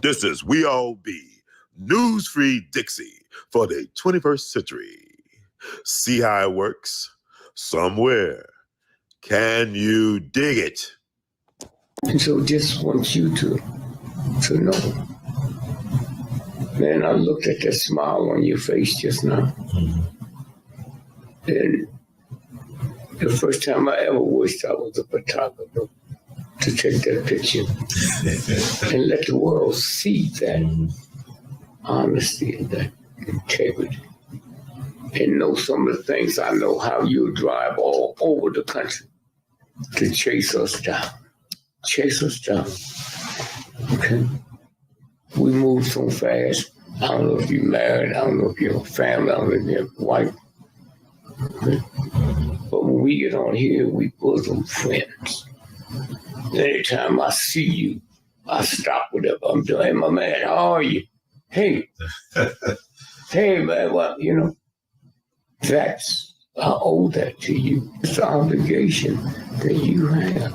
This is We All Be, news-free Dixie for the 21st century. See how it works? Somewhere. Can you dig it? And so just want you to know. Man, I looked at that smile on your face just now. And the first time I ever wished I was a photographer to take that picture and let the world see that honesty and that integrity. And know some of the things I know, how you drive all over the country to chase us down. Chase us down. Okay? We move so fast. I don't know if you're married. I don't know if you're a family. I don't know if you're a wife. Okay? But when we get on here, we bosom friends. Anytime I see you, I stop whatever I'm doing. Hey, my man, how are you? Hey. Hey, man, what, that's, I owe that to you. It's an obligation that you have.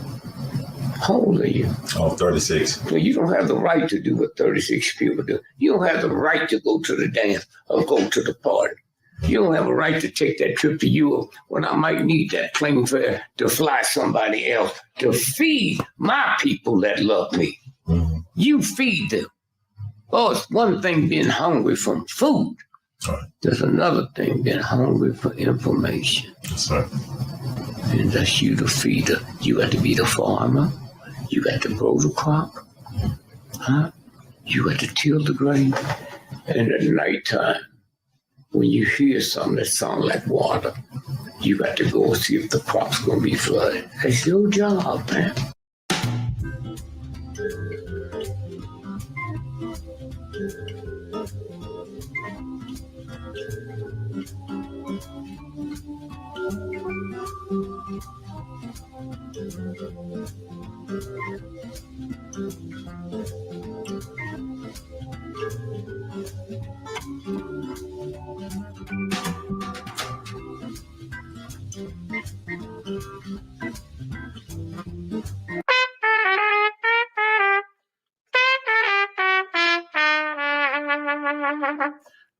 How old are you? Oh, 36. So you don't have the right to do what 36 people do. You don't have the right to go to the dance or go to the party. You don't have a right to take that trip to Europe when I might need that plane fare to fly somebody else to feed my people that love me. Mm-hmm. You feed them. Oh, it's one thing being hungry from food. Right. There's another thing being hungry for information. That's right. And that's you, the feeder. You got to be the farmer. You got to grow the crop. Huh? You got to till the grain. And at nighttime, when you hear something that sounds like water, you got to go see if the crop's going to be flooded. That's your job, man.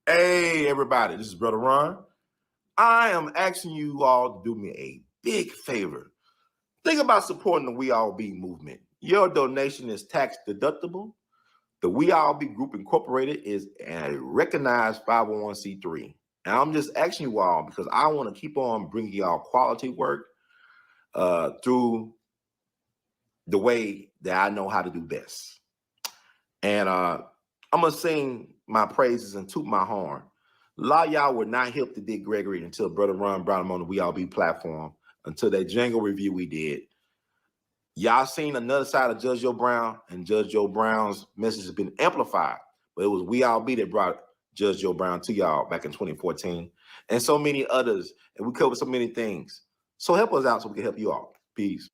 Hey, everybody, this is Brother Ron. I am asking you all to do me a big favor. Think about supporting the We All Be movement. Your donation is tax deductible. The We All Be Group Incorporated is a recognized 501c3. And I'm just asking you all because I want to keep on bringing y'all quality work through the way that I know how to do best. And I'm going to sing my praises and toot my horn. A lot of y'all were not hip to Dick Gregory until Brother Ron brought him on the We All Be platform, until that Django review we did. Y'all seen another side of Judge Joe Brown, and Judge Joe Brown's message has been amplified. But it was We All Be that brought Judge Joe Brown to y'all back in 2014, and so many others. And we covered so many things. So help us out so we can help you all. Peace.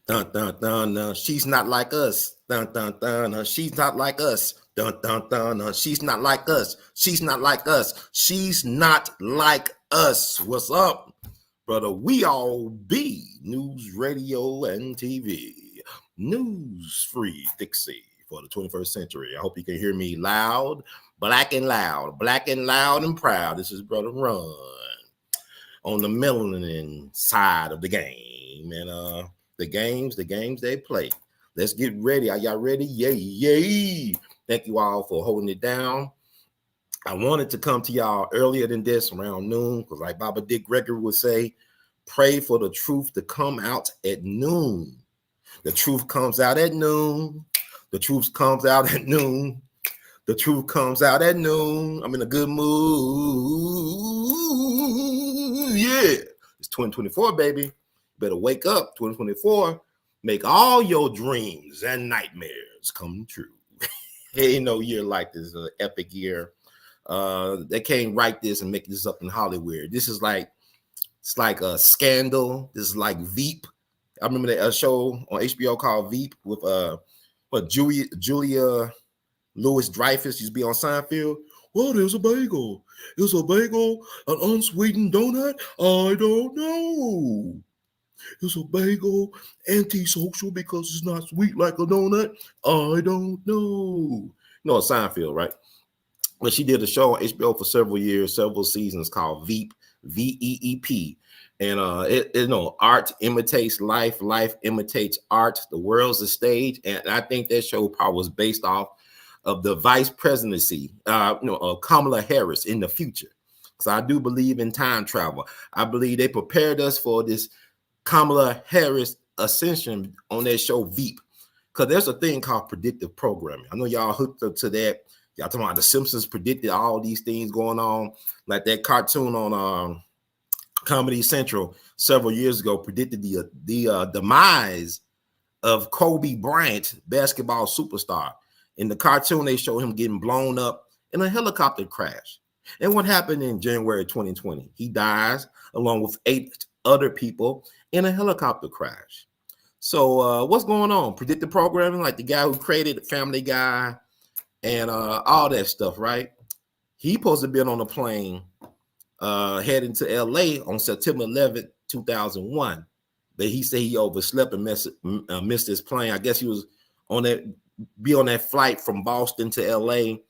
Dun dun dun, she's not like us. Dun dun dun, she's not like us. Dun dun dun, she's not like us. She's not like us. She's not like us. What's up, brother? We All Be news, radio, and TV. News free Dixie for the 21st century. I hope you can hear me loud, black and loud and proud. This is Brother Ron on the melanin side of the game, and the games they play. Let's get ready. Are y'all ready? Yay. Thank you all for holding it down. I wanted to come to y'all earlier than this, around noon, because like Baba Dick Gregory would say, pray for the truth to come out at noon. The truth comes out at noon. The truth comes out at noon. The truth comes out at noon. I'm in a good mood. Yeah. It's 2024, baby. Better wake up. 2024. Make all your dreams and nightmares come true. Ain't no year like this. An epic year. They can't write this and make this up in Hollywood. This is like, it's like a Scandal. This is like Veep. I remember that show on HBO called Veep with Julia Louis Dreyfus used to be on Seinfeld. What is a bagel? Is a bagel an unsweetened donut? I don't know. Is a bagel antisocial because it's not sweet like a donut? I don't know. No, Seinfeld, right? But she did a show on HBO for several years, several seasons called Veep, Veep. And art imitates life, life imitates art. The world's a stage, and I think that show probably was based off of the vice presidency, of Kamala Harris in the future. So I do believe in time travel. I believe they prepared us for this Kamala Harris ascension on that show Veep, because there's a thing called predictive programming. I know y'all hooked up to that. Y'all talking about the Simpsons predicted all these things going on, like that cartoon on Comedy Central several years ago predicted the demise of Kobe Bryant, basketball superstar. In the cartoon, they show him getting blown up in a helicopter crash. And what happened in January 2020? He dies along with 8 other people in a helicopter crash. So what's going on? Predictive programming, like the guy who created Family Guy and all that stuff, right? He supposed to be on a plane heading to L.A. on September 11th, 2001. But he said he overslept and missed his plane. I guess he was on that flight from Boston to L.A. And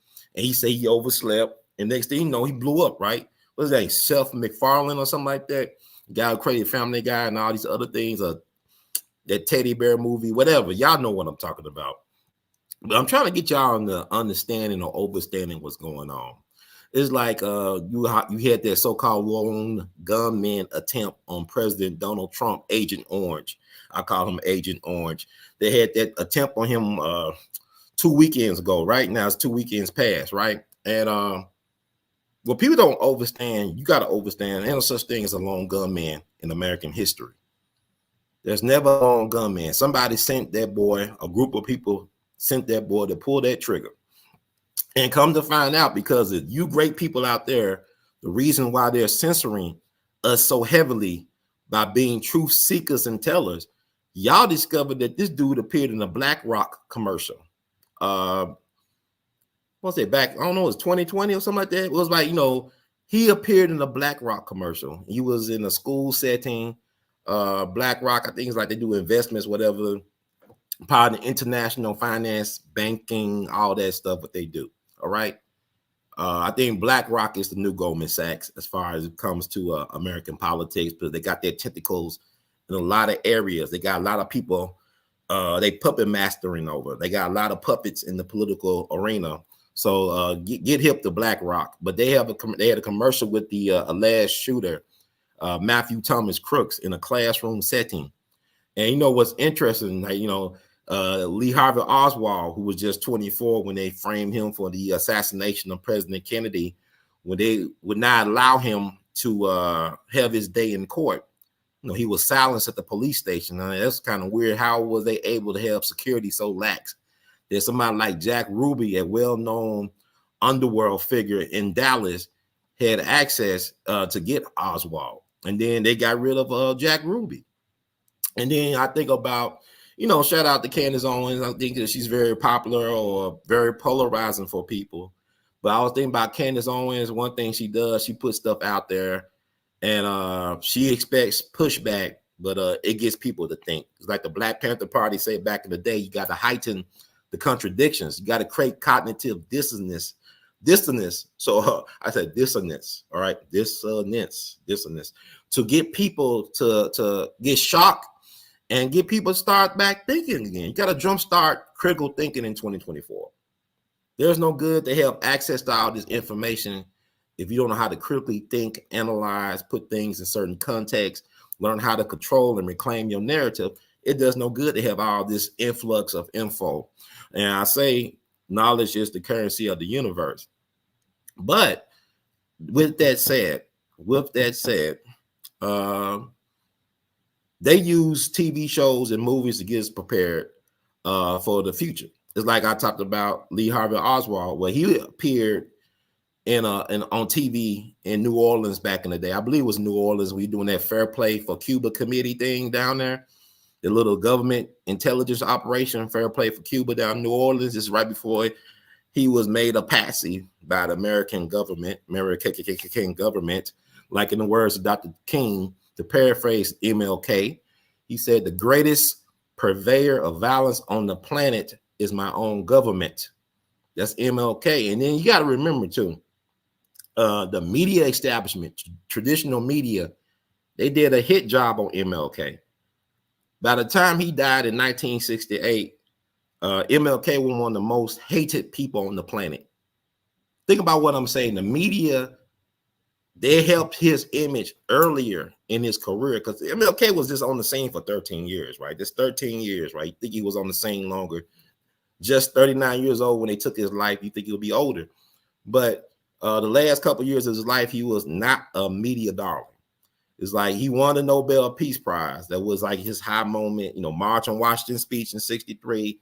he said he overslept. And next thing you know, he blew up, right? What is that? Seth MacFarlane or something like that? The guy who created Family Guy and all these other things. That teddy bear movie, whatever. Y'all know what I'm talking about. But I'm trying to get y'all on the understanding or overstanding what's going on. It's like you had that so-called lone gunman attempt on President Donald Trump, Agent Orange. I call him Agent Orange. They had that attempt on him 2 weekends ago, right? Now it's 2 weekends past, right? And what people don't understand, you got to understand, there's no such thing as a lone gunman in American history. There's never a lone gunman. Somebody sent that boy, a group of people sent that boy to pull that trigger. And come to find out, because of you great people out there, the reason why they're censoring us so heavily by being truth seekers and tellers, y'all discovered that this dude appeared in a BlackRock commercial. What's it back? I don't know, it was 2020 or something like that. It was like, he appeared in a BlackRock commercial. He was in a school setting. BlackRock, I think it's like they do investments, whatever, part of international finance, banking, all that stuff, what they do. All right. I think BlackRock is the new Goldman Sachs as far as it comes to American politics, because they got their tentacles in a lot of areas. They got a lot of people they puppet mastering over. They got a lot of puppets in the political arena. So get hip to BlackRock. But they had a commercial with the alleged shooter, Matthew Thomas Crooks, in a classroom setting. And you know what's interesting, like, Lee Harvey Oswald, who was just 24 when they framed him for the assassination of President Kennedy, when they would not allow him to have his day in court. He was silenced at the police station. That's kind of weird. How was they able to have security so lax? There's somebody like Jack Ruby, a well-known underworld figure in Dallas, had access to get Oswald. And then they got rid of Jack Ruby. And then I think about, shout out to Candace Owens. I think that she's very popular or very polarizing for people. But I was thinking about Candace Owens. One thing she does, she puts stuff out there, and she expects pushback, but it gets people to think. It's like the Black Panther Party said back in the day, you got to heighten the contradictions. You got to create cognitive dissonance. So I said dissonance, all right? Dissonance, to get people to get shocked and get people to start back thinking again. You got to jumpstart critical thinking in 2024. There's no good to have access to all this information if you don't know how to critically think, analyze, put things in certain contexts, learn how to control and reclaim your narrative. It does no good to have all this influx of info. And I say knowledge is the currency of the universe. But with that said, they use TV shows and movies to get us prepared for the future. It's like I talked about Lee Harvey Oswald, where he appeared on TV in New Orleans back in the day. I believe it was New Orleans. We doing that Fair Play for Cuba committee thing down there. the little government intelligence operation, Fair Play for Cuba down in New Orleans. This is right before he was made a patsy by the American government, American government. Like in the words of Dr. King, to paraphrase MLK, he said, the greatest purveyor of violence on the planet is my own government. That's MLK. And then you got to remember too, the media establishment, traditional media, they did a hit job on MLK. By the time he died in 1968, MLK was one of the most hated people on the planet. Think about what I'm saying. The media, they helped his image earlier in his career, because MLK was just on the scene for 13 years, right? Just 13 years, right? You think he was on the scene longer. Just 39 years old when they took his life. You think he'll be older. But the last couple of years of his life, he was not a media darling. It's like he won the Nobel Peace Prize. That was like his high moment, March on Washington speech in 63,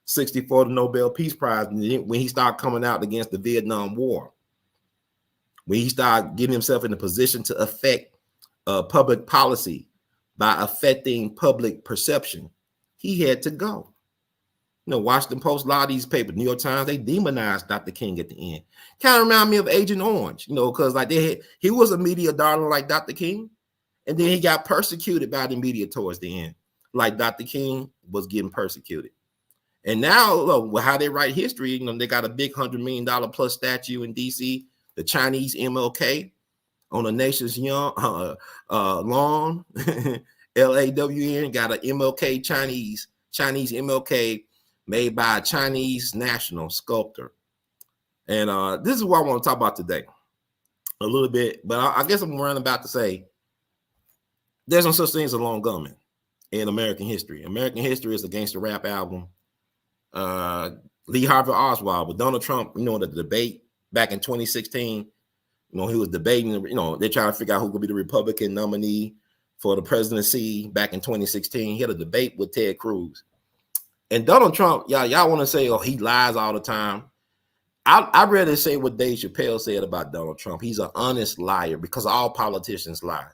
64, the Nobel Peace Prize. And when he started coming out against the Vietnam War, when he started getting himself in a position to affect public policy by affecting public perception, he had to go. Washington Post, a lot of these papers, New York Times, they demonized Dr. King at the end. Kind of remind me of Agent Orange, because like he was a media darling like Dr. King, and then he got persecuted by the media towards the end, like Dr. King was getting persecuted. And now, how they write history, they got a big $100 million plus statue in DC, the Chinese MLK on the nation's lawn, LAWN, got an MLK Chinese MLK made by a Chinese national sculptor. And this is what I want to talk about today a little bit, but I guess I'm running about to say there's no such thing as a lone gunman in American history. American history is a gangster rap album. Lee Harvey Oswald with Donald Trump, the debate back in 2016, he was debating, they're trying to figure out who could be the Republican nominee for the presidency back in 2016. He had a debate with Ted Cruz. And Donald Trump, y'all want to say, oh, he lies all the time. I'd rather say what Dave Chappelle said about Donald Trump. He's an honest liar, because all politicians lie.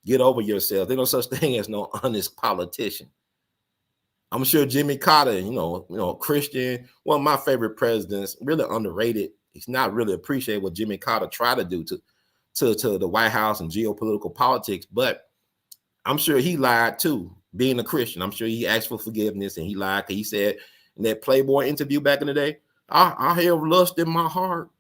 Get over yourself. There's no such thing as no honest politician. I'm sure Jimmy Carter, Christian, one of my favorite presidents, really underrated. He's not really appreciated what Jimmy Carter tried to do to the White House and geopolitical politics, but I'm sure he lied too, being a Christian. I'm sure he asked for forgiveness and he lied, because he said in that Playboy interview back in the day, I have lust in my heart.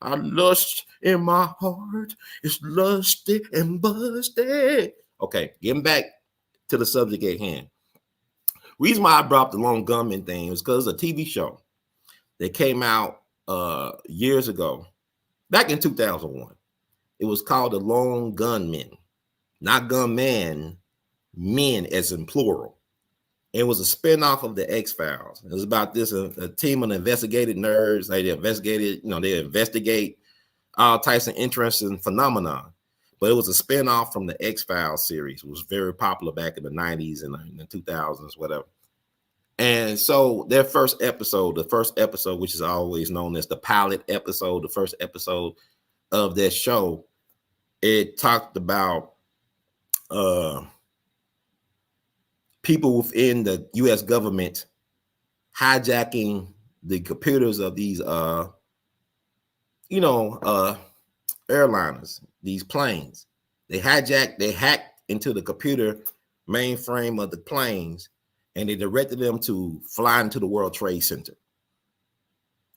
I lust in my heart. It's lusty and busted. Okay, getting back to the subject at hand. Reason why I brought the lone gunman thing was because a TV show that came out years ago, back in 2001. It was called The Lone Gunmen, not gunman, men as in plural. It was a spinoff of the X-Files. It was about this a team of investigative nerds. They investigate all types of interesting phenomena. But it was a spinoff from the X-Files series. It was very popular back in the 90s and in the 2000s, whatever. And so their first episode, which is always known as the pilot episode, the first episode of that show, it talked about people within the U.S. government hijacking the computers of these, airliners, these planes. They hacked into the computer mainframe of the planes, and they directed them to fly into the World Trade Center.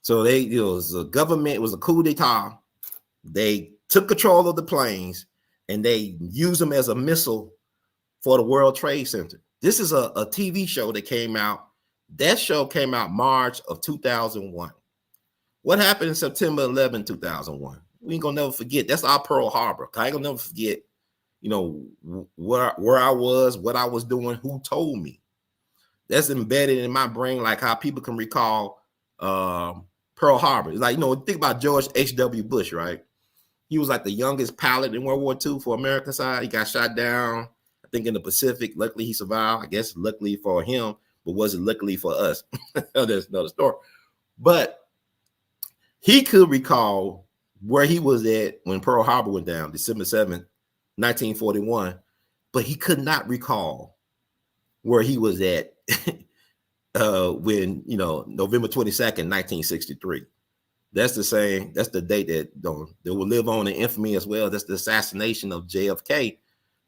So it was a government, it was a coup d'etat. They took control of the planes and they used them as a missile for the World Trade Center. This is a TV show that came out. That show came out March of 2001. What happened in September 11, 2001? We ain't gonna never forget. That's our Pearl Harbor. I ain't gonna never forget, where I was, what I was doing, who told me. That's embedded in my brain, like how people can recall Pearl Harbor. It's like, think about George H.W. Bush, right? He was like the youngest pilot in World War II for American side. He got shot down, I think, in the Pacific. Luckily, he survived. I guess luckily for him, but was it luckily for us? That's another story. But he could recall where he was at when Pearl Harbor went down, December 7th, 1941, but he could not recall where he was at when, November 22nd, 1963. That's the same. That's the date that will live on in infamy as well. That's the assassination of JFK.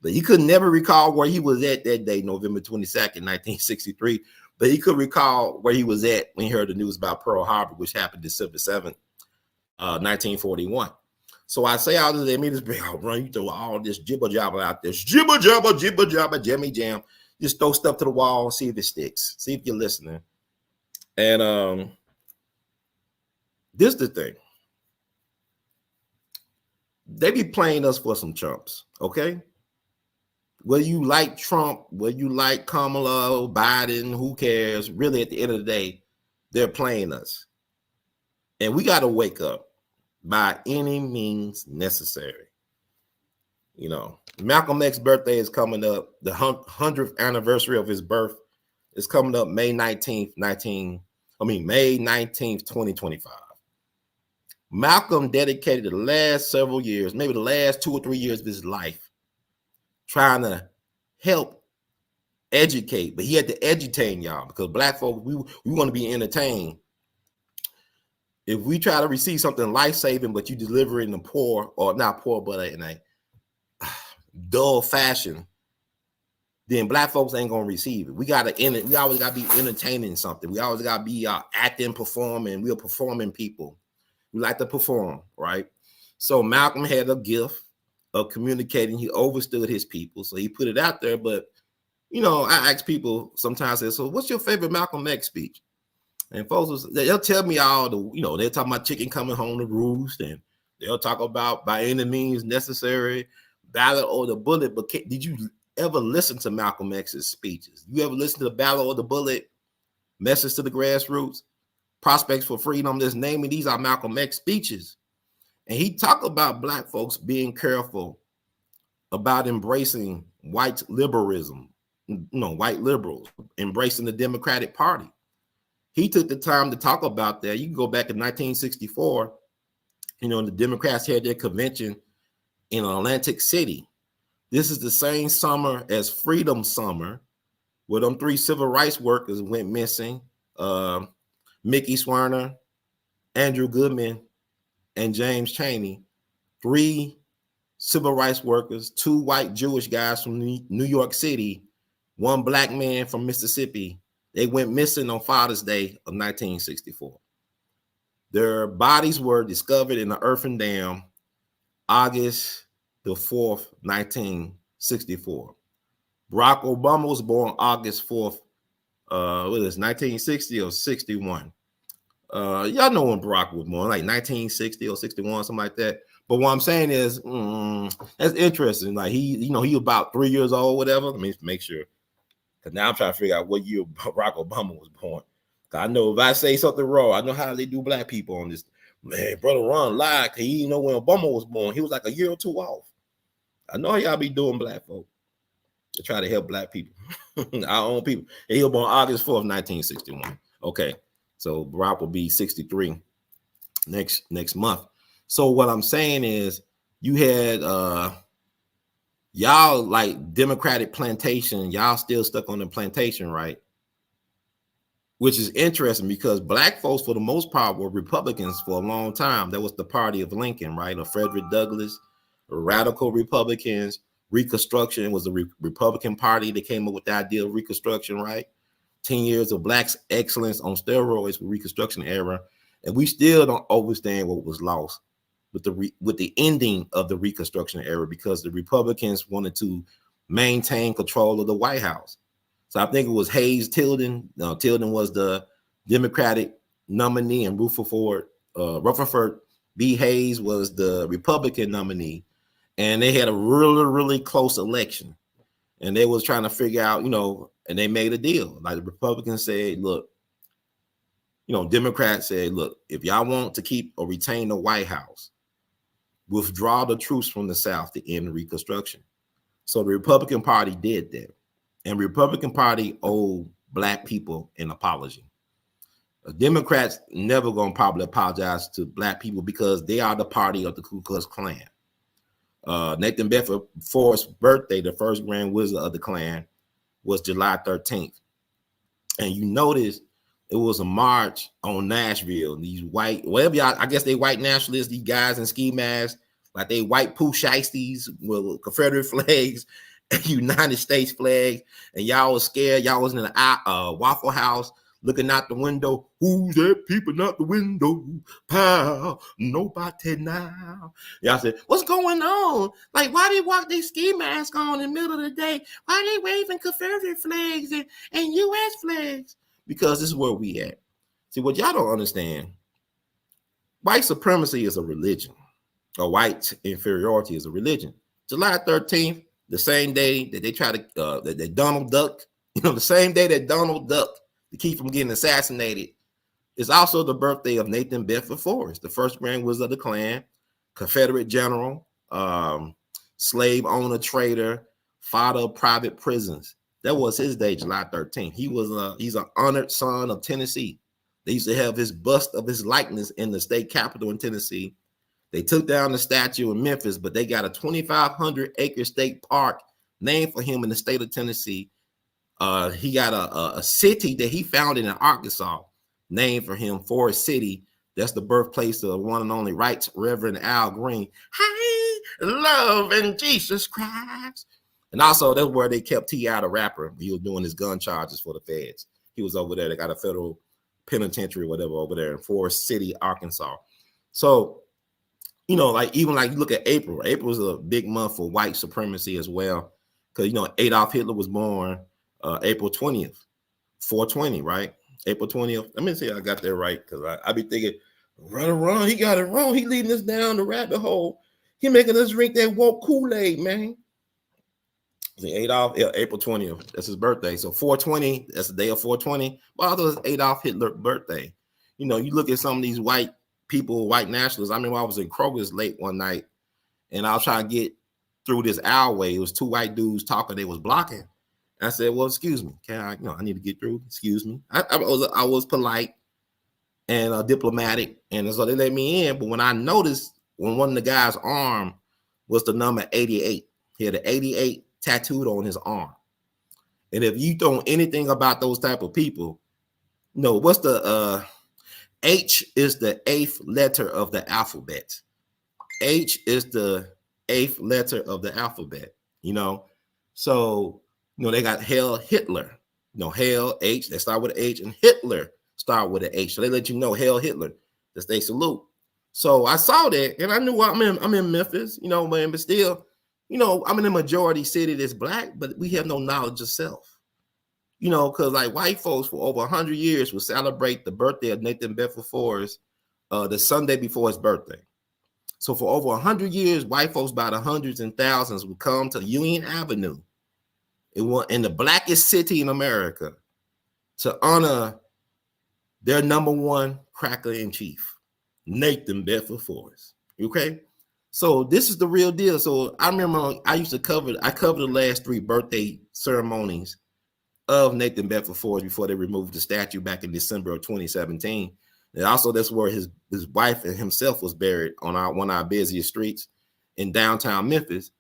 But he could never recall where he was at that day, November 22nd, 1963. But he could recall where he was at when he heard the news about Pearl Harbor, which happened December 7th, 1941. So I say all this, they mean this, I'll run you through all this jibber jabber out there. Jibber jabber, jammy jam. Just throw stuff to the wall, see if it sticks. See if you're listening. And this is the thing. They be playing us for some chumps, okay? Whether you like Trump, whether you like Kamala, Biden, who cares? Really, at the end of the day, they're playing us. And we got to wake up by any means necessary. Malcolm X's birthday is coming up. The 100th anniversary of his birth is coming up May 19th, 2025. Malcolm dedicated the last several years, maybe the last 2 or 3 years of his life, trying to help educate, but he had to edutain y'all because black folks, we want to be entertained. If we try to receive something life-saving, but you deliver it in a poor, or not poor, but in a dull fashion, then black folks ain't gonna receive it. We always gotta be entertaining something. We always gotta be acting, performing. We're performing people. We like to perform, right? So Malcolm had a gift of communicating. He understood his people, so he put it out there. But I ask people sometimes, so what's your favorite Malcolm X speech? And folks, they'll tell me all they're talking about chicken coming home to roost, and they'll talk about by any means necessary, ballot or the bullet. But did you ever listen to Malcolm X's speeches? You ever listen to the ballot or the bullet, message to the grassroots, prospects for freedom? Just naming these are Malcolm X speeches. And he talked about black folks being careful about embracing white liberalism, white liberals, embracing the Democratic Party. He took the time to talk about that. You can go back in 1964, the Democrats had their convention in Atlantic City. This is the same summer as Freedom Summer, where them 3 civil rights workers went missing. Mickey Swerner, Andrew Goodman, and James Chaney. 3 civil rights workers, 2 white Jewish guys from New York City, 1 black man from Mississippi. They went missing on Father's Day of 1964. Their bodies were discovered in the earthen dam August the 4th, 1964. Barack Obama was born August 4th, 1960 or 61. Y'all know when Barack was born, like 1960 or 61, something like that. But what I'm saying is, that's interesting. Like he about 3 years old, whatever. Let me make sure. Because now I'm trying to figure out what year Barack Obama was born. I know if I say something wrong, I know how they do black people on this. Man, Brother Ron lied because he didn't know when Obama was born. He was like a year or 2 off. I know how y'all be doing, black folk, to try to help black people, our own people. And he was born August 4th, 1961. Okay, so Barack will be 63 next month. So what I'm saying is, you had y'all like Democratic plantation, y'all still stuck on the plantation, right? Which is interesting because black folks, for the most part, were Republicans for a long time. That was the party of Lincoln, right? Or Frederick Douglass, radical Republicans. Reconstruction was the Republican Party that came up with the idea of Reconstruction, right? 10 years of black excellence on steroids with Reconstruction era. And we still don't understand what was lost with the ending of the Reconstruction era, because the Republicans wanted to maintain control of the White House. So I think it was Hayes Tilden. Tilden was the Democratic nominee, and Rutherford B. Hayes was the Republican nominee. And they had a really, really close election. And they was trying to figure out, and they made a deal. Like the Republicans said, look, Democrats said, look, if y'all want to keep or retain the White House, withdraw the troops from the South to end Reconstruction. So the Republican Party did that. And the Republican Party owed black people an apology. Democrats never going to probably apologize to black people because they are the party of the Ku Klux Klan. Nathan Bedford Forrest's birthday, the first Grand Wizard of the Klan, was July 13th. And you notice it was a march on Nashville. These white, whatever y'all, I guess they white nationalists, these guys in ski masks, like they white poo shiesties with Confederate flags and United States flags. And y'all was scared. Y'all was in the Waffle House looking out the window. Who's that peeping out the window? Pal, nobody now. Y'all said, what's going on? Like, why they walk their ski mask on in the middle of the day? Why they waving Confederate flags and U.S. flags? Because this is where we at. See, what y'all don't understand, white supremacy is a religion. Or white inferiority is a religion. July 13th, the same day that they try to, that Donald Duck, the same day that Donald Duck to keep from getting assassinated, is also the birthday of Nathan Bedford Forrest, the first Grand Wizard of the Klan, Confederate general, slave owner, trader, father of private prisons. That was his day, July 13th. He's an honored son of Tennessee. They used to have his bust of his likeness in the state capitol in Tennessee. They took down the statue in Memphis, but they got a 2,500-acre state park named for him in the state of Tennessee. He got a city that he founded in Arkansas named for him, Forest City. That's the birthplace of one and only Right Reverend A.L.L Green. Hey, love in Jesus Christ. And also, that's where they kept T.I. the rapper. He was doing his gun charges for the feds. He was over there. They got a federal penitentiary, whatever, over there in Forest City, Arkansas. So, like even like you look at April. April is a big month for white supremacy as well, because Adolf Hitler was born April 20th, 420, right? April 20th. Let me see if I got that right, because I be thinking, Ron, he got it wrong. He leading us down the rabbit hole. He making us drink that woke Kool-Aid, man. Adolf, April 20th. That's his birthday. So 420. That's the day of 420. Well, it was Adolf Hitler's birthday. You look at some of these white people, white nationalists. I remember I was in Kroger's late one night, and I was trying to get through this alleyway. It was two white dudes talking. They was blocking. And I said, "Well, excuse me, can I? I need to get through. Excuse me." I was polite and diplomatic, and so they let me in. But when I noticed, when one of the guys' arm was the number 88, he had an 88 tattooed on his arm. And if you don't know anything about those type of people, what's the H is the 8th letter of the alphabet. H is the 8th letter of the alphabet, So, they got Hail Hitler, Hail H, they start with an H, and Hitler start with an H. So they let you know Hail Hitler, that they salute. So I saw that, and I knew I'm in Memphis, but still, I'm in a majority city that's black, but we have no knowledge of self. Because like white folks for over 100 years will celebrate the birthday of Nathan Bedford Forrest the Sunday before his birthday. So for over 100 years, white folks by the hundreds and thousands would come to Union Avenue in the blackest city in America to honor their number one cracker in chief, Nathan Bedford Forrest. Okay? So this is the real deal. So I remember I covered the last 3 birthday ceremonies of Nathan Bedford Forrest before they removed the statue back in December of 2017. And also that's where his wife and himself was buried on one of our busiest streets in downtown Memphis.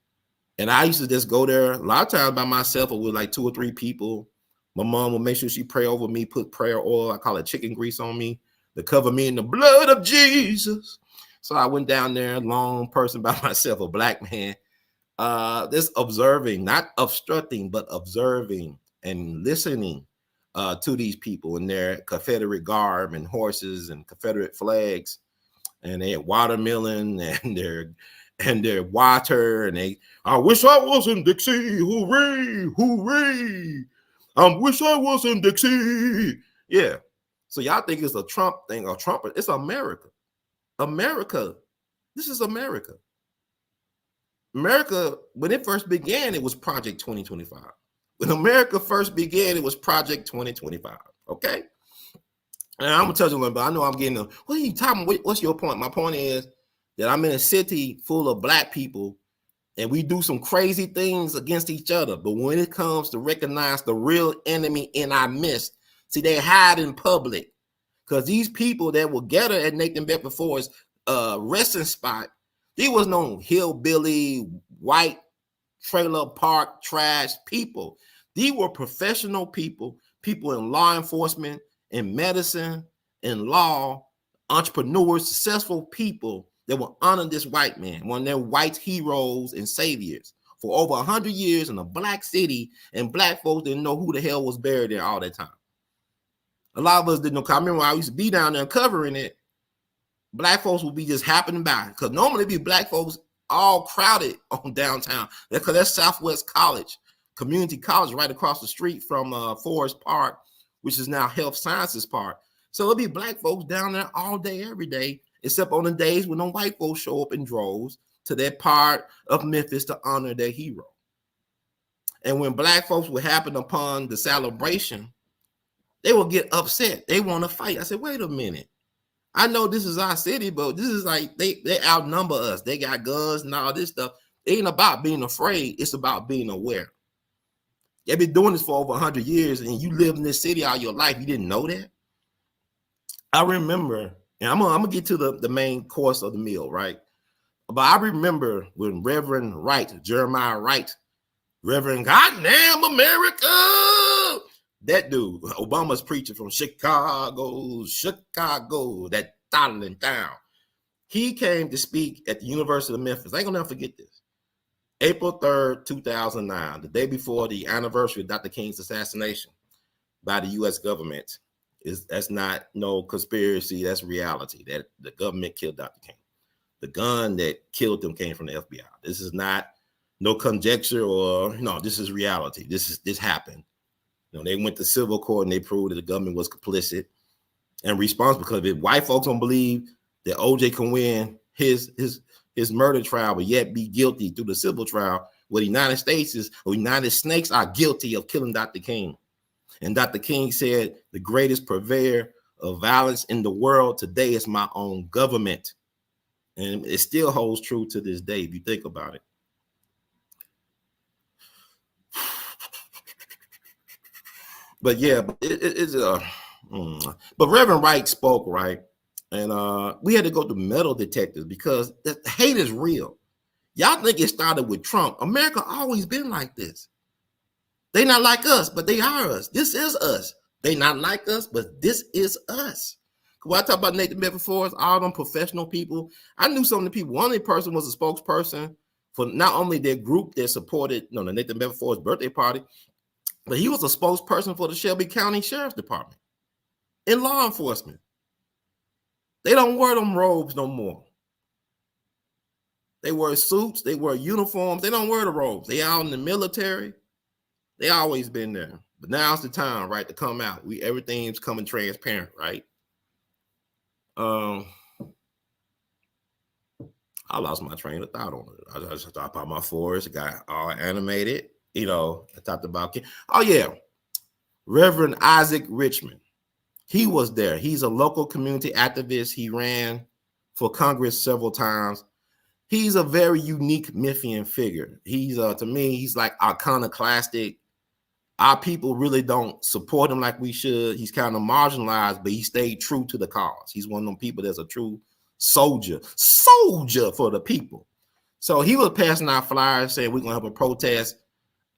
And I used to just go there a lot of times by myself or with like 2 or 3 people. My mom would make sure she pray over me, put prayer oil, I call it chicken grease, on me to cover me in the blood of Jesus. So I went down there, lone person by myself, a black man, just observing, not obstructing, but observing and listening to these people in their Confederate garb and horses and Confederate flags, and they had watermelon and their water, and I wish I was in Dixie, hooray, hooray! I wish I was in Dixie. Yeah. So y'all think it's a Trump thing or Trump? It's America. America. This is America. America, when it first began, it was Project 2025. When America first began, it was Project 2025. Okay? And I'm going to tell you a little bit. I know I'm getting what are you talking about? What's your point? My point is that I'm in a city full of black people, and we do some crazy things against each other. But when it comes to recognize the real enemy in our midst, see, they hide in public. Because these people that will gather at Nathan Bedford Forrest's resting spot, there was no hillbilly, white, trailer park, trash people. These were professional people, people in law enforcement, in medicine, in law, entrepreneurs, successful people that will honor this white man, one of their white heroes and saviors for over 100 years in a black city, and black folks didn't know who the hell was buried there all that time. A lot of us didn't know. I remember when I used to be down there covering it, black folks would be just happening by, because normally it'd be black folks all crowded on downtown, because that's Southwest College, community college right across the street from Forest Park, which is now Health Sciences Park. So it'll be black folks down there all day, every day, except on the days when the white folks show up in droves to that part of Memphis to honor their hero. And when black folks would happen upon the celebration, they will get upset. They want to fight. I said, wait a minute. I know this is our city, but this is like they outnumber us. They got guns and all this stuff. It ain't about being afraid. It's about being aware. They've been doing this for over 100 years, and you live in this city all your life. You didn't know that? I remember, and I'm gonna get to the main course of the meal, right? But I remember when Reverend Wright, Jeremiah Wright, Reverend Goddamn America, that dude, Obama's preacher from Chicago, that Thailand town. He came to speak at the University of Memphis. I ain't gonna never forget this. April 3rd, 2009, the day before the anniversary of Dr. King's assassination by the U.S. government. That's not no conspiracy, that's reality. That the government killed Dr. King. The gun that killed him came from the FBI. This is not no conjecture or no, this is reality. This happened. You know, they went to civil court and they proved that the government was complicit and responsible, because if white folks don't believe that OJ can win his murder trial but yet be guilty through the civil trial, well, the United Snakes are guilty of killing Dr. King. And Dr. King said, the greatest purveyor of violence in the world today is my own government. And it still holds true to this day, if you think about it. But yeah, but Reverend Wright spoke, right? And we had to go to metal detectors because the hate is real. Y'all think it started with Trump. America always been like this. They not like us, but they are us. This is us. They not like us, but this is us. When I talk about Nathan Bedford, all them professional people, I knew some of the people. One of the person was a spokesperson for not only their group that supported the Nathan Bedford's birthday party, but he was a spokesperson for the Shelby County Sheriff's Department in law enforcement. They don't wear them robes no more. They wear suits, they wear uniforms, they don't wear the robes. They out in the military. They always been there. But now's the time, right, to come out. Everything's coming transparent, right? I lost my train of thought on it. I just thought about my forest. It got all animated. I talked about, oh yeah, Reverend Isaac Richmond. He was there. He's a local community activist. He ran for Congress several times. He's a very unique Memphian figure. He's to me, he's like iconoclastic. Our people really don't support him like we should. He's kind of marginalized, but he stayed true to the cause. He's one of them people that's a true soldier for the people. So he was passing out flyers saying we're going to have a protest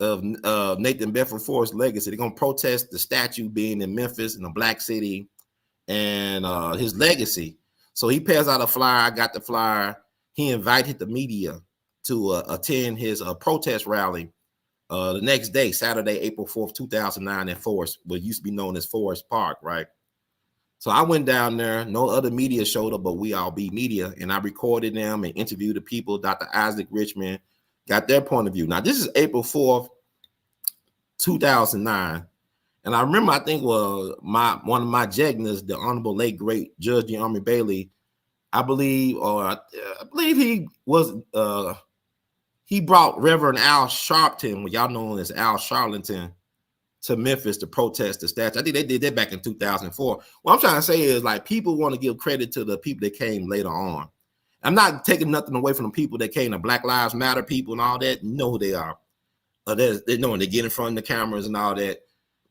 of Nathan Bedford legacy. They're going to protest the statue being in Memphis, in a black city, and his legacy. So he passed out a flyer. I got the flyer. He invited the media to attend his protest rally the next day, Saturday, April 4th, 2009 in Forest, what used to be known as Forest Park, right? So I went down there. No other media showed up, but We All Be Media, and I recorded them and interviewed the people. Dr. Isaac Richmond got their point of view. Now, this is April 4th, 2009. And I remember, I think, one of my jegnas, the Honorable late great Judge Army Bailey, I believe he was he brought Reverend Al Sharpton, what y'all know as Al Charlatan, to Memphis to protest the statue. I think they did that back in 2004. What I'm trying to say is, like, people want to give credit to the people that came later on. I'm not taking nothing away from the people that came, the Black Lives Matter people and all that. You know who they are. They know when they get in front of the cameras and all that.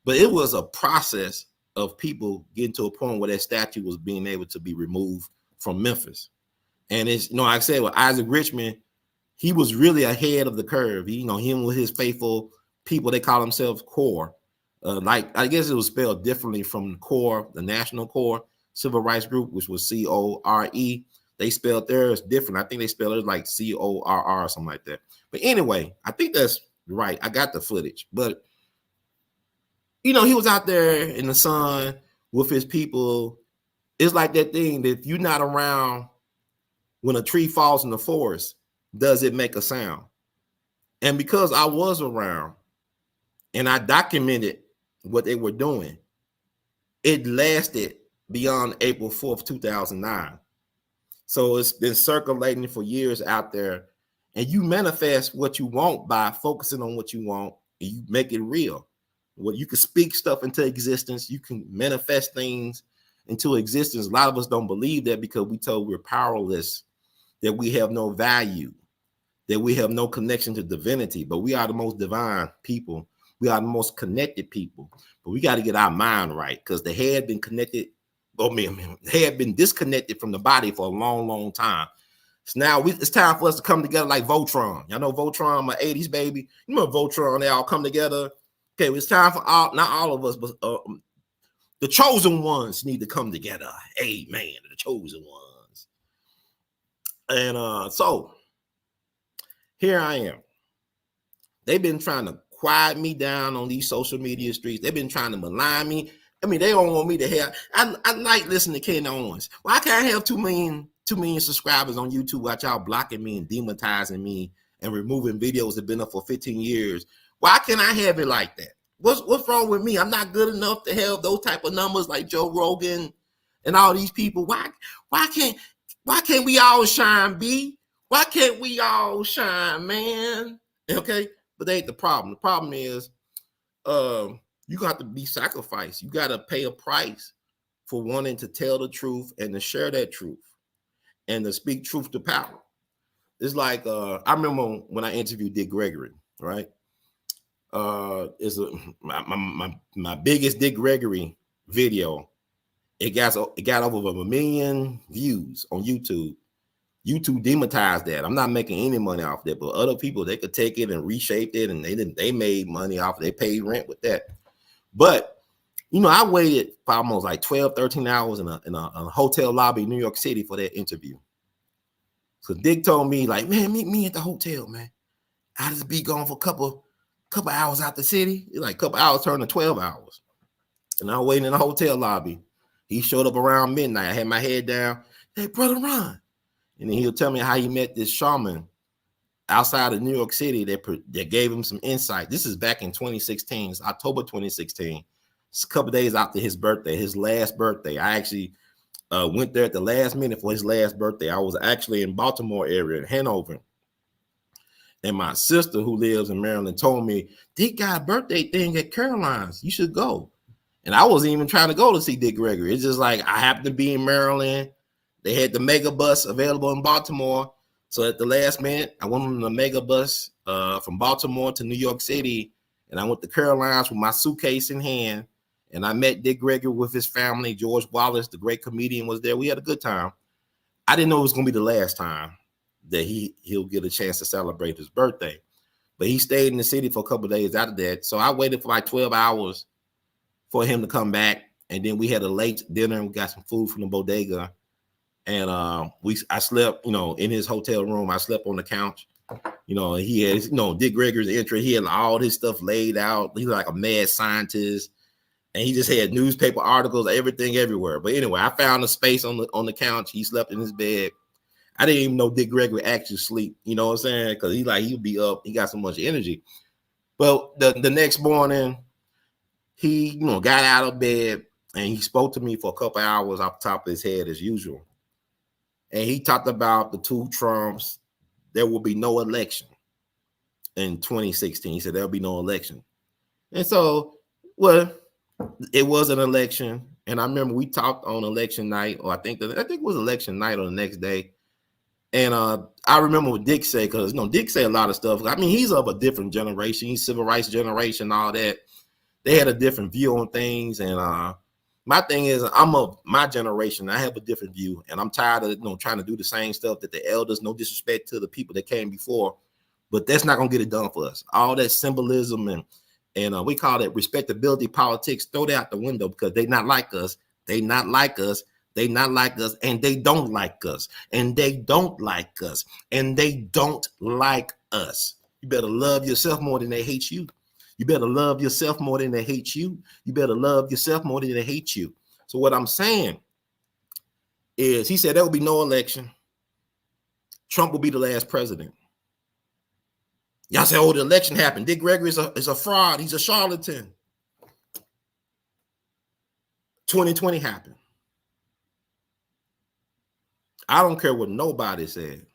But it was a process of people getting to a point where that statue was being able to be removed from Memphis. And it's, like I said, with Isaac Richmond, he was really ahead of the curve. Him with his faithful people, they call themselves core. Like, I guess it was spelled differently from core, the National Core Civil Rights Group, which was CORE. They spelled theirs different. I think they spelled it like CORR or something like that. But anyway, I think that's right. I got the footage. But, he was out there in the sun with his people. It's like that thing that if you're not around when a tree falls in the forest, does it make a sound? And because I was around and I documented what they were doing, it lasted beyond April 4th, 2009. So it's been circulating for years out there. And you manifest what you want by focusing on what you want, and you make it real. Well, you can speak stuff into existence. You can manifest things into existence. A lot of us don't believe that because we told we're powerless, that we have no value, that we have no connection to divinity. But we are the most divine people. We are the most connected people. But we got to get our mind right, because the head had been connected. The head had been disconnected from the body for a long, long time. So now it's time for us to come together like Voltron. Y'all know Voltron, my 80s baby. You know Voltron, they all come together. Okay, it's time for not all of us, but the chosen ones need to come together. Amen. The chosen ones. And so here I am. They've been trying to quiet me down on these social media streets. They've been trying to malign me. I mean, they don't want me to have. I like listening to Ken Owens. Why can't I have 2 million subscribers on YouTube while y'all blocking me and demonetizing me and removing videos that have been up for 15 years? Why can't I have it like that? What's wrong with me? I'm not good enough to have those type of numbers like Joe Rogan and all these people. Why can't we all shine, B? Why can't we all shine, man? Okay, but that ain't the problem. The problem is you got to be sacrificed. You got to pay a price for wanting to tell the truth and to share that truth and to speak truth to power. It's like I remember when I interviewed Dick Gregory, right? Is my biggest Dick Gregory video. It got over 1 million views on YouTube. YouTube demonetized that. I'm not making any money off that, but other people, they could take it and reshape it, and they made money off it. They paid rent with that. But I waited for almost like 12, 13 hours in a hotel lobby in New York City for that interview. So Dick told me, like, man, meet me at the hotel, man. I just be gone for a couple hours out the city. It's like a couple hours turned to 12 hours. And I was waiting in the hotel lobby. He showed up around midnight. I had my head down. Hey, Brother Ron. And then he'll tell me how he met this shaman outside of New York City that gave him some insight. This is back in 2016. It's October 2016. It's a couple days after his birthday, his last birthday. I actually went there at the last minute for his last birthday. I was actually in Baltimore area, in Hanover. And my sister, who lives in Maryland, told me, Dick got a birthday thing at Caroline's. You should go. And I wasn't even trying to go to see Dick Gregory. It's just like I happened to be in Maryland. They had the mega bus available in Baltimore. So at the last minute, I went on the mega bus from Baltimore to New York City. And I went to Caroline's with my suitcase in hand. And I met Dick Gregory with his family. George Wallace, the great comedian, was there. We had a good time. I didn't know it was going to be the last time that he'll get a chance to celebrate his birthday. But he stayed in the city for a couple of days after that. So I waited for like 12 hours for him to come back. And then we had a late dinner. We got some food from the bodega. And I slept, in his hotel room. I slept on the couch. He had, Dick Gregory's entry. He had all his stuff laid out. He was like a mad scientist. And he just had newspaper articles, everything everywhere. But anyway, I found a space on the couch. He slept in his bed. I didn't even know Dick Gregory actually sleep. You know what I'm saying? Because he'd be up. He got so much energy. But the next morning, he got out of bed and he spoke to me for a couple hours off the top of his head as usual. And he talked about the 2 Trumps. There will be no election in 2016. He said there'll be no election. And so, it was an election. And I remember we talked on election night, or I think it was election night or the next day. And I remember what Dick said, because Dick said a lot of stuff. I mean, he's of a different generation. He's civil rights generation, all that. They had a different view on things. And my thing is, I'm of my generation. I have a different view. And I'm tired of trying to do the same stuff that the elders, no disrespect to the people that came before, but that's not gonna get it done for us. All that symbolism and we call it respectability politics. Throw that out the window because they not like us. They not like us. They not like us, and they don't like us, and they don't like us, and they don't like us. You better love yourself more than they hate you. You better love yourself more than they hate you. You better love yourself more than they hate you. So what I'm saying is, he said there will be no election. Trump will be the last president. Y'all say, oh, the election happened. Dick Gregory is a fraud. He's a charlatan. 2020 happened. I don't care what nobody said.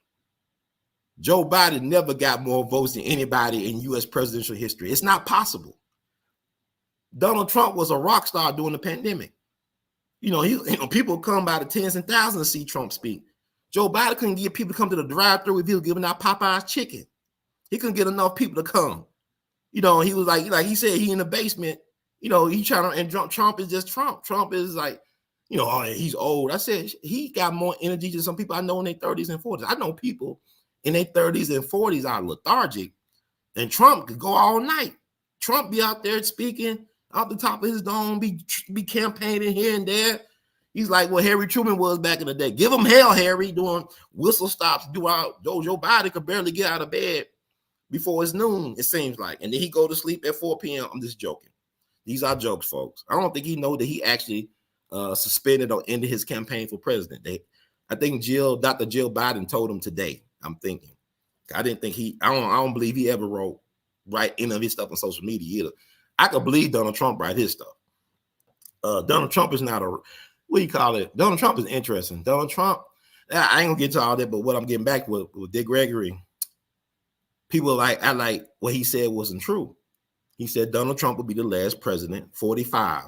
Joe Biden never got more votes than anybody in U.S. presidential history. It's not possible. Donald Trump was a rock star during the pandemic. People come by the tens and thousands to see Trump speak. Joe Biden couldn't get people to come to the drive-thru if he was giving out Popeye's chicken. He couldn't get enough people to come. He was like he said, he in the basement. He trying to, and Trump is just Trump. Trump is like, oh, he's old. I said he got more energy than some people I know in their 30s and 40s. I know people in their 30s and 40s are lethargic, and Trump could go all night. Trump be out there speaking off the top of his dome, be campaigning here and there. He's like what Harry Truman was back in the day. Give him hell, Harry, doing whistle stops. Joe Biden could barely get out of bed before it's noon, it seems like. And then he go to sleep at 4 p.m. I'm just joking. These are jokes, folks. I don't think he know that he actually suspended or ended his campaign for president. I think Dr. Jill Biden told him today. I'm thinking. I didn't think I don't believe he ever write any of his stuff on social media either. I could believe Donald Trump write his stuff. Donald Trump is not Donald Trump is interesting. Donald Trump, I ain't gonna get to all that, but what I'm getting back with Dick Gregory, people I like what he said wasn't true. He said Donald Trump will be the last president, 45.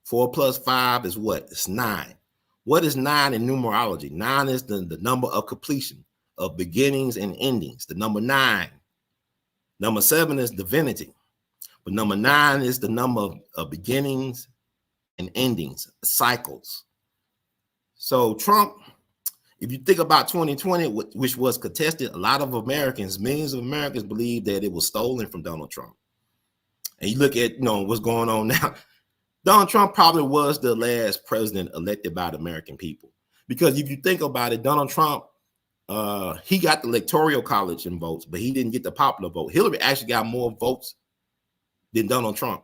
4 plus 5 is what? It's 9. What is 9 in numerology? 9 is the number of completion, of beginnings and endings. The number 9. Number 7 is divinity. But number 9 is the number of beginnings and endings, cycles. So Trump, if you think about 2020, which was contested, a lot of Americans, millions of Americans believe that it was stolen from Donald Trump. And you look at what's going on now. Donald Trump probably was the last president elected by the American people. Because if you think about it, Donald Trump, he got the electoral college in votes, but he didn't get the popular vote. Hillary actually got more votes than Donald Trump.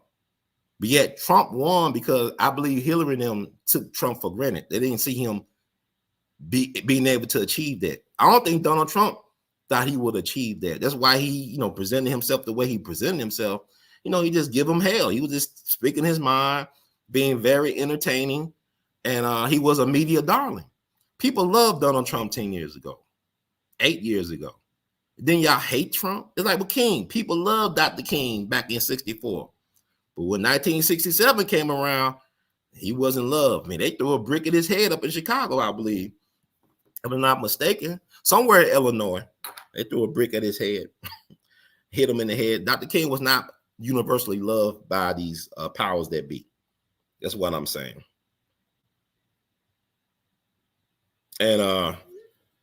But yet Trump won because I believe Hillary and them took Trump for granted. They didn't see him being able to achieve that. I don't think Donald Trump thought he would achieve that. That's why he, presented himself the way he presented himself. He just give him hell. He was just speaking his mind, being very entertaining, and he was a media darling. People loved Donald Trump 10 years ago, 8 years ago. Then y'all hate Trump? It's like with King. People loved Dr. King back in 64. But when 1967 came around, he wasn't loved. I mean, they threw a brick at his head up in Chicago, I believe. If I'm not mistaken. Somewhere in Illinois, they threw a brick at his head, hit him in the head. Dr. King was not universally loved by these powers that be. That's what I'm saying. And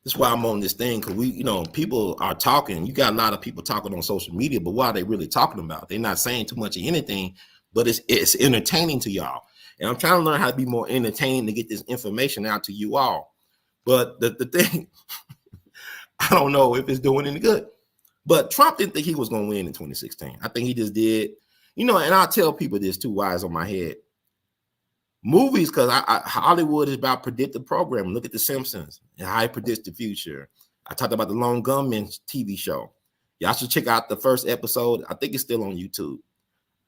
that's why I'm on this thing, because people are talking. You got a lot of people talking on social media, but what are they really talking about? They're not saying too much of anything, but it's entertaining to y'all. And I'm trying to learn how to be more entertaining to get this information out to you all. But the thing, I don't know if it's doing any good. But Trump didn't think he was going to win in 2016. I think he just did. And I'll tell people this too, why it's on my head. Movies, because Hollywood is about predictive programming. Look at The Simpsons and how it predicts the future. I talked about the Lone Gunman TV show. Y'all should check out the first episode. I think it's still on YouTube.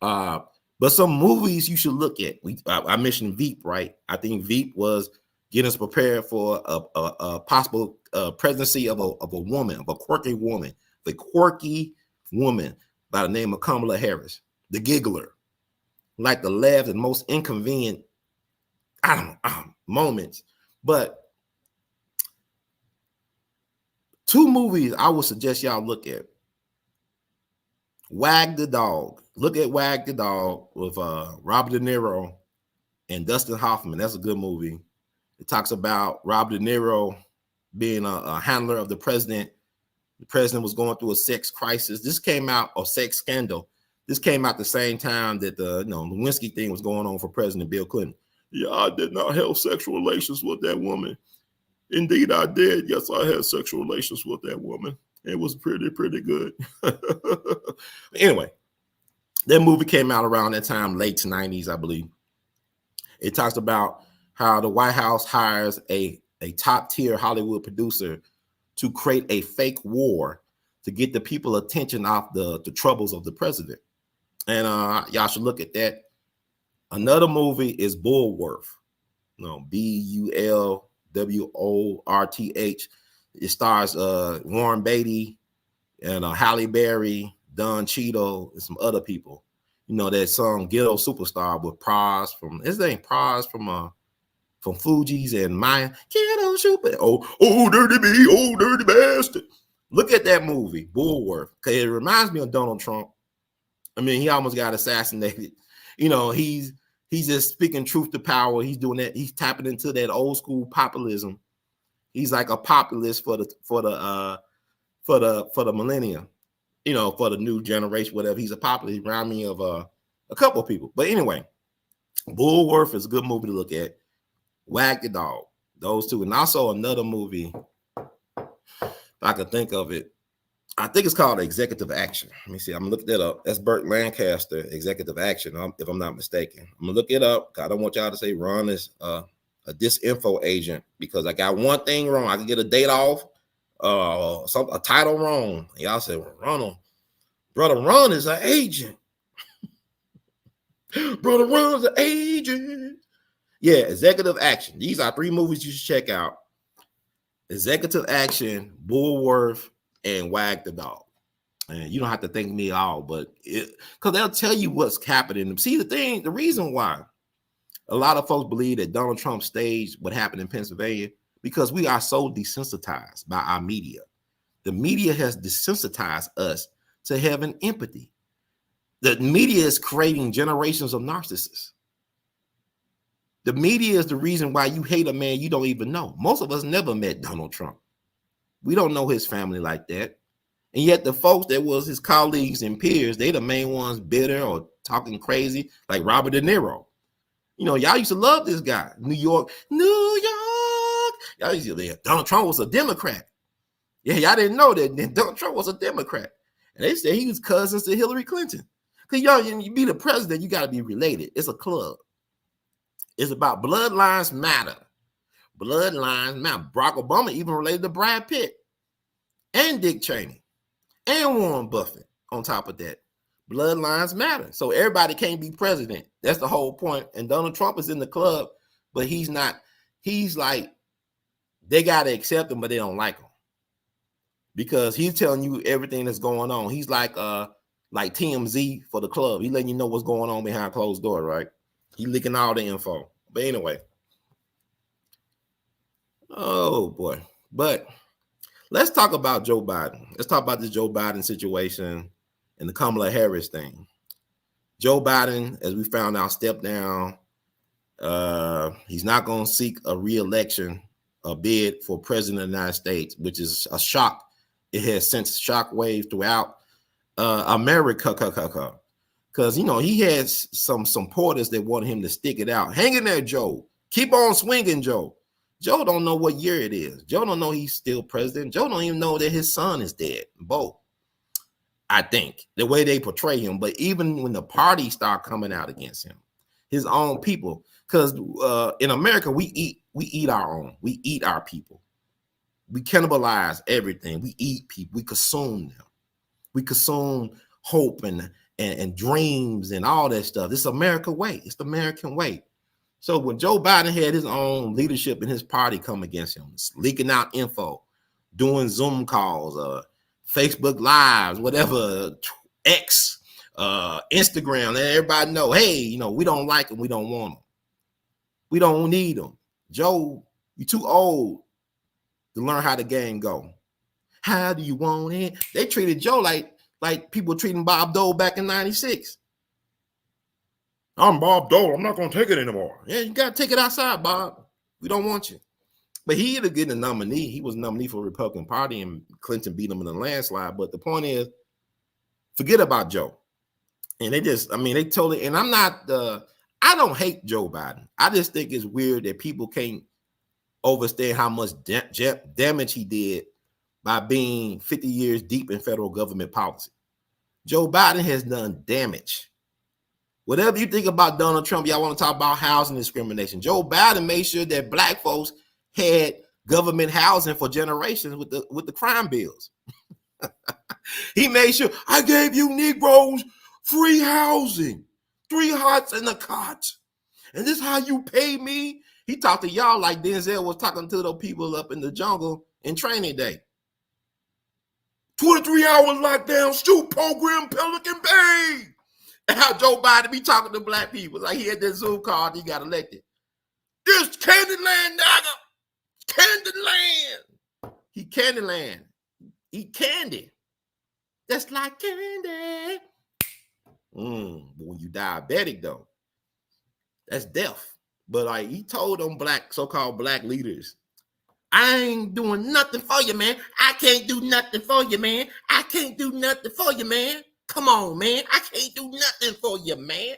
But some movies you should look at. I mentioned Veep, right? I think Veep was getting us prepared for a possible presidency of a woman, of a quirky woman. The quirky woman by the name of Kamala Harris, the giggler, like the laugh and most inconvenient, moments. But 2 movies I would suggest y'all look at. Wag the Dog. Look at Wag the Dog with Robert De Niro and Dustin Hoffman. That's a good movie. It talks about Robert De Niro being a handler of the president The president was going through a sex crisis. This came out, or sex scandal. This came out the same time that the Lewinsky thing was going on for President Bill Clinton. Yeah, I did not have sexual relations with that woman. Indeed, I did. Yes, I had sexual relations with that woman. It was pretty good. Anyway, that movie came out around that time, late 90s, I believe. It talks about how the White House hires a top tier Hollywood producer to create a fake war to get the people attention off the troubles of the president. And y'all should look at that. Another movie is Bullworth. Bulworth. It stars Warren Beatty and Halle Berry, Don Cheadle, and some other people. That song Ghetto Superstar with Pras from Fugees and Maya. Ghetto Super. Oh, dirty bee, oh, dirty bastard. Look at that movie, Bullworth. Because it reminds me of Donald Trump. I mean, he almost got assassinated. He's just speaking truth to power. He's doing that. He's tapping into that old school populism. He's like a populist for the millennium, for the new generation, whatever. He's a populist. He reminds me of a couple of people. But anyway, Bullworth is a good movie to look at. Wag the Dog, those two. And also another movie, if I can think of it, I think it's called Executive Action. Let me see. I'm going to look that up. That's Burt Lancaster, Executive Action, if I'm not mistaken. I'm going to look it up. I don't want y'all to say Ron is a disinfo agent because I got one thing wrong. I can get a date off, a title wrong. Y'all say, well, Ronald, Brother Ron is an agent. Brother Ron's an agent. Yeah, Executive Action. These are 3 movies you should check out. Executive Action, Bullworth, and Wag the Dog. And you don't have to thank me at all, but because they'll tell you what's happening. See, the reason why a lot of folks believe that Donald Trump staged what happened in Pennsylvania, because we are so desensitized by our media. The media has desensitized us to having empathy. The media is creating generations of narcissists. The media is the reason why you hate a man you don't even know. Most of us never met Donald Trump. We don't know his family like that. And yet the folks that was his colleagues and peers, they the main ones bitter or talking crazy, like Robert De Niro. Y'all used to love this guy. New York. Y'all used to, Donald Trump was a Democrat. Yeah, y'all didn't know that Donald Trump was a Democrat. And they said he was cousins to Hillary Clinton. Because you be the president, you got to be related. It's a club. It's about bloodlines matter. Bloodlines matter. Barack Obama even related to Brad Pitt and Dick Cheney and Warren Buffett on top of that. Bloodlines matter. So everybody can't be president. That's the whole point. And Donald Trump is in the club, but he's not. He's like, they got to accept him, but they don't like him. Because he's telling you everything that's going on. He's like TMZ for the club. He's letting you know what's going on behind closed doors, right? He's leaking all the info. But anyway. Oh, boy. But let's talk about Joe Biden. Let's talk about this Joe Biden situation and the Kamala Harris thing. Joe Biden, as we found out, stepped down. He's not going to seek a re-election, a bid for president of the United States, which is a shock. It has sent shockwaves throughout America. Because, he has some supporters that want him to stick it out. Hang in there, Joe. Keep on swinging, Joe. Joe don't know what year it is. Joe don't know he's still president. Joe don't even know that his son is dead. Both, I think, the way they portray him. But even when the parties start coming out against him, his own people, because in America, we eat our own. We eat our people. We cannibalize everything. We eat people. We consume them. We consume hope and dreams and all that stuff. It's America way. It's the American way. So when Joe Biden had his own leadership in his party come against him, leaking out info, doing Zoom calls, Facebook Lives, whatever, X, Instagram, let everybody know, hey, we don't like him. We don't want him. We don't need him. Joe, you're too old to learn how the game go. How do you want it? They treated Joe like people treating Bob Dole back in 96. I'm Bob Dole. I'm not going to take it anymore. Yeah, you got to take it outside, Bob. We don't want you. But he ended up getting a nominee. He was a nominee for the Republican Party, and Clinton beat him in a landslide. But the point is, forget about Joe. And they just, I mean, they totally, and I'm not, I don't hate Joe Biden. I just think it's weird that people can't overstand how much damage he did by being 50 years deep in federal government policy. Joe Biden has done damage. Whatever you think about Donald Trump, y'all want to talk about housing discrimination. Joe Biden made sure that black folks had government housing for generations with the crime bills. He made sure, I gave you Negroes free housing, 3 hots and a cot. And this is how you pay me. He talked to y'all like Denzel was talking to those people up in the jungle in Training Day. 23-hour lockdown, shoot program, Pelican Bay. And how Joe Biden be talking to black people. Like he had that Zoom call and he got elected. This Candyland, nigga. Candyland. He Candyland. Eat candy. That's like candy. But when you diabetic, though, that's death. But like he told them so-called black leaders, I ain't doing nothing for you, man. I can't do nothing for you, man. I can't do nothing for you, man. Come on, man. I can't do nothing for you, man.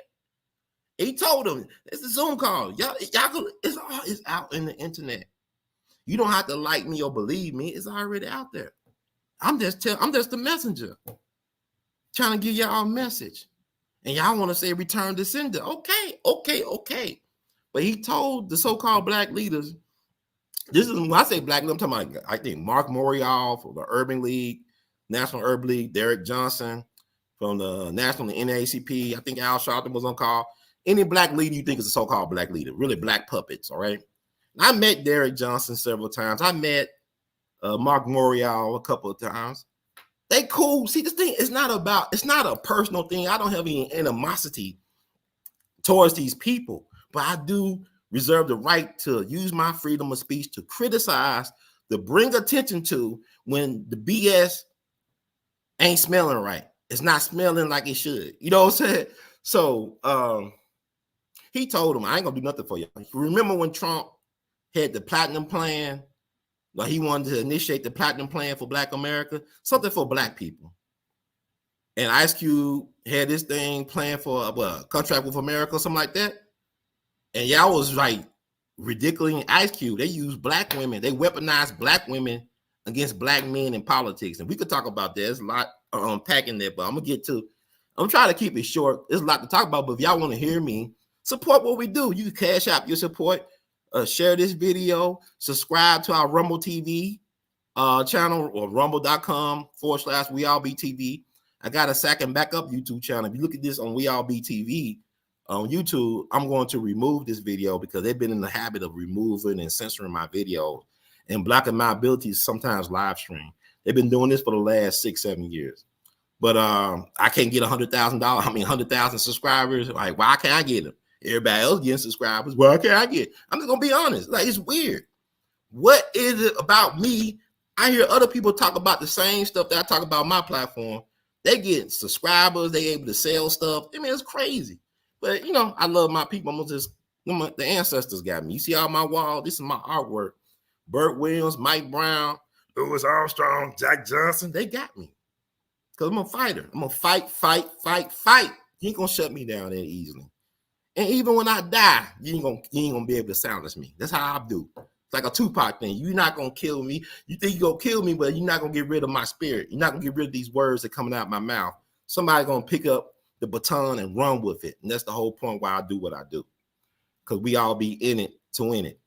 He told them, it's a Zoom call. Y'all it's out in the internet. You don't have to like me or believe me. It's already out there. I'm just the messenger. Trying to give y'all a message. And y'all want to say return to sender. Okay. But he told the so-called black leaders, this is when I say black, I'm talking about, I think Mark Morial from the Urban League, National Urban League, Derek Johnson from the National NAACP. I think Al Sharpton was on call. Any black leader you think is a so-called black leader, really black puppets, all right? I met Derek Johnson several times. I met Mark Morial a couple of times. They cool. See, this thing is not a personal thing. I don't have any animosity towards these people, but I do reserve the right to use my freedom of speech to criticize, to bring attention to when the BS ain't smelling right. It's not smelling like it should. You know what I'm saying? So he told him, I ain't gonna do nothing for you. Remember when Trump had the platinum plan? Like he wanted to initiate the platinum plan for Black America, something for black people. And Ice Cube had this thing planned for a contract with America, something like that. And y'all was like ridiculing Ice Cube. They used black women. They weaponized black women against black men in politics. And we could talk about that. There's a lot unpacking there, but I'm trying to keep it short. There's a lot to talk about, but if y'all want to hear me, support what we do. You can cash out your support. Share this video, subscribe to our Rumble TV channel or rumble.com/WeAllBeTV. I got a second backup YouTube channel. If you look at this on WeAllBeTV on YouTube, I'm going to remove this video because they've been in the habit of removing and censoring my videos and blocking my ability to sometimes live stream. They've been doing this for the last 6-7 years. But I can't get $100,000 subscribers. Like, why can't I get them? Everybody else getting subscribers. Well, okay, I get. I'm just gonna be honest. Like, it's weird. What is it about me? I hear other people talk about the same stuff that I talk about on my platform. They get subscribers. They able to sell stuff. I mean, it's crazy. But you know, I love my people. The ancestors got me. You see all my wall. This is my artwork. Burt Williams, Mike Brown, Louis Armstrong, Jack Johnson. They got me because I'm a fighter. I'm gonna fight. You ain't gonna shut me down that easily. And even when I die, you ain't gonna be able to silence me. That's how I do. It's like a Tupac thing. You're not gonna kill me. You think you're gonna kill me, but you're not gonna get rid of my spirit. You're not gonna get rid of these words that coming out of my mouth. Somebody gonna pick up the baton and run with it. And that's the whole point why I do what I do. Because we all be in it to win it.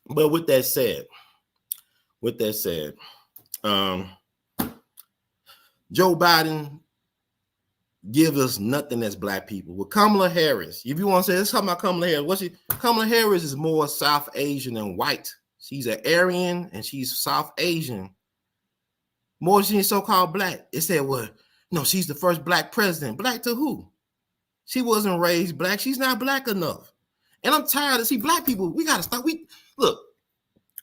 But with that said, Joe Biden give us nothing as black people. With Kamala Harris, if you want to say, let's talk about Kamala Harris. Kamala Harris is more South Asian than white. She's an Aryan and she's South Asian. More than she's so-called black. It said, well, no, she's the first black president. Black to who? She wasn't raised black. She's not black enough. And I'm tired of black people. We got to stop. Look,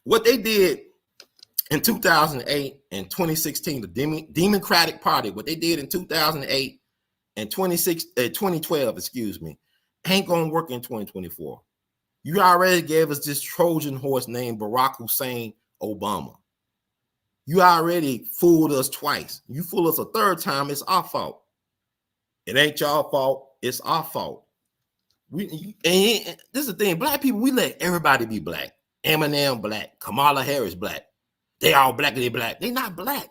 what they did in 2008 and 2016, the Democratic Party, what they did in 2008 and 2012, ain't gonna work in 2024. You already gave us this Trojan horse named Barack Hussein Obama. You already fooled us twice. You fool us a third time, it's our fault. It ain't y'all fault, it's our fault. And this is the thing, black people, we let everybody be black. Eminem black, Kamala Harris black. They all black and they black. They not black.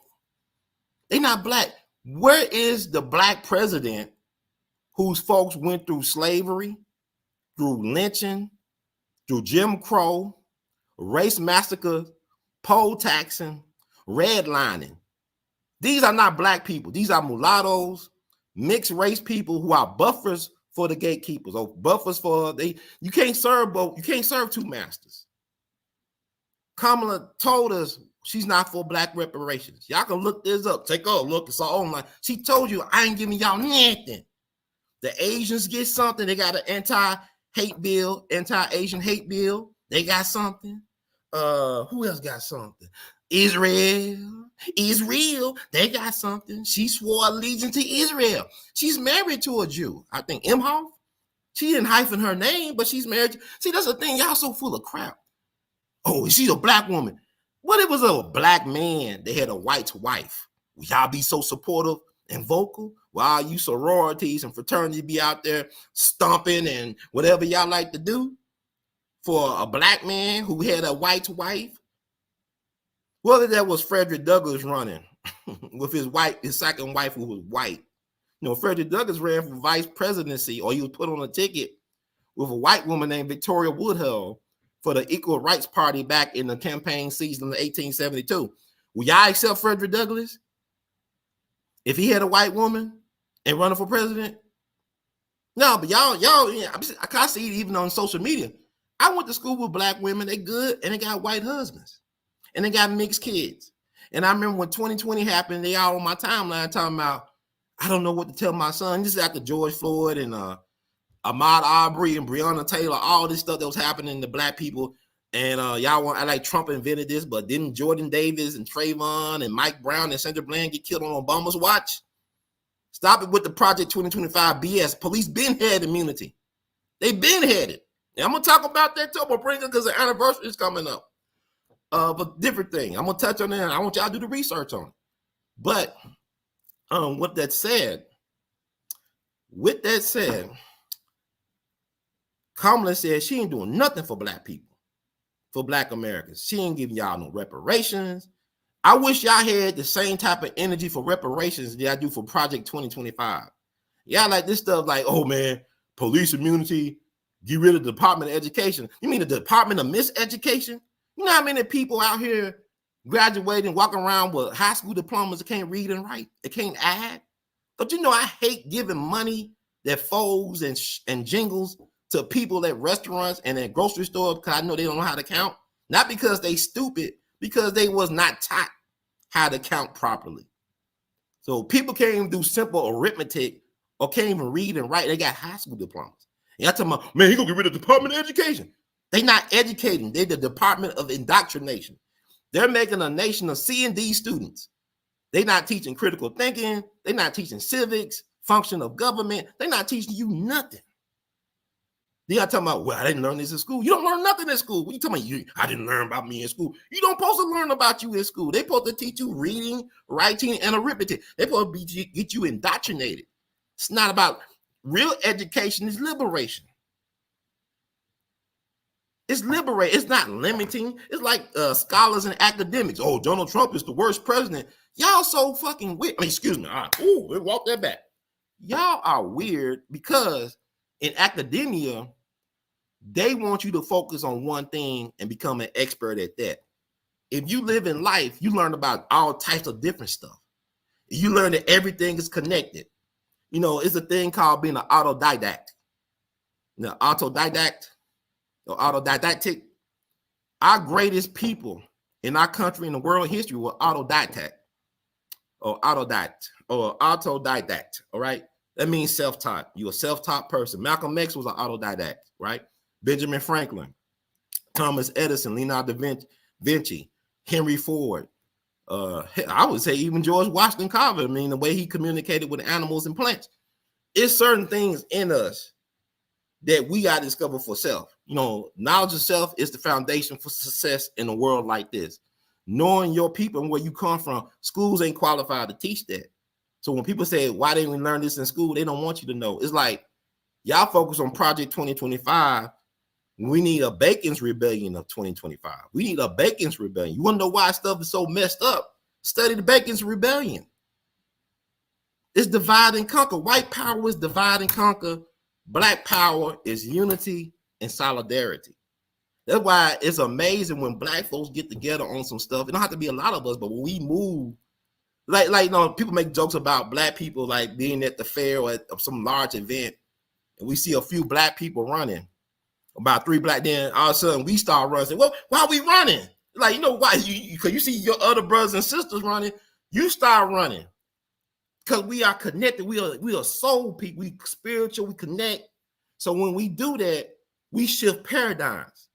They not black. Where is the black president whose folks went through slavery, through lynching, through Jim Crow, race massacre, poll taxing, redlining? These are not black people. These are mulattoes, mixed race people who are buffers for the gatekeepers, or buffers for you can't serve both. You can't serve two masters. Kamala told us she's not for black reparations. Y'all can look this up. Take a look. It's all online. She told you I ain't giving y'all nothing. The Asians get something. They got an anti-hate bill, anti-Asian hate bill. They got something. Who else got something? Israel. They got something. She swore allegiance to Israel. She's married to a Jew. I think Imhoff. She didn't hyphen her name, but she's married. See, that's the thing. Y'all so full of crap. Oh, she's a black woman. What if it was a black man that had a white wife? Would y'all be so supportive and vocal? While you sororities and fraternities be out there stomping and whatever y'all like to do for a black man who had a white wife? Whether that was Frederick Douglass running with his second wife who was white. You know, Frederick Douglass ran for vice presidency, or he was put on a ticket with a white woman named Victoria Woodhull for the Equal Rights Party back in the campaign season of 1872. Will y'all accept Frederick Douglass if he had a white woman and running for president? No, but y'all, I can't see it even on social media. I went to school with black women. They good, and they got white husbands, and they got mixed kids. And I remember when 2020 happened, they all on my timeline talking about, I don't know what to tell my son. This is after George Floyd and Ahmaud Arbery and Breonna Taylor, all this stuff that was happening to black people. And y'all want, I like Trump invented this, but didn't Jordan Davis and Trayvon and Mike Brown and Sandra Bland get killed on Obama's watch? Stop it with the Project 2025 BS. Police been had immunity. They been had it. And I'm going to talk about that too. I'm going to bring it because the anniversary is coming up. But different thing. I'm going to touch on that. I want y'all to do the research on it. But with that said, Kamala said she ain't doing nothing for black people, for black Americans. She ain't giving y'all no reparations. I wish y'all had the same type of energy for reparations that I do for Project 2025. Y'all like this stuff like, oh man, police immunity, get rid of the Department of Education. You mean the Department of Miseducation? You know how many people out here graduating, walking around with high school diplomas that can't read and write, they can't add? But you know, I hate giving money that folds and jingles to people at restaurants and at grocery stores because I know they don't know how to count. Not because they stupid, because they was not taught how to count properly. So people can't even do simple arithmetic or can't even read and write. They got high school diplomas. And y'all talking about, man, he gonna get rid of the Department of Education. They not educating. They're the Department of Indoctrination. They're making a nation of C and D students. They're not teaching critical thinking. They're not teaching civics, function of government. They're not teaching you nothing. They are talking about, well, I didn't learn this in school. You don't learn nothing in school. What you talking about? I didn't learn about me in school. You don't supposed to learn about you in school. They're supposed to teach you reading, writing, and arithmetic. They're supposed to get you indoctrinated. It's not about real education. It's liberation. It's liberate. It's not limiting. It's like scholars and academics. Oh, Donald Trump is the worst president. Y'all so fucking weird. I mean, excuse me. Ooh, walk that back. Y'all are weird because in academia, they want you to focus on one thing and become an expert at that. If you live in life, you learn about all types of different stuff. You learn that everything is connected. You know, it's a thing called being an autodidact. You know, autodidact or autodidactic. Our greatest people in our country, in the world history, were autodidact or autodidact. All right. That means self-taught. You're a self-taught person. Malcolm X was an autodidact, right? Benjamin Franklin, Thomas Edison, Leonardo da Vinci, Henry Ford. I would say even George Washington Carver. I mean, the way he communicated with animals and plants. It's certain things in us that we got to discover for self. You know, knowledge of self is the foundation for success in a world like this. Knowing your people and where you come from, schools ain't qualified to teach that. So when people say, why didn't we learn this in school? They don't want you to know. It's like, y'all focus on Project 2025. We need a Bacon's Rebellion of 2025. We need a Bacon's Rebellion. You want to know why stuff is so messed up? Study the Bacon's Rebellion. It's divide and conquer. White power is divide and conquer. Black power is unity and solidarity. That's why it's amazing when black folks get together on some stuff. It don't have to be a lot of us, but when we move, like you know, people make jokes about black people like being at the fair or at some large event, and we see a few black people running, about 3 black, then all of a sudden we start running. Say, well, why are we running? Like, you know why? Because you see your other brothers and sisters running, you start running. Because we are connected. We are soul people. We spiritual. We connect. So when we do that, we shift paradigms.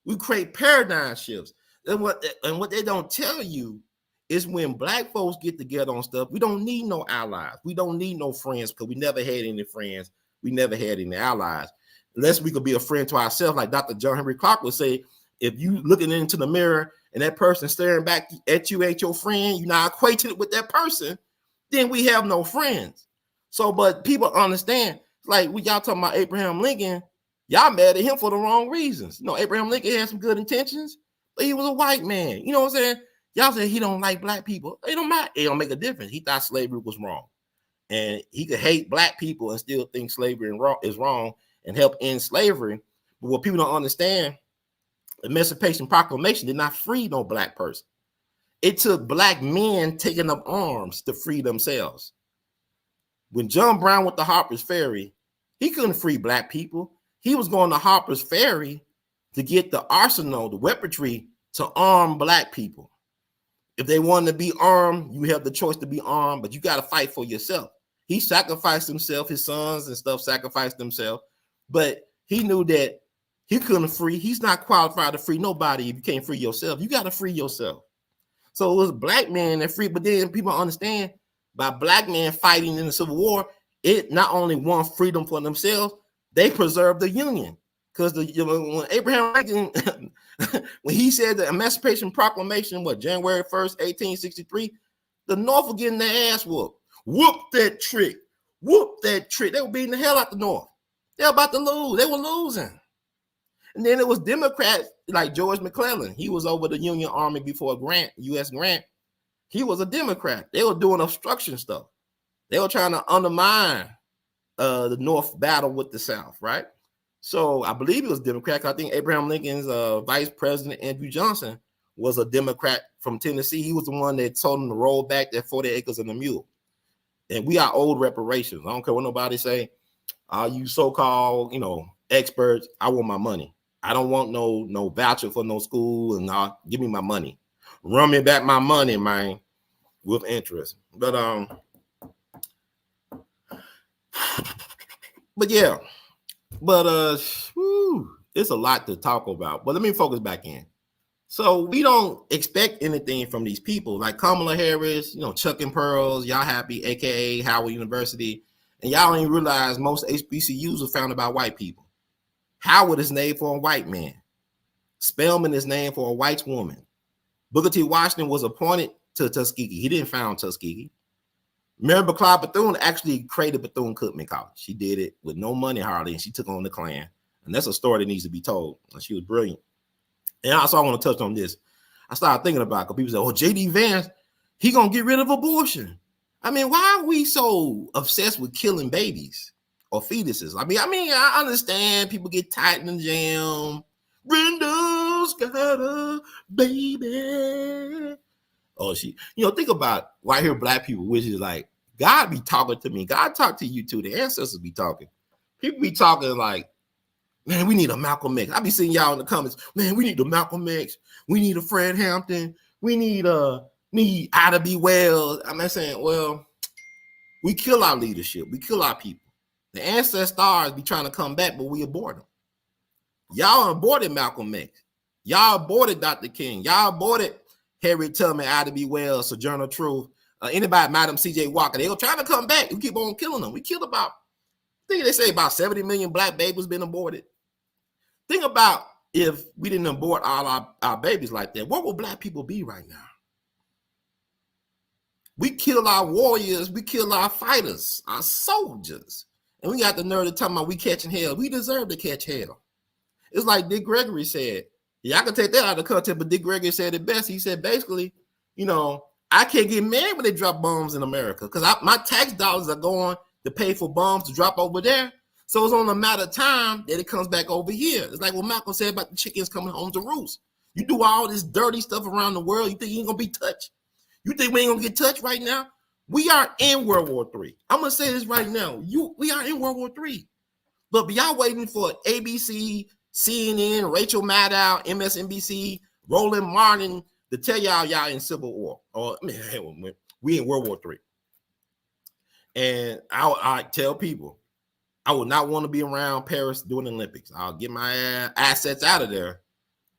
We create paradigm shifts. And what they don't tell you is when black folks get together on stuff, we don't need no allies. We don't need no friends because we never had any friends. We never had any allies. Unless we could be a friend to ourselves, like Dr. John Henry Clark would say, if you looking into the mirror and that person staring back at you ain't your friend, you're not acquainted with that person, then we have no friends. So, but people understand, like we y'all talking about Abraham Lincoln, y'all mad at him for the wrong reasons. You know, Abraham Lincoln had some good intentions, but he was a white man. You know what I'm saying? Y'all say he don't like black people. It don't matter. It don't make a difference. He thought slavery was wrong. And he could hate black people and still think slavery is wrong and help end slavery. But what people don't understand, the Emancipation Proclamation did not free no black person. It took black men taking up arms to free themselves. When John Brown went to Harper's Ferry, he couldn't free black people. He was going to Harper's Ferry to get the arsenal, the weaponry to arm black people. If they wanted to be armed, you have the choice to be armed, but you got to fight for yourself. He sacrificed himself, his sons and stuff sacrificed themselves, but he knew that he couldn't free. He's not qualified to free nobody if you can't free yourself. You got to free yourself. So it was black men that free, but then people understand by black men fighting in the Civil War, it not only won freedom for themselves, they preserved the Union. Because when Abraham Lincoln, when he said the Emancipation Proclamation, January 1st, 1863, the North were getting their ass whooped. Whoop that trick. Whoop that trick. They were beating the hell out the North. They were about to lose. They were losing. And then it was Democrats like George McClellan. He was over the Union Army before Grant, U.S. Grant. He was a Democrat. They were doing obstruction stuff. They were trying to undermine the North battle with the South, right? So I believe it was Democrat. I think Abraham Lincoln's Vice President, Andrew Johnson, was a Democrat from Tennessee. He was the one that told him to roll back that 40 acres and a mule. And we are old reparations. I don't care what nobody say. You so-called, experts, I want my money. I don't want no voucher for no school, and give me my money. Run me back my money, man, with interest. But yeah. But it's a lot to talk about. But let me focus back in. So we don't expect anything from these people like Kamala Harris, Chuck and Pearls, y'all happy, aka Howard University, and y'all don't even realize most HBCUs are founded by white people. Howard is named for a white man. Spelman is named for a white woman. Booker T. Washington was appointed to Tuskegee. He didn't found Tuskegee. Mary Clyde Bethune actually created Bethune-Cookman College. She did it with no money hardly, and she took on the Klan. And that's a story that needs to be told. And she was brilliant. And also I want to touch on this. I started thinking about it because people say, oh, J.D. Vance, he going to get rid of abortion. I mean, why are we so obsessed with killing babies or fetuses? I mean, I understand people get tight in the jam. Brenda's got a baby. Oh, think about why I hear black people, which is like, God be talking to me. God talk to you too. The ancestors be talking. People be talking like, man, we need a Malcolm X. I be seeing y'all in the comments, man, we need a Malcolm X. We need a Fred Hampton. We need Ida B. Wells. I'm saying, well, we kill our leadership. We kill our people. The ancestors be trying to come back, but we abort them. Y'all aborted Malcolm X. Y'all aborted Dr. King. Y'all aborted Harriet Tubman, Ida B. Wells, Sojourner Truth, anybody, Madam C.J. Walker. They were trying to come back. We keep on killing them. We killed about think they say about 70 million black babies been aborted. Think about if we didn't abort all our babies like that, what would black people be right now? We kill our warriors, we kill our fighters, our soldiers. And we got the nerve to talk about we catching hell. We deserve to catch hell. It's like Dick Gregory said. Yeah, I can take that out of context, but Dick Gregory said it best. He said basically, you know, I can't get mad when they drop bombs in America because my tax dollars are going to pay for bombs to drop over there. So it's only a matter of time that it comes back over here. It's like what Malcolm said about the chickens coming home to roost. You do all this dirty stuff around the world, you think you ain't gonna be touched? You think we ain't gonna get touched right now? We are in World War III. I'm gonna say this right now. We are in World War III. But y'all waiting for ABC, CNN, Rachel Maddow, MSNBC, Roland Martin to tell y'all in Civil War. Or we in World War III. And I tell people, I would not want to be around Paris during the Olympics. I'll get my assets out of there.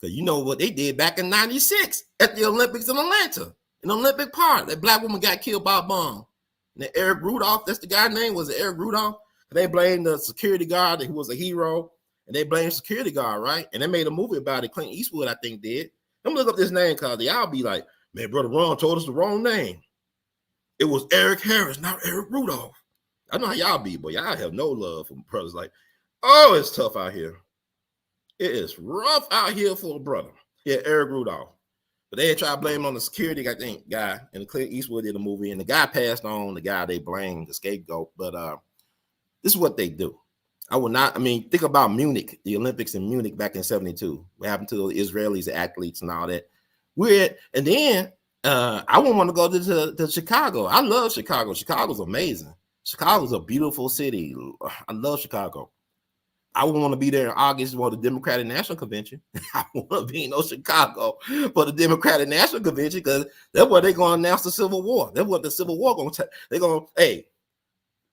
Because you know what they did back in 96 at the Olympics in Atlanta. In Olympic Park, that black woman got killed by a bomb. And Eric Rudolph, that's the guy's name, was it Eric Rudolph? They blamed the security guard who was a hero. And they blamed security guard, right? And they made a movie about it. Clint Eastwood, I think, did. I'm gonna look up this name because y'all be like, man, Brother Ron told us the wrong name. It was Eric Harris, not Eric Rudolph. I know how y'all be, but y'all have no love for brothers. Like, oh, it's tough out here. It is rough out here for a brother. Yeah, Eric Rudolph. But they tried to blame him on the security, I think, guy. And Clint Eastwood did a movie, and the guy passed on the guy they blamed, the scapegoat. But this is what they do. Think about Munich, the Olympics in Munich back in 72. What happened to the Israelis, the athletes, and all that. And then I wouldn't want to go to Chicago. I love Chicago. Chicago's amazing. Chicago's a beautiful city. I love Chicago. I wouldn't want to be there in August for the Democratic National Convention. I want to be in Chicago for the Democratic National Convention because that's where they're going to announce the Civil War. That's what the Civil War going to take. They're going to, hey,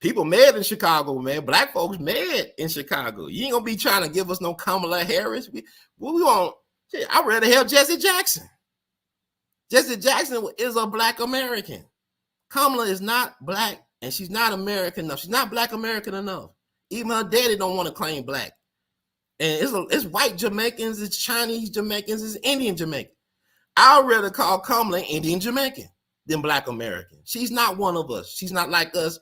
people mad in Chicago, man. Black folks mad in Chicago. You ain't going to be trying to give us no Kamala Harris. We want, I'd rather have Jesse Jackson. Jesse Jackson is a black American. Kamala is not black. And she's not American enough. She's not black American enough. Even her daddy don't want to claim black. And it's white Jamaicans, it's Chinese Jamaicans, it's Indian Jamaican. I'd rather call Kamala Indian Jamaican than black American. She's not one of us. She's not like us.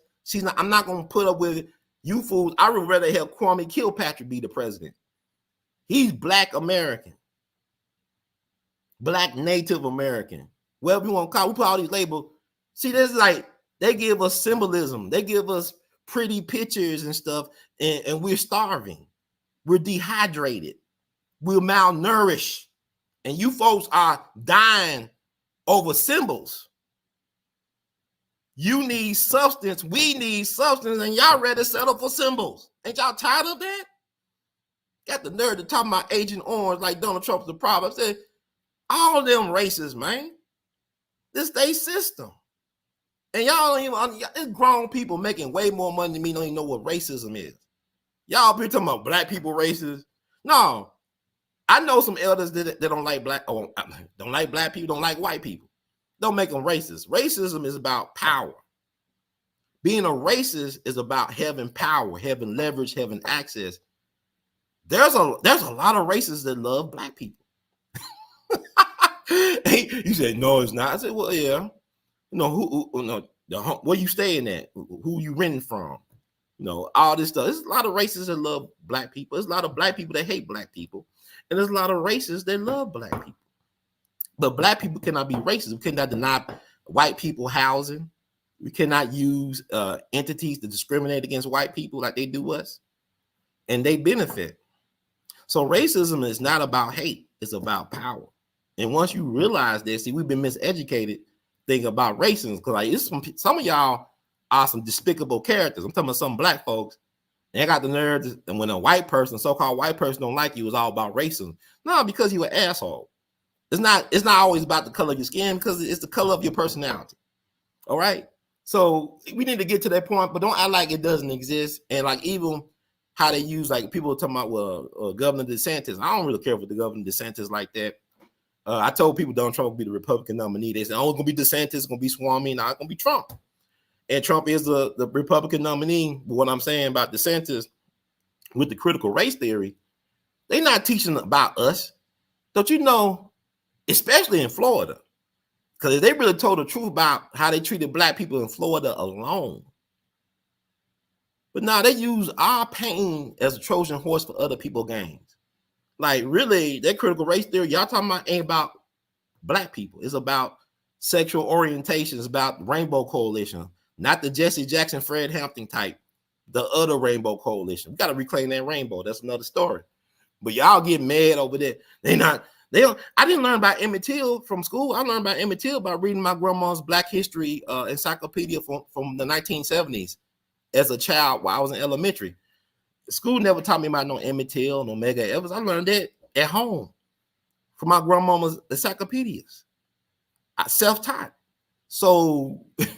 I'm not going to put up with you fools. I would rather have Kwame Kilpatrick be the president. He's black American. Black Native American. Whatever you want to call it, we put all these labels. See, this is like, they give us symbolism. They give us pretty pictures and stuff, and we're starving. We're dehydrated. We're malnourished. And you folks are dying over symbols. You need substance. We need substance, and y'all ready to settle for symbols. Ain't y'all tired of that? Got the nerve to talk about Agent Orange like Donald Trump's the problem. I said, all them racists, man. This they system. And y'all don't even, it's grown people making way more money than me don't even know what racism is. Y'all be talking about black people racist. No, I know some elders that don't like black people, don't like white people. Don't make them racist. Racism is about power. Being a racist is about having power, having leverage, having access. There's a lot of racists that love black people. You said, no, it's not. I said, well, yeah. Where you staying at? Who you renting from? All this stuff. There's a lot of racists that love black people. There's a lot of black people that hate black people. And there's a lot of racists that love black people. But black people cannot be racist. We cannot deny white people housing. We cannot use entities to discriminate against white people like they do us. And they benefit. So racism is not about hate. It's about power. And once you realize this, see, we've been miseducated thing about racism, because like some of y'all are some despicable characters. I'm talking about some black folks. They got the nerve, and when a white person, so-called white person, don't like you, it's all about racism. No, because you're an asshole. It's not always about the color of your skin, because it's the color of your personality. All right. So we need to get to that point, but don't act like it doesn't exist. And like even how they use, like people talking about Governor DeSantis. I don't really care for the Governor DeSantis like that. I told people Donald Trump will be the Republican nominee. They said, oh, it's going to be DeSantis, it's going to be Swami, now it's going to be Trump. and Trump is the Republican nominee. But what I'm saying about DeSantis with the critical race theory, they're not teaching about us. Don't you know, especially in Florida, because if they really told the truth about how they treated black people in Florida alone. But now they use our pain as a Trojan horse for other people's gains. Like, really, that critical race theory y'all talking about ain't about black people. It's about sexual orientation. It's about Rainbow Coalition, not the Jesse Jackson, Fred Hampton type, the other Rainbow Coalition. We got to reclaim that rainbow. That's another story. But y'all get mad over there. They don't. I didn't learn about Emmett Till from school. I learned about Emmett Till by reading my grandma's Black History encyclopedia from the 1970s as a child while I was in elementary. School never taught me about no Emmett Till, no Medgar Evers. I learned that at home from my grandmama's encyclopedias. I self-taught. So, and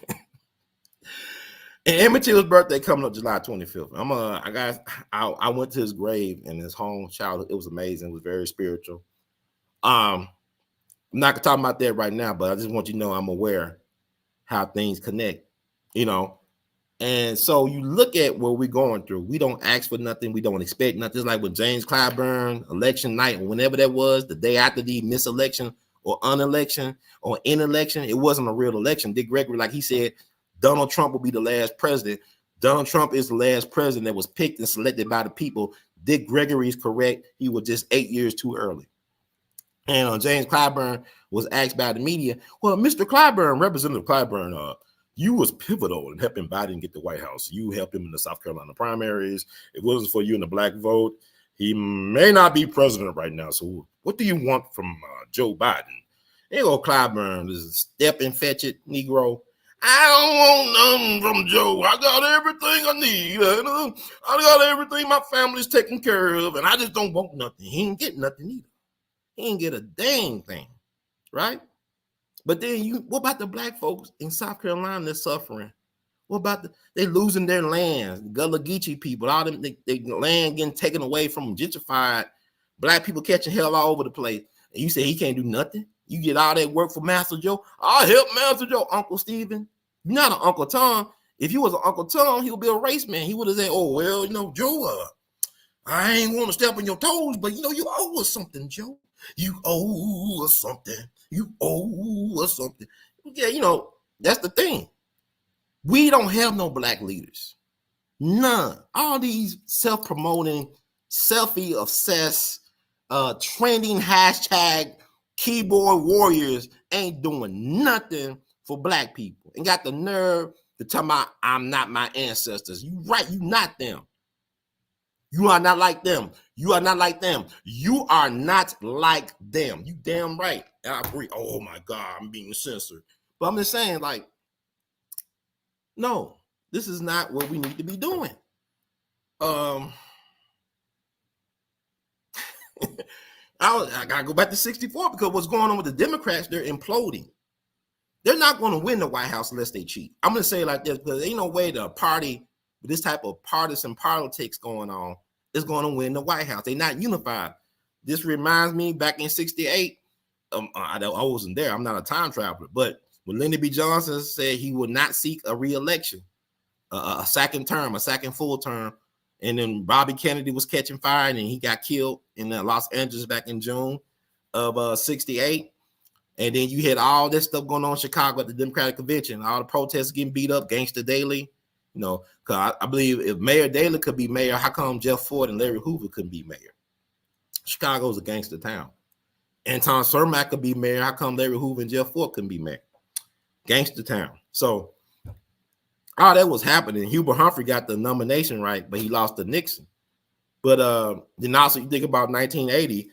Emmett Till's birthday coming up July 25th. I went to his grave in his home childhood. It was amazing. It was very spiritual. I'm not gonna talk about that right now, but I just want you to know I'm aware how things connect, you know. And so you look at what we're going through. We don't ask for nothing. We don't expect nothing. It's like with James Clyburn, election night, or whenever that was, the day after the miselection or unelection or in election, it wasn't a real election. Dick Gregory, like he said, Donald Trump will be the last president. Donald Trump is the last president that was picked and selected by the people. Dick Gregory is correct. He was just 8 years too early. And James Clyburn was asked by the media, well, Mr. Clyburn, Representative Clyburn, you was pivotal in helping Biden get the White House. You helped him in the South Carolina primaries. If it wasn't for you in the black vote, he may not be president right now. So what do you want from Joe Biden? Here go Clyburn, this step and fetch it Negro. I don't want nothing from Joe. I got everything I need. I got everything my family's taking care of, and I just don't want nothing. He ain't get nothing either. He ain't get a dang thing, right? But then what about the black folks in South Carolina that's suffering? What about they losing their lands? Gullah Geechee people, all them they land getting taken away from them, gentrified. Black people catching hell all over the place. And you say he can't do nothing? You get all that work for Master Joe. I'll help Master Joe, Uncle Stephen. You're not an Uncle Tom. If you was an Uncle Tom, he would be a race man. He would have said, oh, well, Joe, I ain't want to step on your toes, but, you owe us something, Joe. You owe us something. You owe us something. Yeah, that's the thing. We don't have no black leaders. None. All these self-promoting, selfie-obsessed, trending hashtag keyboard warriors ain't doing nothing for black people and got the nerve to tell me I'm not my ancestors. You right, you not them. You are not like them. You are not like them. You are not like them. You damn right. And I agree. Oh my God, I'm being censored. But I'm just saying, like, no, this is not what we need to be doing. I gotta go back to 64 because what's going on with the Democrats, they're imploding. They're not going to win the White House unless they cheat. I'm going to say it like this because there ain't no way the party with this type of partisan politics going on is going to win the White House. They're not unified. This reminds me back in 68. I wasn't there. I'm not a time traveler. But when Lyndon B. Johnson said he would not seek a re-election, a second term, a second full term, and then Bobby Kennedy was catching fire and he got killed in Los Angeles back in June of 68. And then you had all this stuff going on in Chicago at the Democratic Convention, all the protests getting beat up, Gangster Daley, because I believe if Mayor Daley could be mayor, how come Jeff Ford and Larry Hoover couldn't be mayor? Chicago's a gangster town. Anton Cermak could be mayor, how come Larry Hoover and Jeff Ford couldn't be mayor? Gangster town. So all that was happening. Hubert Humphrey got the nomination right, but he lost to Nixon. But then also you think about 1980,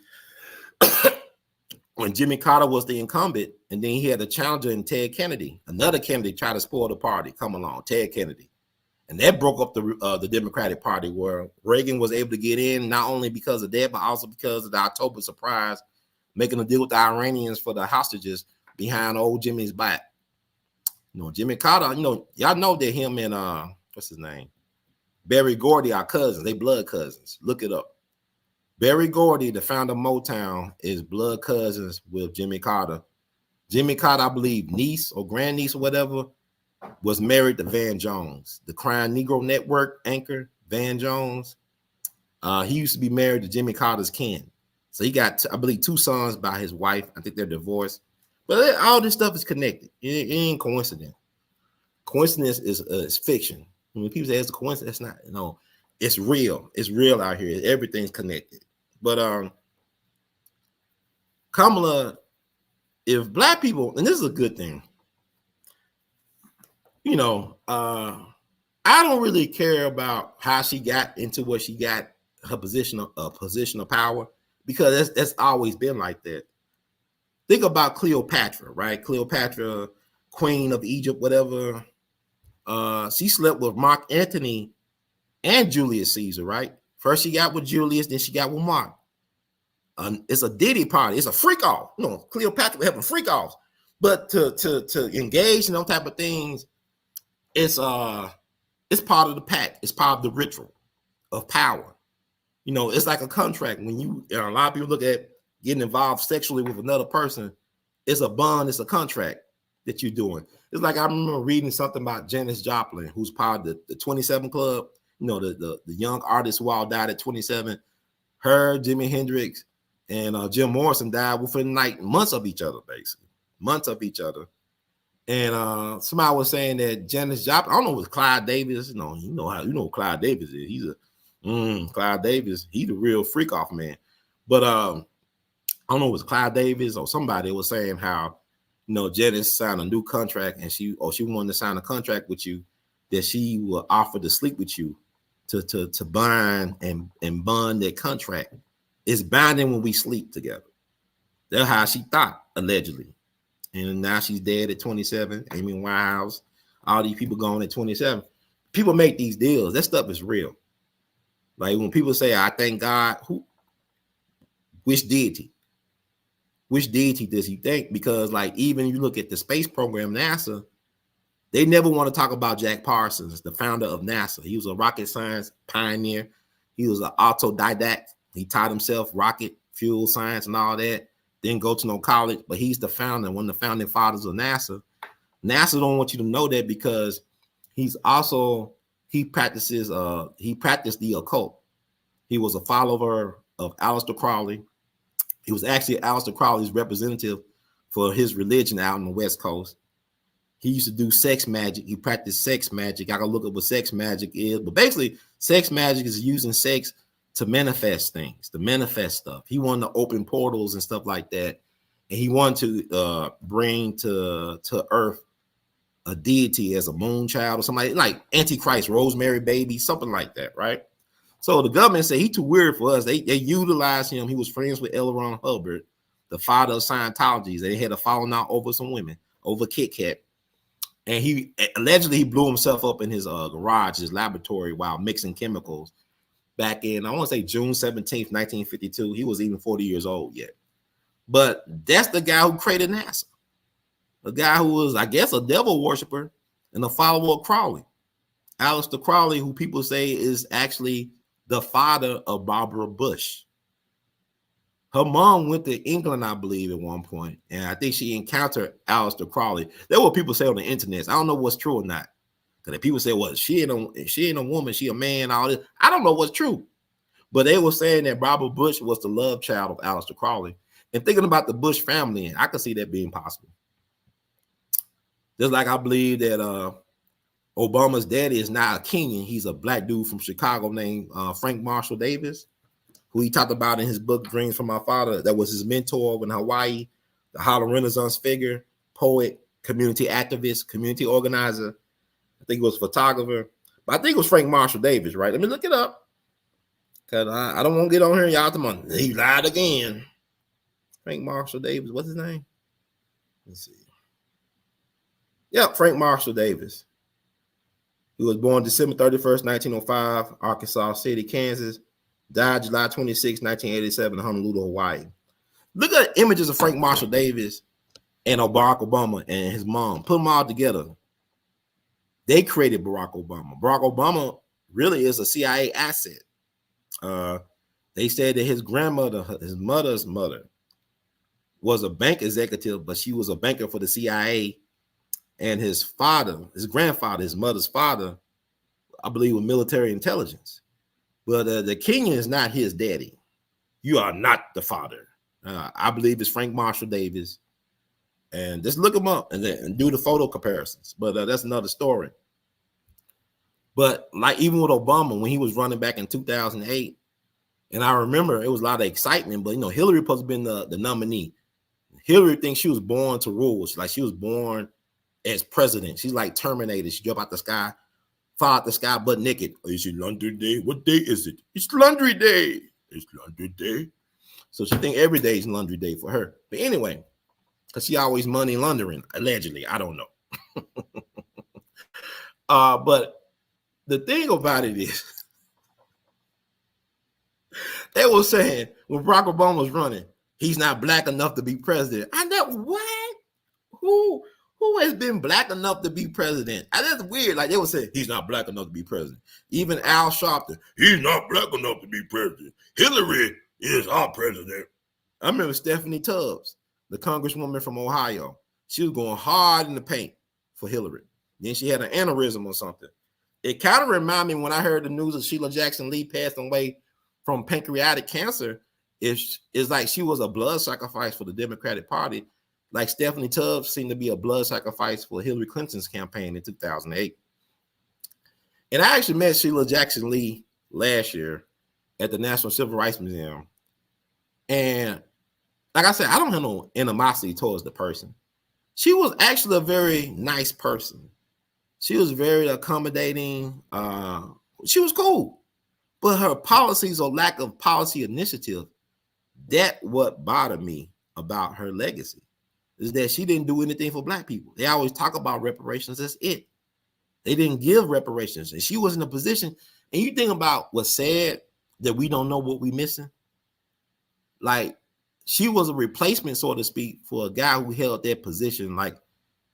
when Jimmy Carter was the incumbent, and then he had a challenger in Ted Kennedy. Another Kennedy tried to spoil the party, come along, Ted Kennedy. And that broke up the Democratic Party, where Reagan was able to get in, not only because of that, but also because of the October surprise, making a deal with the Iranians for the hostages behind old Jimmy's back. Jimmy Carter, y'all know that him and, what's his name? Berry Gordy are cousins. They blood cousins. Look it up. Berry Gordy, the founder of Motown, is blood cousins with Jimmy Carter. Jimmy Carter, I believe, niece or grandniece or whatever, was married to Van Jones, the Crime Negro Network anchor, Van Jones. He used to be married to Jimmy Carter's Ken. So he got, I believe, 2 sons by his wife. I think they're divorced. But all this stuff is connected. It ain't coincidence. Coincidence is fiction. When people say it's a coincidence, it's not. No, it's real. It's real out here. Everything's connected. But Kamala, if black people, and this is a good thing, you know, I don't really care about how she got into what she got, her position of power, because that's always been like that. Think about Cleopatra, right? Cleopatra, Queen of Egypt, whatever. She slept with Mark Antony and Julius Caesar, right? First she got with Julius, then she got with Mark. It's a Diddy party. It's a freak off. You know, Cleopatra having freak offs, but to engage in those type of things, it's part of the pact. It's part of the ritual of power. You know, it's like a contract. When a lot of people look at getting involved sexually with another person, it's a bond. It's a contract that you're doing. It's like I remember reading something about Janis Joplin, who's part of the 27 Club. You know, the young artists who all died at 27. Her, Jimi Hendrix, and Jim Morrison died within like months of each other, basically. Months of each other. And somebody was saying that Janis Joplin, I don't know, it was Clyde Davis. You know who Clyde Davis is. He's Clyde Davis. He's the real freak off man. But I don't know, it was Clyde Davis or somebody was saying how, you know, Janis signed a new contract and she wanted to sign a contract with you that she will offer to sleep with you to bind and bond that contract. It's binding when we sleep together. That's how she thought, allegedly. And now she's dead at 27. Amy Winehouse, all these people gone at 27. People make these deals. That stuff is real. Like when people say, I thank God, which deity? Which deity does he thank? Because like even you look at the space program, NASA, they never want to talk about Jack Parsons, the founder of NASA. He was a rocket science pioneer. He was an autodidact. He taught himself rocket fuel science and all that. Didn't go to no college, but he's the founder, one of the founding fathers of NASA. NASA don't want you to know that because he practiced the occult. He was a follower of Aleister Crowley. He was actually Aleister Crowley's representative for his religion out on the West Coast. He used to do sex magic. He practiced sex magic. I can look up what sex magic is, but basically sex magic is using sex to manifest things, to manifest stuff. He wanted to open portals and stuff like that. And he wanted to bring to Earth a deity as a moon child or somebody like Antichrist, Rosemary baby, something like that, right? So the government said he's too weird for us. They utilized him. He was friends with L. Ron Hubbard, the father of Scientology. They had a falling out over some women, over Kit Kat. And he allegedly blew himself up in his garage, his laboratory, while mixing chemicals back in, I want to say June 17th, 1952. He was even 40 years old yet. But that's the guy who created NASA. A guy who was, I guess, a devil worshiper and a follower of Crowley. Aleister Crowley, who people say is actually the father of Barbara Bush. Her mom went to England, I believe, at one point, and I think she encountered Aleister Crowley. That's what people say on the internet. I don't know what's true or not. Because people say, well, she ain't a woman, she a man, all this. I don't know what's true. But they were saying that Barbara Bush was the love child of Aleister Crowley. And thinking about the Bush family, I could see that being possible. Just like I believe that Obama's daddy is not a Kenyan. He's a black dude from Chicago named Frank Marshall Davis, who he talked about in his book, Dreams from My Father. That was his mentor in Hawaii, the Harlem Renaissance figure, poet, community activist, community organizer. I think it was a photographer. But I think it was Frank Marshall Davis, right? Let me look it up. Because I don't want to get on here and y'all tomorrow. He lied again. Frank Marshall Davis. What's his name? Let's see. Yep, Frank Marshall Davis. He was born December 31st, 1905, Arkansas City, Kansas. Died July 26, 1987, in Honolulu, Hawaii. Look at images of Frank Marshall Davis and Barack Obama and his mom. Put them all together. They created Barack Obama. Barack Obama really is a CIA asset. They said that his grandmother, his mother's mother, was a bank executive, but she was a banker for the CIA. and his father, his grandfather, his mother's father, I believe, was military intelligence. But the king is not his daddy. You are not the father. I believe it's Frank Marshall Davis. And just look him up and do the photo comparisons. But that's another story. But like even with Obama, when he was running back in 2008, and I remember it was a lot of excitement, but Hillary supposed to have been the nominee. Hillary thinks she was born to rule. She was born as president. She's like Terminator. She jumped out the sky, fall out the sky butt naked. Is it laundry day? What day is it? It's laundry day. It's laundry day. So she think every day is laundry day for her. But anyway, because she always money laundering, allegedly. I don't know. But the thing about it is, they were saying when Barack Obama was running, he's not black enough to be president. I know what? Who has been black enough to be president? That's weird. Like they would say, he's not black enough to be president. Even Al Sharpton, he's not black enough to be president. Hillary is our president. I remember Stephanie Tubbs, the congresswoman from Ohio. She was going hard in the paint for Hillary. Then she had an aneurysm or something. It kind of reminded me when I heard the news of Sheila Jackson Lee passed away from pancreatic cancer. It's like she was a blood sacrifice for the Democratic Party. Like Stephanie Tubbs seemed to be a blood sacrifice for Hillary Clinton's campaign in 2008. And I actually met Sheila Jackson Lee last year at the National Civil Rights Museum. And like I said, I don't have no animosity towards the person. She was actually a very nice person. She was very accommodating. She was cool. But her policies or lack of policy initiative, that what bothered me about her legacy is that she didn't do anything for black people. They always talk about reparations. That's it. They didn't give reparations. And she was in a position. And you think about what's sad, that we don't know what we're missing. Like, she was a replacement, so to speak, for a guy who held that position, like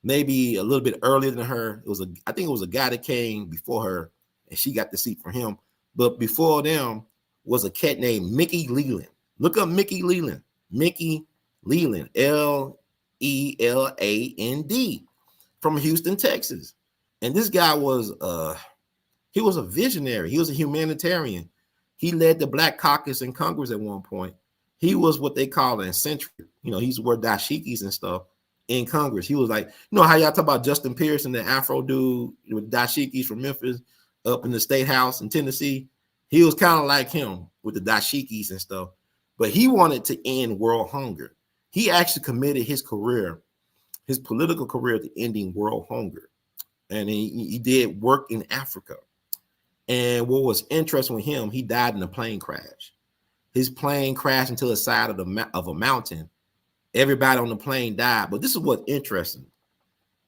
maybe a little bit earlier than her. I think it was a guy that came before her, and she got the seat for him. But before them was a cat named Mickey Leland. Look up Mickey Leland. Mickey Leland, Leland, from Houston, Texas. And this guy was he was a visionary. He was a humanitarian. He led the Black Caucus in Congress at one point. He was what they call an eccentric. He used to wear dashikis and stuff in Congress. He was like, how y'all talk about Justin Pearson, the Afro dude with dashikis from Memphis up in the State House in Tennessee. He was kind of like him with the dashikis and stuff, but he wanted to end world hunger. He actually committed his career, his political career, to ending world hunger. And he did work in Africa. And what was interesting with him, he died in a plane crash. His plane crashed into the side of a mountain. Everybody on the plane died. But this is what's interesting.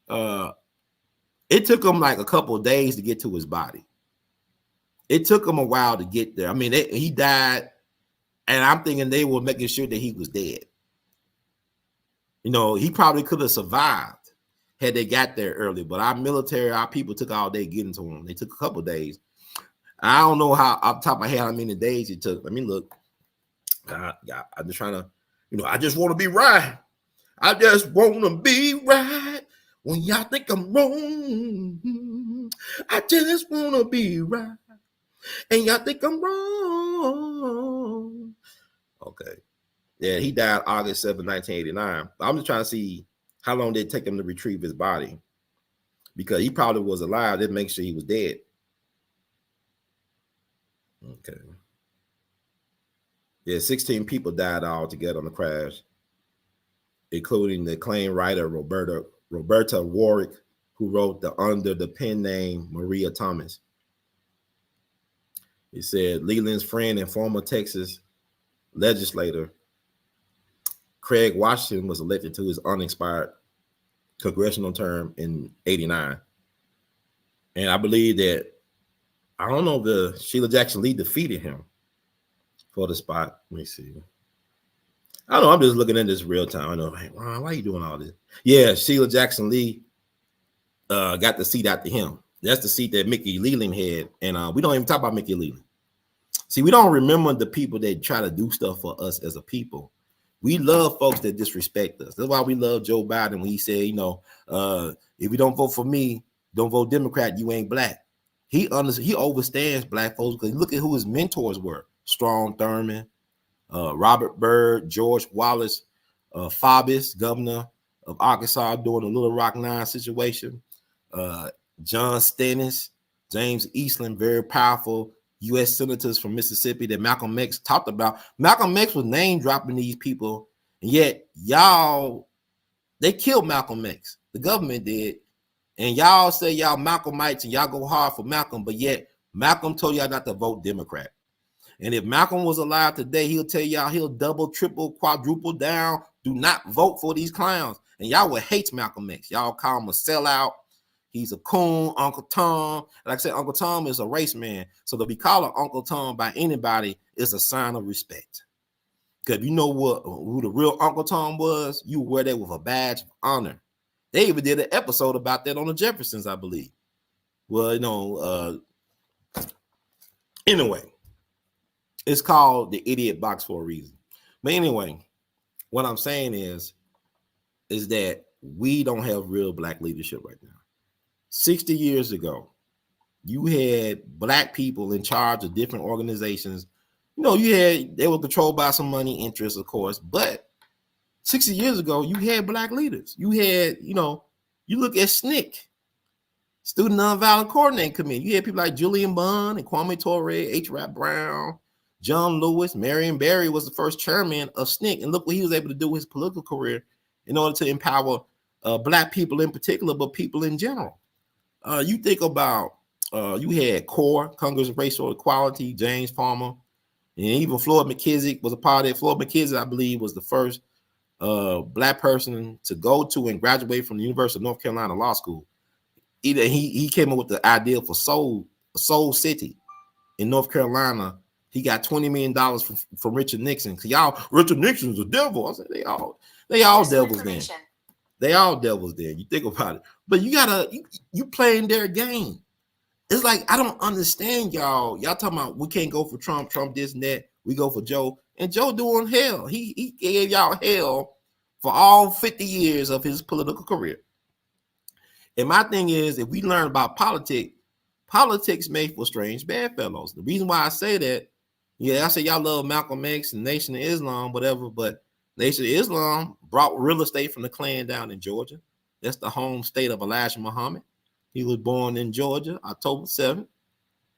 It took him like a couple of days to get to his body. It took him a while to get there. I mean, he died, and I'm thinking they were making sure that he was dead. He probably could have survived had they got there early. But our people took all day getting to him. They took a couple of days. I don't know how, off the top of my head, how many days it took. I mean, look. I'm just trying to, I just want to be right. I just want to be right when y'all think I'm wrong. I just want to be right and y'all think I'm wrong. Okay. Yeah, he died August 7, 1989. I'm just trying to see how long did it take him to retrieve his body, because he probably was alive. They'd make sure he was dead. Okay. Yeah, 16 people died altogether on the crash, including the acclaimed writer Roberta Warwick, who wrote under the pen name Maria Thomas. He said Leland's friend and former Texas legislator Craig Washington was elected to his unexpired congressional term in '89. And I believe that, I don't know if Sheila Jackson Lee defeated him for the spot. Let me see. I don't know. I'm just looking at this real time. I know, hey, Ron, why are you doing all this? Yeah, Sheila Jackson Lee got the seat after him. That's the seat that Mickey Leland had. And we don't even talk about Mickey Leland. See, we don't remember the people that try to do stuff for us as a people. We love folks that disrespect us. That's why we love Joe Biden when he said, if you don't vote for me, don't vote Democrat, you ain't black. He understands black folks because look at who his mentors were. Strom Thurmond, Robert Byrd, George Wallace, Faubus, governor of Arkansas during the Little Rock 9 situation, John Stennis, James Eastland, very powerful U.S. senators from Mississippi that Malcolm X talked about. Malcolm X was name dropping these people, and yet they killed Malcolm X. The government did, and y'all say y'all Malcolmites and y'all go hard for Malcolm, but yet Malcolm told y'all not to vote Democrat. And if Malcolm was alive today, he'll tell y'all he'll double, triple, quadruple down. Do not vote for these clowns. And y'all would hate Malcolm X. Y'all call him a sellout. He's a coon, Uncle Tom. Like I said, Uncle Tom is a race man. So to be called Uncle Tom by anybody is a sign of respect. Because you know who the real Uncle Tom was? You wear that with a badge of honor. They even did an episode about that on the Jeffersons, I believe. Well, anyway, it's called the idiot box for a reason. But anyway, what I'm saying is that we don't have real black leadership right now. 60 years ago, you had black people in charge of different organizations. They were controlled by some money interests, of course, but 60 years ago, you had black leaders. You had, you look at SNCC, Student Nonviolent Coordinating Committee. You had people like Julian Bond and Kwame Ture, H. Rap Brown, John Lewis. Marion Barry was the first chairman of SNCC, and look what he was able to do with his political career in order to empower black people in particular, but people in general. You think about, you had CORE, Congress of Racial Equality, James Palmer, and even Floyd McKissick was a part of it. Floyd McKissick, I believe, was the first black person to go to and graduate from the University of North Carolina Law School. He came up with the idea for Soul City in North Carolina. He got $20 million from Richard Nixon. Richard Nixon's the devil. I said they all devils then. They all devils there. You think about it. But you playing their game. It's like, I don't understand y'all. Y'all talking about we can't go for Trump this and that. We go for Joe. And Joe doing hell. He gave y'all hell for all 50 years of his political career. And my thing is, if we learn about politics made for strange bedfellows. The reason why I say that, I say y'all love Malcolm X and Nation of Islam, whatever, but Nation of Islam brought real estate from the Klan down in Georgia. That's the home state of Elijah Muhammad. He was born in Georgia, October 7th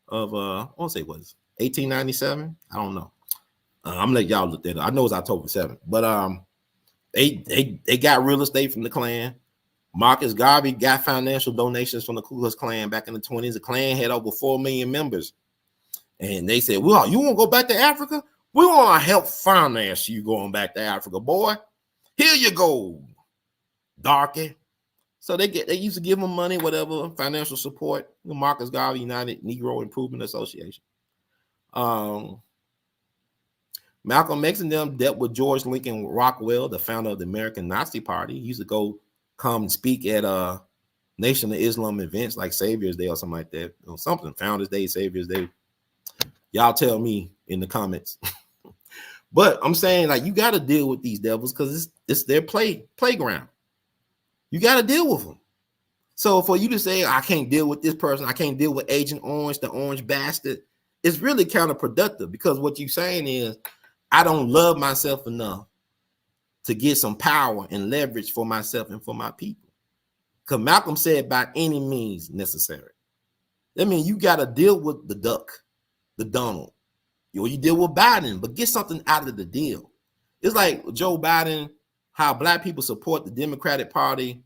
of, I want to say it was 1897. I don't know. I'm gonna let y'all look that up. I know it's October 7th, but they got real estate from the Klan. Marcus Garvey got financial donations from the Ku Klux Klan back in the 20s. The Klan had over 4 million members. And they said, well, you want to go back to Africa? We want to help finance you going back to Africa, boy. Here you go, darky. So they used to give them money, whatever, financial support. The Marcus Garvey United Negro Improvement Association. Malcolm X and them dealt with George Lincoln Rockwell, the founder of the American Nazi Party. He used to come and speak at Nation of Islam events like Savior's Day or something like that. Or something, Founders Day, Savior's Day. Y'all tell me in the comments. But I'm saying, like, you got to deal with these devils because it's their playground. You got to deal with them. So for you to say, I can't deal with this person, I can't deal with Agent Orange, the orange bastard, it's really counterproductive because what you're saying is, I don't love myself enough to get some power and leverage for myself and for my people. Because Malcolm said, by any means necessary. That means you got to deal with the duck, the Donald. You deal with Biden, but get something out of the deal. It's like Joe Biden, how black people support the Democratic Party,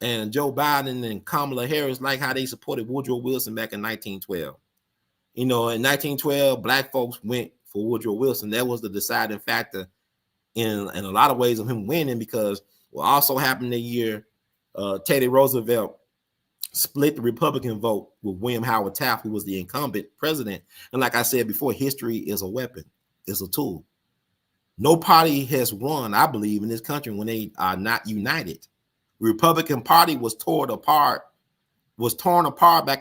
and Joe Biden and Kamala Harris, like how they supported Woodrow Wilson back in 1912. In 1912, black folks went for Woodrow Wilson. That was the deciding factor in a lot of ways of him winning, because what also happened that year, Teddy Roosevelt split the Republican vote with William Howard Taft, who was the incumbent president. And like I said before, history is a weapon, it's a tool. No party has won, I believe, in this country when they are not united. The Republican Party was torn apart back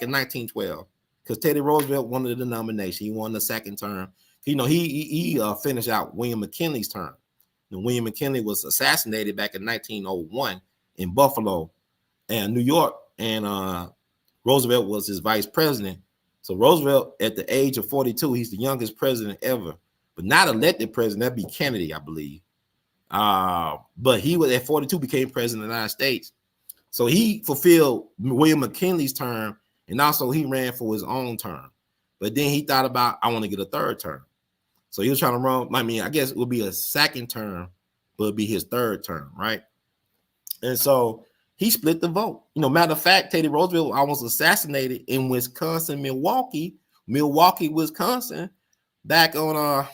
in 1912 because Teddy Roosevelt wanted the nomination. He won the second term. He finished out William McKinley's term. And William McKinley was assassinated back in 1901 in Buffalo and New York, and Roosevelt was his vice president. So Roosevelt, at the age of 42, he's the youngest president ever, but not elected president. That'd be Kennedy, I believe. But he was at 42 became president of the United States. So he fulfilled William McKinley's term, and also he ran for his own term. But then he thought about, I want to get a third term. So he was trying to run, I mean, I guess it would be a second term, but it'd be his third term, right? And so he split the vote. You know, matter of fact, Teddy Roosevelt was almost assassinated in Wisconsin, Milwaukee, Wisconsin, back on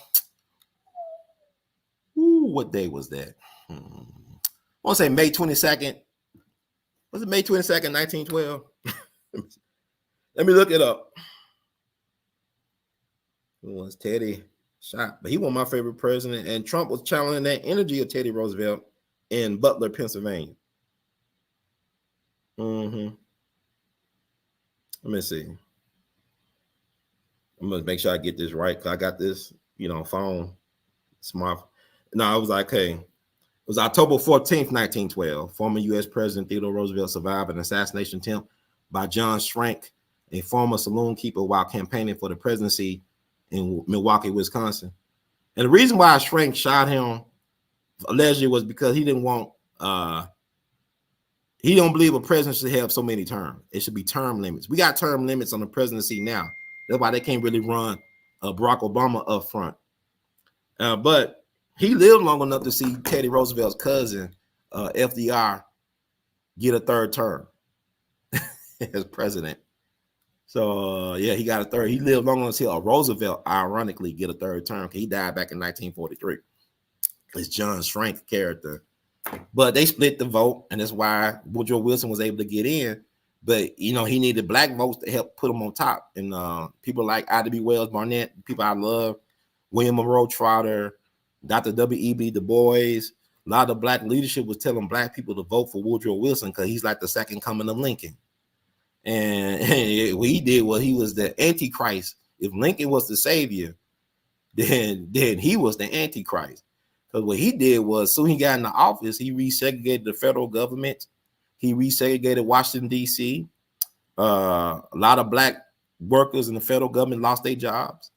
what day was that? I want to say May 22nd. Was it May 22nd, 1912? Let me look it up. It was Teddy shot, but he was my favorite president, and Trump was channeling that energy of Teddy Roosevelt in Butler, Pennsylvania. Let me see. I'm gonna make sure I get this right, because I got this, phone, smart. No, it was like, hey, it was October 14th, 1912. Former U.S. President Theodore Roosevelt survived an assassination attempt by John Schrank, a former saloon keeper, while campaigning for the presidency in Milwaukee, Wisconsin. And the reason why Schrank shot him allegedly was because he didn't want, he don't believe a president should have so many terms. It should be term limits. We got term limits on the presidency now. That's why they can't really run Barack Obama up front. But he lived long enough to see Teddy Roosevelt's cousin, FDR, get a third term as president. So, yeah, he got a third. He lived long enough to see Roosevelt, ironically, get a third term. He died back in 1943. It's John Schrank character. But they split the vote, and that's why Woodrow Wilson was able to get in. But, he needed black votes to help put him on top. And people like I.W. Wells Barnett, people I love, William Monroe Trotter, Dr. W.E.B. Du Bois, a lot of black leadership was telling black people to vote for Woodrow Wilson because he's like the second coming of Lincoln. And what he did was he was the Antichrist. If Lincoln was the savior, then he was the Antichrist. Because what he did was, soon he got in the office, he resegregated the federal government. He resegregated Washington, D.C. A lot of black workers in the federal government lost their jobs.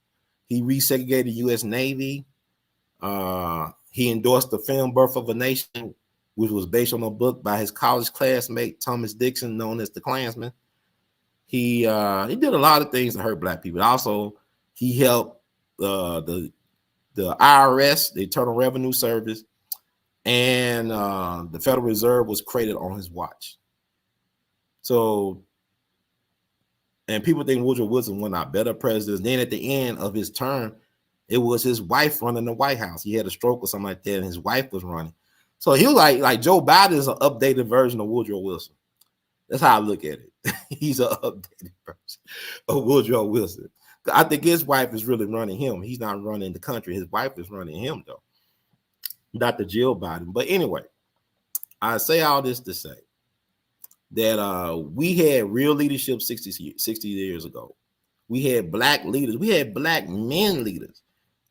He resegregated the U.S. Navy. He endorsed the film Birth of a Nation, which was based on a book by his college classmate, Thomas Dixon, known as the Klansman. He did a lot of things to hurt black people. Also, he helped the IRS, the Internal Revenue Service, and the Federal Reserve was created on his watch. So, and people think Woodrow Wilson was not better president. Then at the end of his term, it was his wife running the White House. He had a stroke or something like that, and his wife was running. So he was like Joe Biden is an updated version of Woodrow Wilson. That's how I look at it. He's an updated version of Woodrow Wilson. I think his wife is really running him. He's not running the country. His wife is running him, though. Dr. Jill Biden. But anyway, I say all this to say that we had real leadership 60 years ago. We had black leaders. We had black men leaders,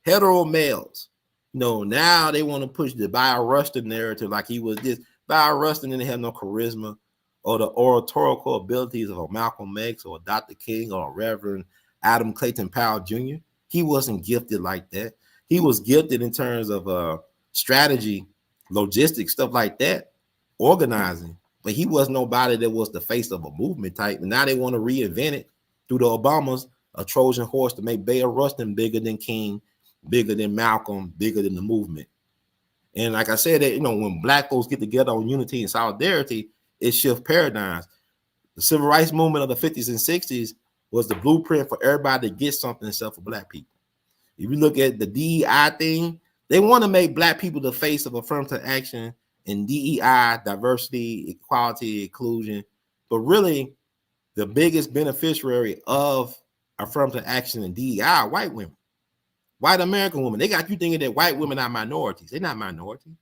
hetero males. Now they want to push the Bayard Rustin narrative like he was this. Bayard Rustin didn't have no charisma or the oratorical abilities of a Malcolm X or a Dr. King or a Reverend Adam Clayton Powell Jr. He wasn't gifted like that. He was gifted in terms of strategy, logistics, stuff like that, organizing. But he was nobody that was the face of a movement type. And now they want to reinvent it through the Obamas, a Trojan horse to make Bayard Rustin bigger than King, bigger than Malcolm, bigger than the movement. And like I said, that when black folks get together on unity and solidarity, it shifts paradigms. The civil rights movement of the 50s and 60s was the blueprint for everybody to get something except for black people. If you look at the DEI thing, they want to make black people the face of affirmative action and DEI, diversity, equality, inclusion. But really, the biggest beneficiary of affirmative action and DEI are white women, white American women. They got you thinking that white women are minorities. They're not minorities,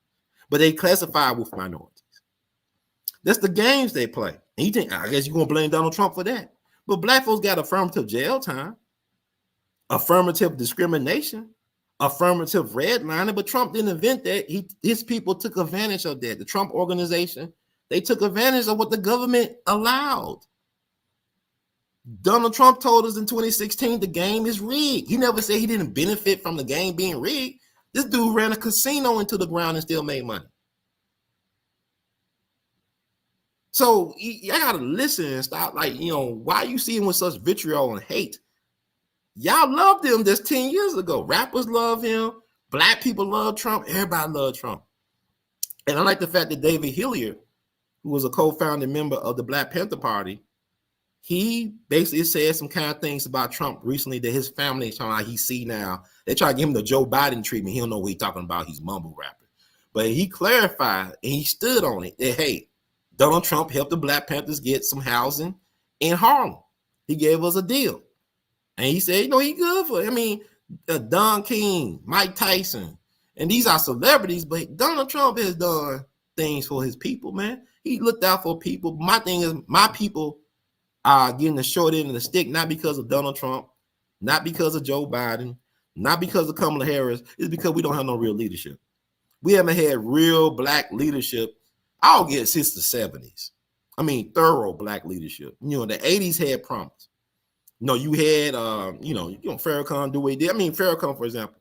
but they classify with minorities. That's the games they play. And you think, I guess you're going to blame Donald Trump for that. But black folks got affirmative jail time, affirmative discrimination, affirmative redlining, but Trump didn't invent that. His people took advantage of that. The Trump organization, they took advantage of what the government allowed. Donald Trump told us in 2016 the game is rigged. He never said he didn't benefit from the game being rigged. This dude ran a casino into the ground and still made money. So I gotta listen and stop, like, you know, why you see him with such vitriol and hate? Y'all loved him just 10 years ago. Rappers love him. Black people love Trump. Everybody loved Trump. And I like the fact that David Hilliard, who was a co-founding member of the Black Panther Party, he basically said some kind of things about Trump recently that his family is trying to, he see now. They try to give him the Joe Biden treatment. He don't know what he's talking about. He's mumble rapping. But he clarified and he stood on it that, hey, Donald Trump helped the Black Panthers get some housing in Harlem. He gave us a deal. And he said, you know, he good for it. I mean, Don King, Mike Tyson, and these are celebrities, but Donald Trump has done things for his people, man. He looked out for people. My thing is, my people are getting the short end of the stick, not because of Donald Trump, not because of Joe Biden, not because of Kamala Harris. It's because we don't have no real leadership. We haven't had real black leadership, I'll get since the 70s. I mean, thorough black leadership. You know, the 80s had promise. You know, you had, Farrakhan do what he did. I mean, Farrakhan, for example,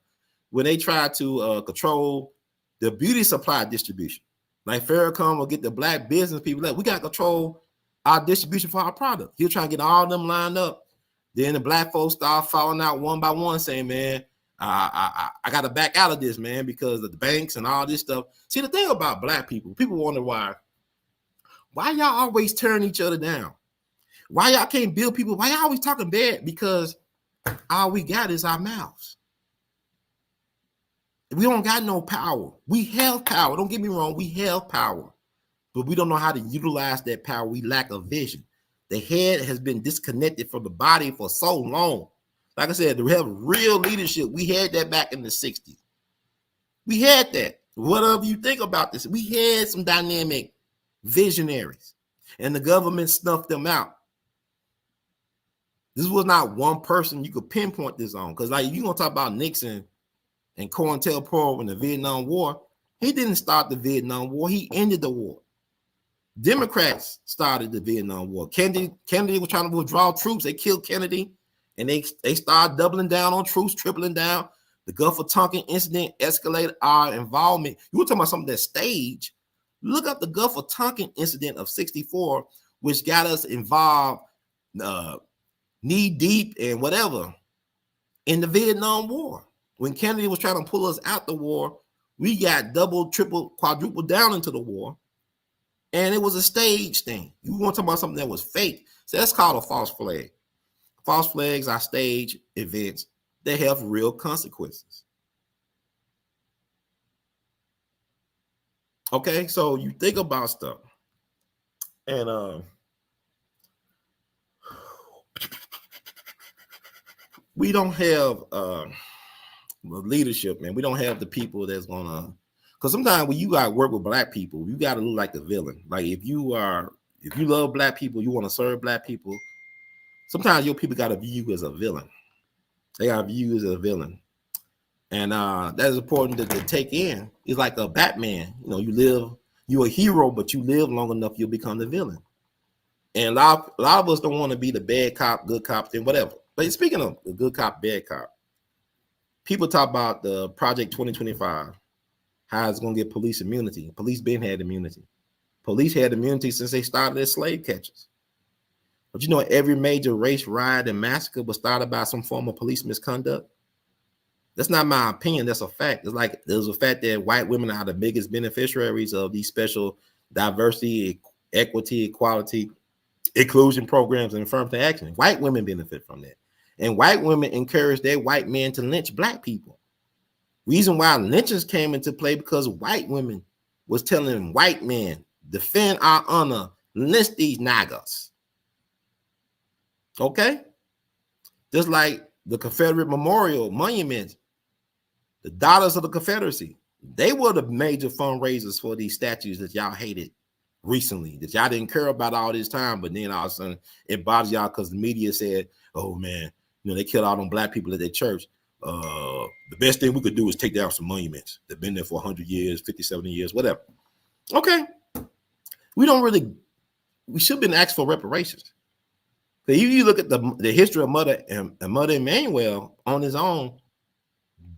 when they tried to control the beauty supply distribution, like Farrakhan will get the black business people, like, we got to control our distribution for our product. He'll try to get all of them lined up. Then the black folks start falling out one by one, saying, man, I got to back out of this, man, because of the banks and all this stuff. See, the thing about black people wonder why y'all always turn each other down? Why y'all can't build people? Why y'all always talking bad? Because all we got is our mouths. We don't got no power. We have power. Don't get me wrong. We have power, but we don't know how to utilize that power. We lack a vision. The head has been disconnected from the body for so long. Like I said, to have real leadership, we had that back in the 60s. We had that. Whatever you think about this, we had some dynamic visionaries, and the government snuffed them out. This was not one person you could pinpoint this on, because like, you're going to talk about Nixon and COINTELPRO in the Vietnam War. He didn't start the Vietnam War. He ended the war. Democrats started the Vietnam War. Kennedy was trying to withdraw troops. They killed Kennedy, and they started doubling down on troops, tripling down. The Gulf of Tonkin incident escalated our involvement. You were talking about something that stage. Look up the Gulf of Tonkin incident of 1964, which got us involved knee deep and whatever in the Vietnam War. When Kennedy was trying to pull us out the war, we got double, triple, quadruple down into the war. And it was a stage thing. You want to talk about something that was fake. So that's called a false flag. False flags are stage events that have real consequences. Okay, so you think about stuff. And we don't have leadership, man. We don't have the people that's gonna, because sometimes when you gotta work with black people, you gotta look like the villain. Like if you love black people, you want to serve black people, sometimes your people gotta view you as a villain. They gotta view you as a villain. And that is important to take in. It's like a Batman. You know, you're a hero, but you live long enough, you'll become the villain. And a lot of us don't want to be the bad cop, good cop, thing, whatever. But speaking of the good cop, bad cop, people talk about the Project 2025, how it's going to get police immunity. Police been had immunity. Police had immunity since they started as slave catchers. But you know, every major race riot and massacre was started by some form of police misconduct. That's not my opinion. That's a fact. It's like there's a fact that white women are the biggest beneficiaries of these special diversity, equity, equality, inclusion programs and affirmative action. White women benefit from that. And white women encourage their white men to lynch black people. Reason why lynchings came into play because white women was telling white men, defend our honor, lynch these niggas. Okay? Just like the Confederate memorial monuments, the Daughters of the Confederacy, they were the major fundraisers for these statues that y'all hated recently, that y'all didn't care about all this time, but then all of a sudden it bothers y'all because the media said, oh man, you know, they killed all them black people at their church. the best thing we could do is take down some monuments that have been there for 100 years, 50, 70 years, whatever. Okay. We should have been asked for reparations. So you look at the history of Mother Emanuel on his own,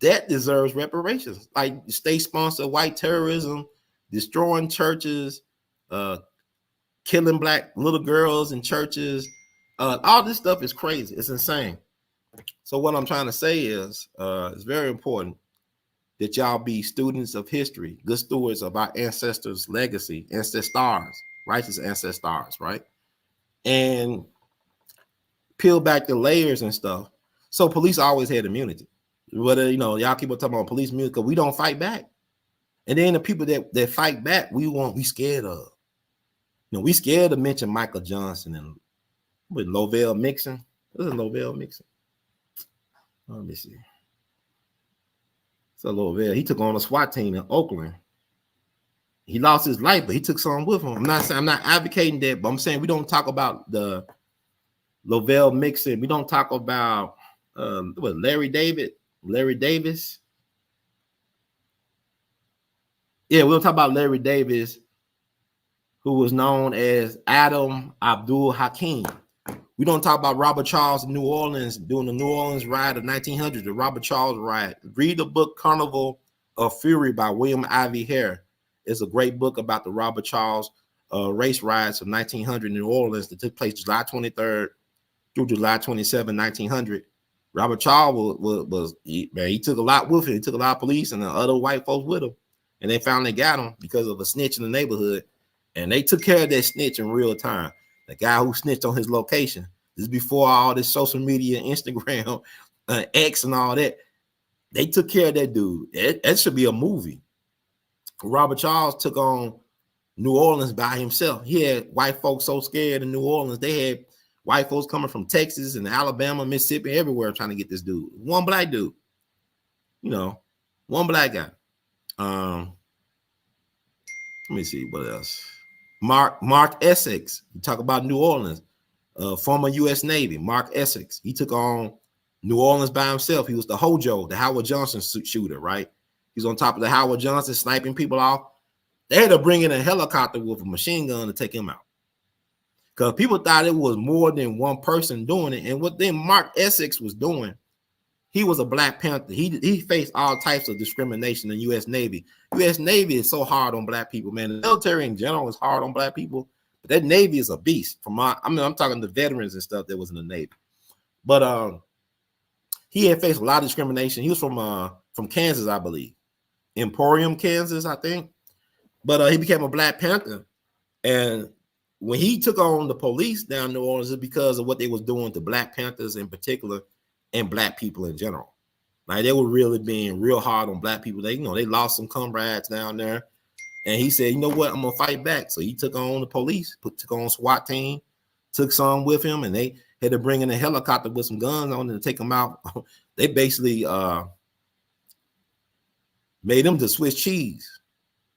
that deserves reparations. Like state-sponsored white terrorism, destroying churches, killing black little girls in churches. All this stuff is crazy. It's insane. So what I'm trying to say is it's very important that y'all be students of history, good stewards of our ancestors' legacy, ancestors, righteous ancestors, right? And peel back the layers and stuff. So police always had immunity. Whether, y'all keep on talking about police immunity because we don't fight back. And then the people that fight back, we scared of. We scared to mention Michael Johnson and with Lovell Mixon. This is Lovell Mixon. Let me see. So Lovell, he took on a SWAT team in Oakland. He lost his life, but he took some with him. I'm not advocating that, but I'm saying we don't talk about the Lovell Mixon. We don't talk about Larry Davis. Yeah, we'll talk about Larry Davis, who was known as Adam Abdul Hakim. We don't talk about Robert Charles in New Orleans during the New Orleans riot of 1900, the Robert Charles riot. Read the book Carnival of Fury by William Ivy Hare. It's a great book about the Robert Charles race riots of 1900 in New Orleans that took place July 23rd through July 27, 1900. Robert Charles he took a lot with him. He took a lot of police and the other white folks with him. And they finally got him because of a snitch in the neighborhood. And they took care of that snitch in real time. The guy who snitched on his location. This is before all this social media, Instagram, X and all that. They took care of that dude. That should be a movie. Robert Charles took on New Orleans by himself. He had white folks so scared in New Orleans. They had white folks coming from Texas and Alabama, Mississippi, everywhere trying to get this dude. One black dude. One black guy. Let me see what else. Mark Essex. You talk about New Orleans, former U.S. Navy. Mark Essex. He took on New Orleans by himself. He was the Hojo, the Howard Johnson shooter, right? He's on top of the Howard Johnson, sniping people off. They had to bring in a helicopter with a machine gun to take him out because people thought it was more than one person doing it. And what then Mark Essex was doing, he was a Black Panther. He faced all types of discrimination in the U.S. Navy. U.S. Navy is so hard on black people, man. The military in general is hard on black people, but that Navy is a beast. I'm talking the veterans and stuff that was in the Navy. But he had faced a lot of discrimination. He was from Kansas, I believe. Emporium, Kansas, I think. But he became a Black Panther. And when he took on the police down in New Orleans, it's because of what they was doing to Black Panthers in particular and black people in general. Like they were really being real hard on black people. They lost some comrades down there. And he said, you know what, I'm gonna fight back. So he took on the police, took on SWAT team, took some with him, and they had to bring in a helicopter with some guns on it to take him out. They basically made him the Swiss cheese.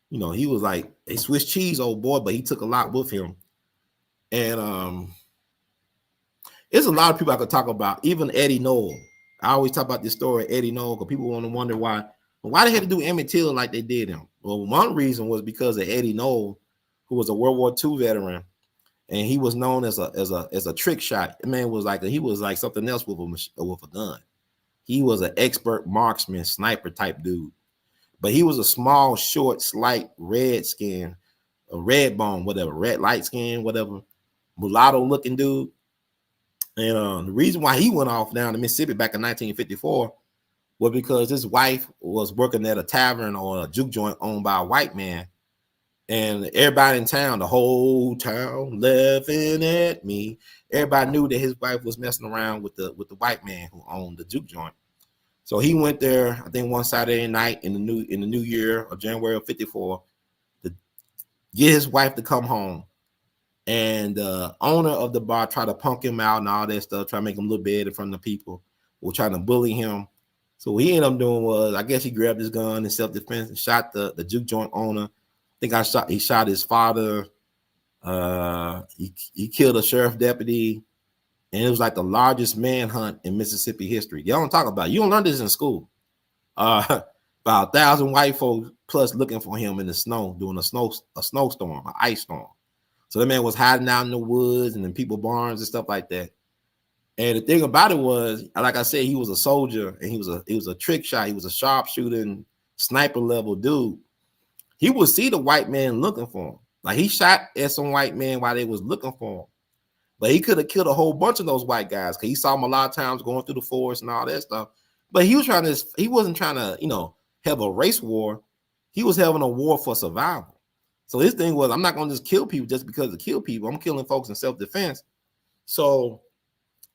He was like a Swiss cheese old boy, but he took a lot with him. And there's a lot of people I could talk about, even Eddie Noel. I always talk about this story of Eddie Noel because people want to wonder why they had to do Emmett Till like they did him. Well, one reason was because of Eddie Noel, who was a World War II veteran, and he was known as a trick shot. The man was like something else with a gun. He was an expert marksman, sniper type dude. But he was a small, short, slight, red skin, a red bone, whatever, red light skin, whatever, mulatto looking dude. And the reason why he went off down to Mississippi back in 1954 was because his wife was working at a tavern or a juke joint owned by a white man. And everybody in town, the whole town laughing at me. Everybody knew that his wife was messing around with the white man who owned the juke joint. So he went there, I think one Saturday night in the new year of January of 54 to get his wife to come home. And the owner of the bar tried to punk him out and all that stuff, try to make him look bad in front of the people, were trying to bully him. So what he ended up doing was, I guess he grabbed his gun in self-defense and shot the juke joint owner. I think he shot his father. He killed a sheriff deputy. And it was like the largest manhunt in Mississippi history. Y'all don't talk about it. You don't learn this in school. About 1,000 white folks plus looking for him in the snow during a snowstorm, an ice storm. So the man was hiding out in the woods and in people's barns and stuff like that. And the thing about it was, like I said, he was a soldier and he was a trick shot. He was a sharpshooting sniper level dude. He would see the white man looking for him. Like he shot at some white man while they was looking for him. But he could have killed a whole bunch of those white guys because he saw them a lot of times going through the forest and all that stuff. But he wasn't trying to, have a race war. He was having a war for survival. So his thing was, I'm not going to just kill people just because to kill people. I'm killing folks in self-defense. So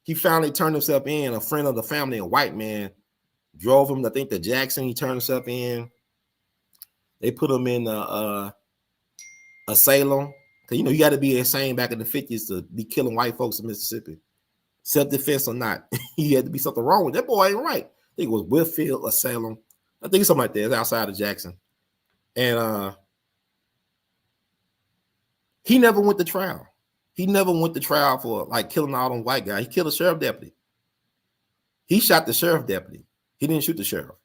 he finally turned himself in. A friend of the family, a white man, drove him, I think, to Jackson. He turned himself in. They put him in a Salem. Because, you got to be insane back in the 50s to be killing white folks in Mississippi. Self-defense or not. He had to be something wrong with that boy. Ain't right. I think it was Whitfield or Salem. I think something like that. It's outside of Jackson. And he never went to trial. He never went to trial for like killing all them white guys. He killed a sheriff deputy. He shot the sheriff deputy. He didn't shoot the sheriff.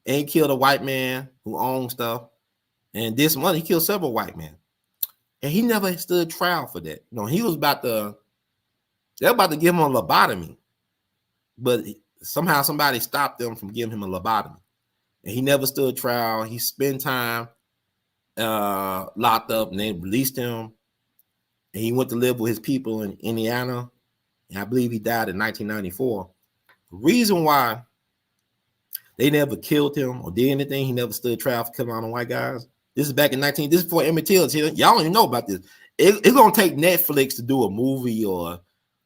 And he killed a white man who owned stuff. And this month he killed several white men. And he never stood trial for that. He was they're about to give him a lobotomy. But somehow somebody stopped them from giving him a lobotomy. And he never stood trial. He spent time locked up and they released him. And he went to live with his people in Indiana. And I believe he died in 1994. The reason why they never killed him or did anything, he never stood trial for killing all the white guys. This is back in this is before Emmett Till. Y'all don't even know about this. It's going to take Netflix to do a movie or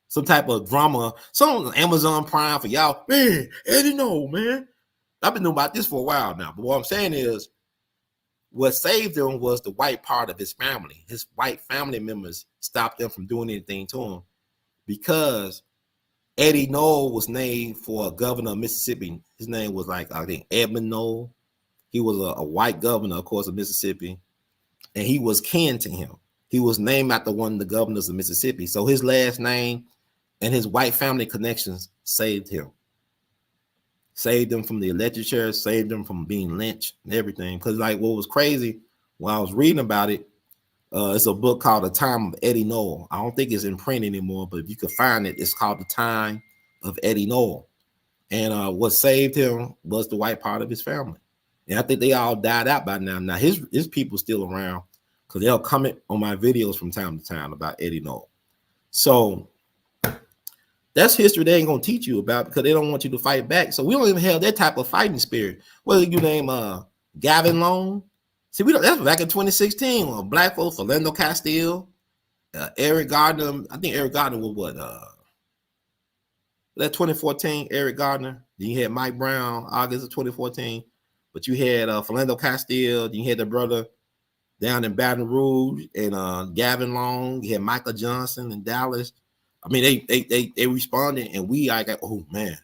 some type of drama, some Amazon Prime for y'all. Man, Eddie, no, man. I've been knowing about this for a while now. But what I'm saying is, what saved him was the white part of his family. His white family members stopped them from doing anything to him because Eddie Knoll was named for a governor of Mississippi. His name was I think Edmund Knoll. He was a white governor, of course, of Mississippi, and he was kin to him. He was named after one of the governors of Mississippi. So his last name and his white family connections saved him. Saved them from the electric chair, saved them from being lynched and everything. Because what was crazy when I was reading about it, it's a book called The Time of Eddie Knoll. I don't think it's in print anymore, but if you could find it, it's called The Time of Eddie Knoll. And what saved him was the white part of his family. And I think they all died out by now. Now his people still around because they'll comment on my videos from time to time about Eddie Knoll. So that's history they ain't gonna teach you about because they don't want you to fight back. So we don't even have that type of fighting spirit. Whether you name Gavin Long, see, that's back in 2016. Black folks, Philando Castile, Eric Gardner. I think Eric Gardner was what? That 2014, Eric Gardner. Then you had Mike Brown, August of 2014. But you had Philando Castile. Then you had the brother down in Baton Rouge and Gavin Long. You had Michael Johnson in Dallas. I mean, they responded, and I got, oh man,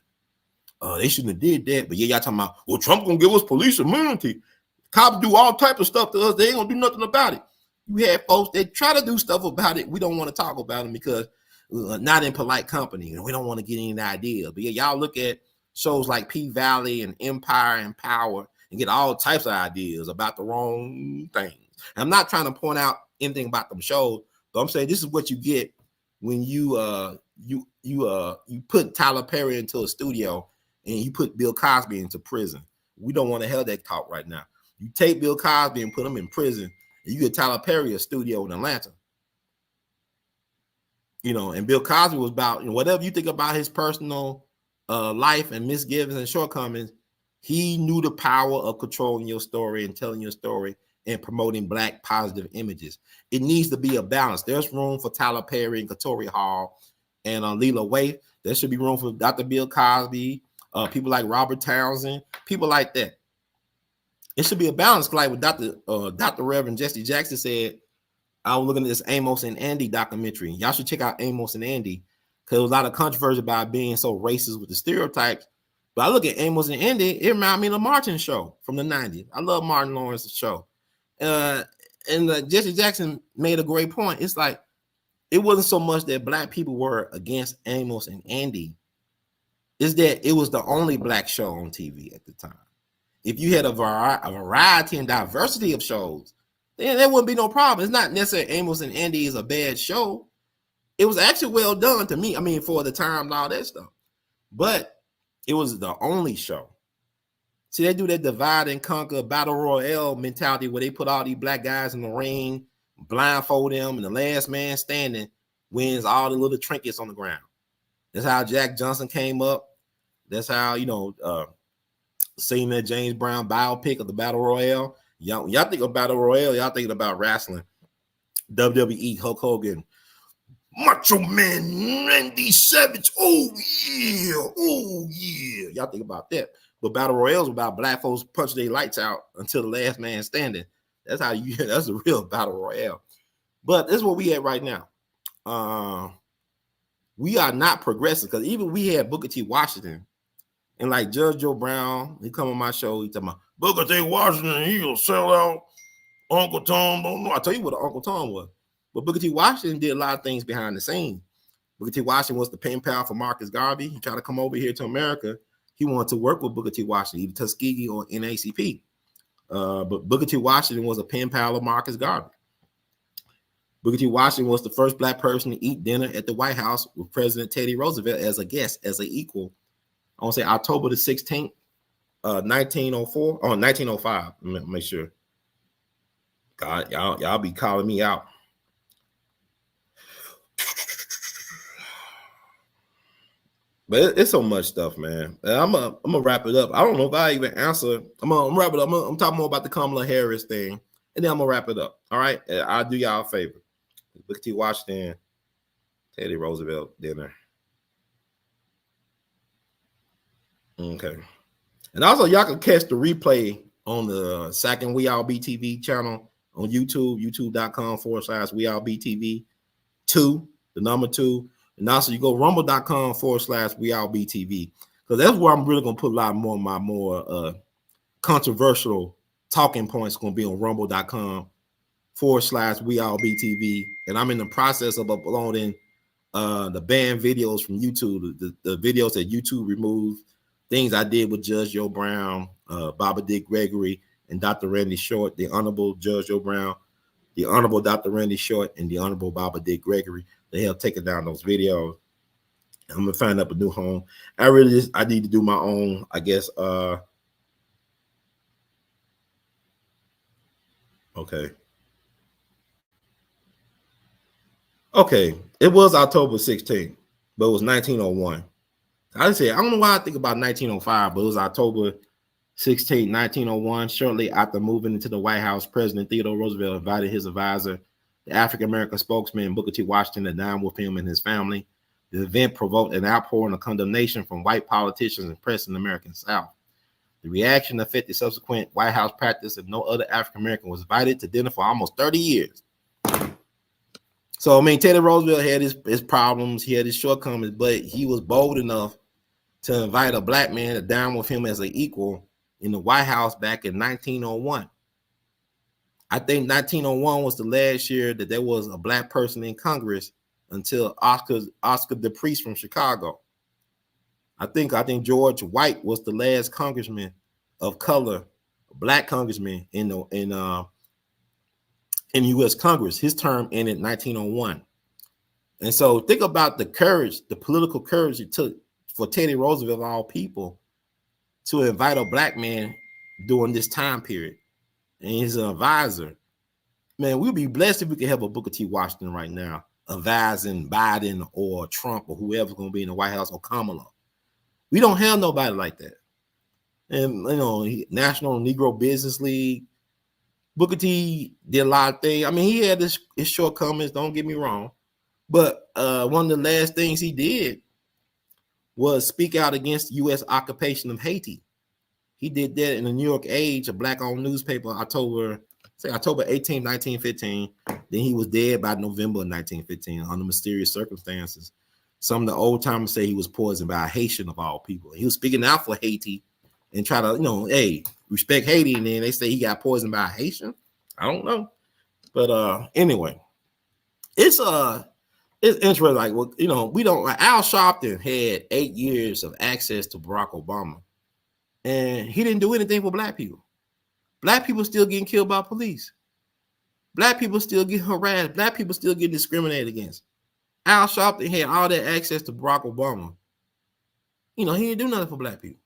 they shouldn't have did that. But yeah, y'all talking about, well, Trump gonna give us police immunity. Cops do all type of stuff to us. They ain't gonna do nothing about it. You had folks that try to do stuff about it. We don't want to talk about them because not in polite company, and we don't want to get any idea. But yeah, y'all look at shows like P-Valley and Empire and Power and get all types of ideas about the wrong things. And I'm not trying to point out anything about them shows, but I'm saying this is what you get when you put Tyler Perry into a studio and you put Bill Cosby into prison. We don't want to have that talk right now. You take Bill Cosby and put him in prison, and you get Tyler Perry a studio in Atlanta. And Bill Cosby was about, whatever you think about his personal life and misgivings and shortcomings, he knew the power of controlling your story and telling your story and promoting Black positive images. It needs to be a balance. There's room for Tyler Perry and Katori Hall and Leela Waithe. There should be room for Dr. Bill Cosby, people like Robert Townsend, people like that. It should be a balance, like what Dr. Reverend Jesse Jackson said. I was looking at this Amos and Andy documentary. Y'all should check out Amos and Andy because there was a lot of controversy about being so racist with the stereotypes. But I look at Amos and Andy, it reminds me of the Martin show from the 90s. I love Martin Lawrence's show. And Jesse Jackson made a great point. It's like it wasn't so much that black people were against Amos and Andy, is that it was the only black show on TV at the time. If you had a variety and diversity of shows, then there wouldn't be no problem. It's not necessarily Amos and Andy is a bad show. It was actually well done to me. I mean, for the time and all that stuff. But it was the only show. See, they do that divide and conquer battle royale mentality where they put all these black guys in the ring, blindfold them, and the last man standing wins all the little trinkets on the ground. That's how Jack Johnson came up. That's how, seeing that James Brown biopic of the battle royale. Y'all think of battle royale, y'all thinking about wrestling. WWE, Hulk Hogan, Macho Man, Randy Savage. Oh yeah. Y'all think about that. But battle royales about black folks punching their lights out until the last man standing. That's the real battle royale. But this is what we at right now. We are not progressive because even we had Booker T. Washington and like Judge Joe Brown. He come on my show. He talking about Booker T. Washington. He'll sell out Uncle Tom. Don't know. I tell you what Uncle Tom was. But Booker T. Washington did a lot of things behind the scenes. Booker T. Washington was the pen pal for Marcus Garvey. He tried to come over here to America. He wanted to work with Booker T. Washington, either Tuskegee or NACP. But Booker T. Washington was a pen pal of Marcus Garvey. Booker T. Washington was the first black person to eat dinner at the White House with President Teddy Roosevelt as a guest, as an equal. I want to say October the 16th, 1904 or 1905. Make sure. God, y'all be calling me out. But it's so much stuff, man. I'm gonna wrap it up. I don't know if I even answer. I'm gonna wrap it up. I'm talking more about the Kamala Harris thing, and then I'm gonna wrap it up. All right, I'll do y'all a favor. Booker T. Washington, Teddy Roosevelt dinner. Okay, and also y'all can catch the replay on the second We All BTV channel on YouTube, youtube.com/We All BTV 2, the number 2. And also you go rumble.com/We All BTV, because that's where I'm really gonna put a lot more of my more controversial talking points going to be on rumble.com/We All BTV. And I'm in the process of uploading the banned videos from YouTube, the videos that YouTube removed, things I did with Judge Joe Brown, Baba Dick Gregory, and Dr. Randy Short, the Honorable Judge Joe Brown, the Honorable Dr. Randy Short, and the Honorable Baba Dick Gregory. They have taken down those videos. I'm gonna find up a new home. I need to do my own, I guess. Okay. It was October 16th, but it was 1901. I said, I don't know why I think about 1905, but it was October 16th, 1901. Shortly after moving into the White House, President Theodore Roosevelt invited his advisor, the African-American spokesman Booker T. Washington, to dine with him and his family. The event provoked an outpouring of condemnation from white politicians and press in the American South. The reaction affected subsequent White House practice, and no other African-American was invited to dinner for almost 30 years. So, I mean, Teddy Roosevelt had his problems, he had his shortcomings, but he was bold enough to invite a black man to dine with him as an equal in the White House back in 1901. I think 1901 was the last year that there was a black person in Congress until Oscar DePriest from Chicago. I think George White was the last congressman of color, black congressman in U.S. Congress. His term ended in 1901. And so think about the courage, the political courage it took for Teddy Roosevelt, of all people, to invite a black man during this time period. And he's an advisor. Man, we'd be blessed if we could have a Booker T. Washington right now advising Biden or Trump or whoever's going to be in the White House, or Kamala. We don't have nobody like that. And, National Negro Business League, Booker T did a lot of things. I mean, he had his shortcomings, don't get me wrong. But one of the last things he did was speak out against U.S. occupation of Haiti. He did that in the New York Age, a black-owned newspaper, October 18, 1915. Then he was dead by November of 1915 under mysterious circumstances. Some of the old timers say he was poisoned by a Haitian, of all people. He was speaking out for Haiti and try to, hey, respect Haiti. And then they say he got poisoned by a Haitian. I don't know. But anyway, it's it's interesting. Like, well, you know, we don't. Like Al Sharpton had 8 years of access to Barack Obama, and he didn't do anything for black people. Black people still getting killed by police. Black people still get harassed. Black people still get discriminated against. Al Sharpton had all that access to Barack Obama. You know, he didn't do nothing for black people.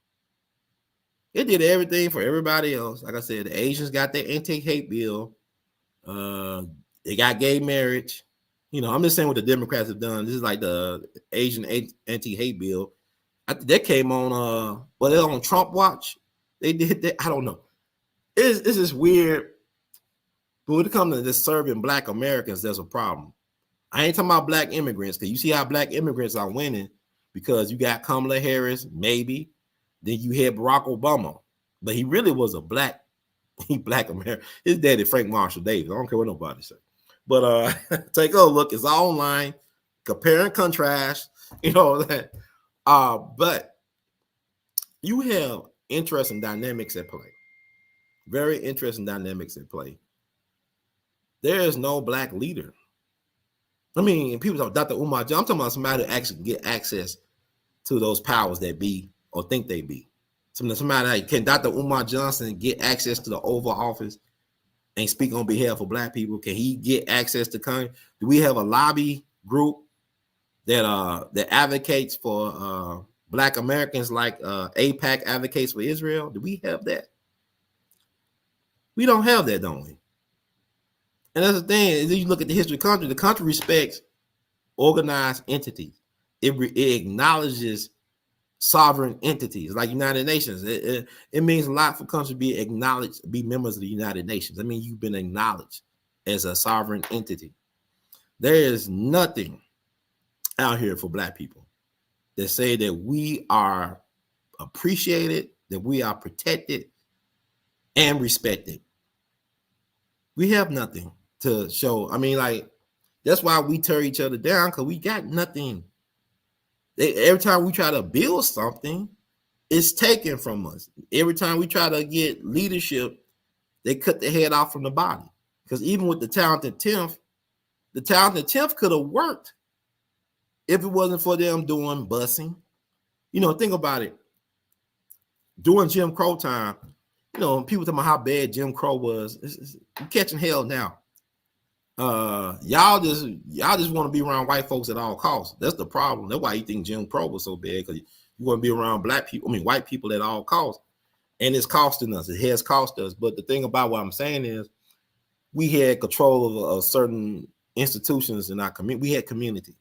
It did everything for everybody else. Like I said, the Asians got their anti-hate bill. They got gay marriage. You know, I'm just saying what the Democrats have done. This is like the Asian anti-hate bill. I think that came on they're on Trump watch. They did that. I don't know. It's just weird. But when it comes to this serving black Americans, there's a problem. I ain't talking about black immigrants, because you see how black immigrants are winning because you got Kamala Harris, maybe. Then you had Barack Obama. But he really was a black American. His daddy, Frank Marshall Davis. I don't care what nobody says. But take a look. It's all online. Compare and contrast. You know that. But you have interesting dynamics at play. Very interesting dynamics at play. There is no black leader. I mean, people talk Dr. Umar Johnson. I'm talking about somebody who actually get access to those powers that be or think they be. Somebody like, can Dr. Umar Johnson get access to the Oval Office and speak on behalf of black people? Can he get access to Congress? Do we have a lobby group that advocates for black Americans like AIPAC advocates for Israel? Do we have that? We don't have that, don't we? And that's the thing. Is you look at the history of the country respects organized entities. It acknowledges sovereign entities like United Nations. It means a lot for countries to be acknowledged, be members of the United Nations. I mean, you've been acknowledged as a sovereign entity. There is nothing out here for black people that say that we are appreciated, that we are protected and respected. We have nothing to show. I mean, like, that's why we tear each other down, because we got nothing. Every time we try to build something, it's taken from us. Every time we try to get leadership, they cut the head off from the body. Because even with the talented 10th could have worked if it wasn't for them doing busing. You know, think about it. During Jim Crow time, you know, people talking about how bad Jim Crow was. It's catching hell now. Y'all just want to be around white folks at all costs. That's the problem. That's why you think Jim Crow was so bad, because you want to be around white people at all costs. And it's costing us. It has cost us. But the thing about what I'm saying is we had control of certain institutions in our community. We had community.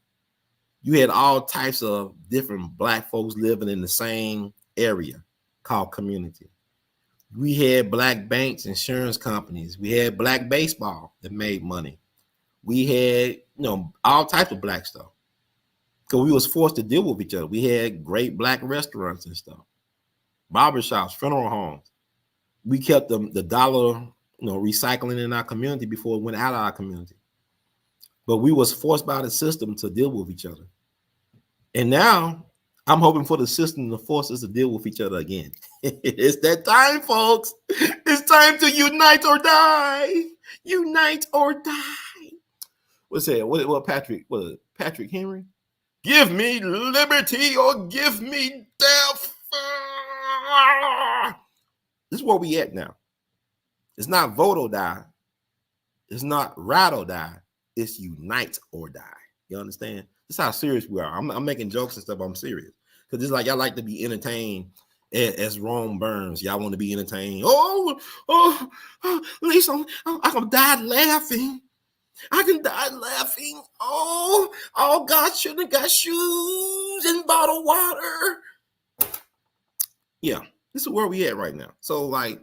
You had all types of different black folks living in the same area called community. We had black banks, insurance companies. We had black baseball that made money. We had, you know, all types of black stuff, because we was forced to deal with each other. We had great black restaurants and stuff, barbershops, funeral homes. We kept the dollar, you know, recycling in our community before it went out of our community. But we was forced by the system to deal with each other. And now I'm hoping for the system to force us to deal with each other again. It's that time, folks. It's time to unite or die. Unite or die. What's that? What Patrick Henry? Give me liberty or give me death. This is where we at now. It's not vote or die. It's not ride or die. It's unite or die. You understand? This is how serious we are. I'm making jokes and stuff. I'm serious. Because it's like y'all like to be entertained as Rome Burns. Y'all want to be entertained. At least I can die laughing. I can die laughing. Oh, God should have got shoes and bottled water. Yeah, this is where we at right now. So, like,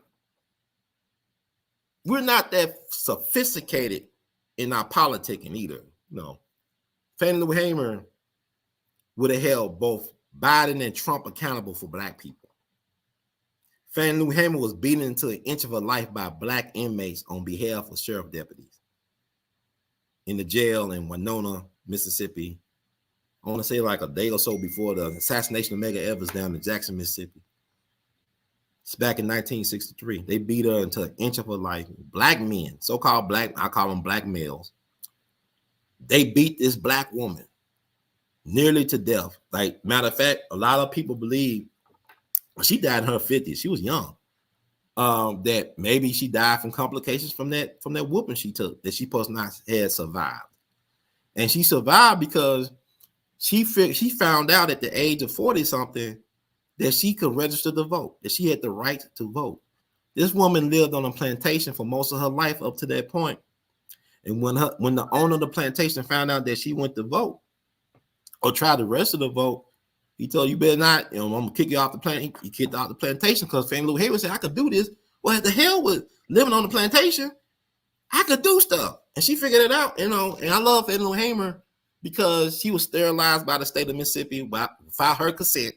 we're not that sophisticated in our politicking either. No. Fannie Lou Hamer would have held both Biden and Trump accountable for black people. Fannie Lou Hamer was beaten into an inch of her life by black inmates on behalf of sheriff deputies in the jail in Winona, Mississippi. I want to say like a day or so before the assassination of Medgar Evers down in Jackson, Mississippi. It's back in 1963. They beat her into an inch of her life. Black men, so-called black, I call them black males, They beat this black woman nearly to death. Like, matter of fact, a lot of people believe she died in her 50s. She was young. That maybe she died from complications from that whooping she took, that she supposed not had survived. And she survived because she found out at the age of 40 something that she could register to vote, that she had the right to vote. This woman lived on a plantation for most of her life up to that point. And when the owner of the plantation found out that she went to vote or tried to register to vote, he told, you better not, I'm gonna kick you off the plantation. He kicked out the plantation because Fannie Lou Hamer said, I could do this. Well, the hell with living on the plantation, I could do stuff. And she figured it out, and I love Fannie Lou Hamer because she was sterilized by the state of Mississippi without her consent.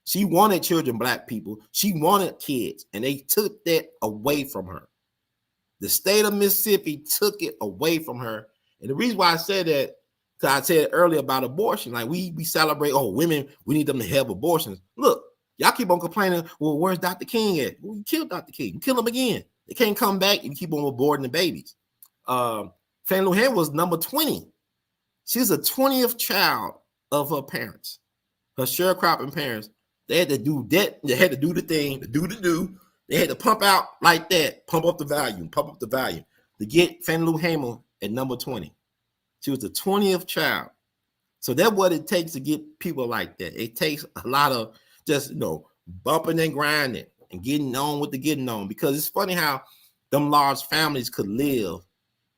She wanted children, black people. She wanted kids, and they took that away from her. The state of Mississippi took it away from her. And the reason why I said that, because I said earlier about abortion, like we celebrate, women, we need them to have abortions. Look, y'all keep on complaining, well, where's Dr. King at? Well, you killed Dr. King. You kill him again. They can't come back if you keep on aborting the babies. Fannie Lou Hamer was number 20. She's the 20th child of her parents, her sharecropping parents. They had to do that. They had to do the thing, They had to pump out like that, pump up the volume to get Fannie Lou Hamer at number 20. She was the 20th child. So that's what it takes to get people like that. It takes a lot of just, bumping and grinding and getting on with the getting on, because it's funny how them large families could live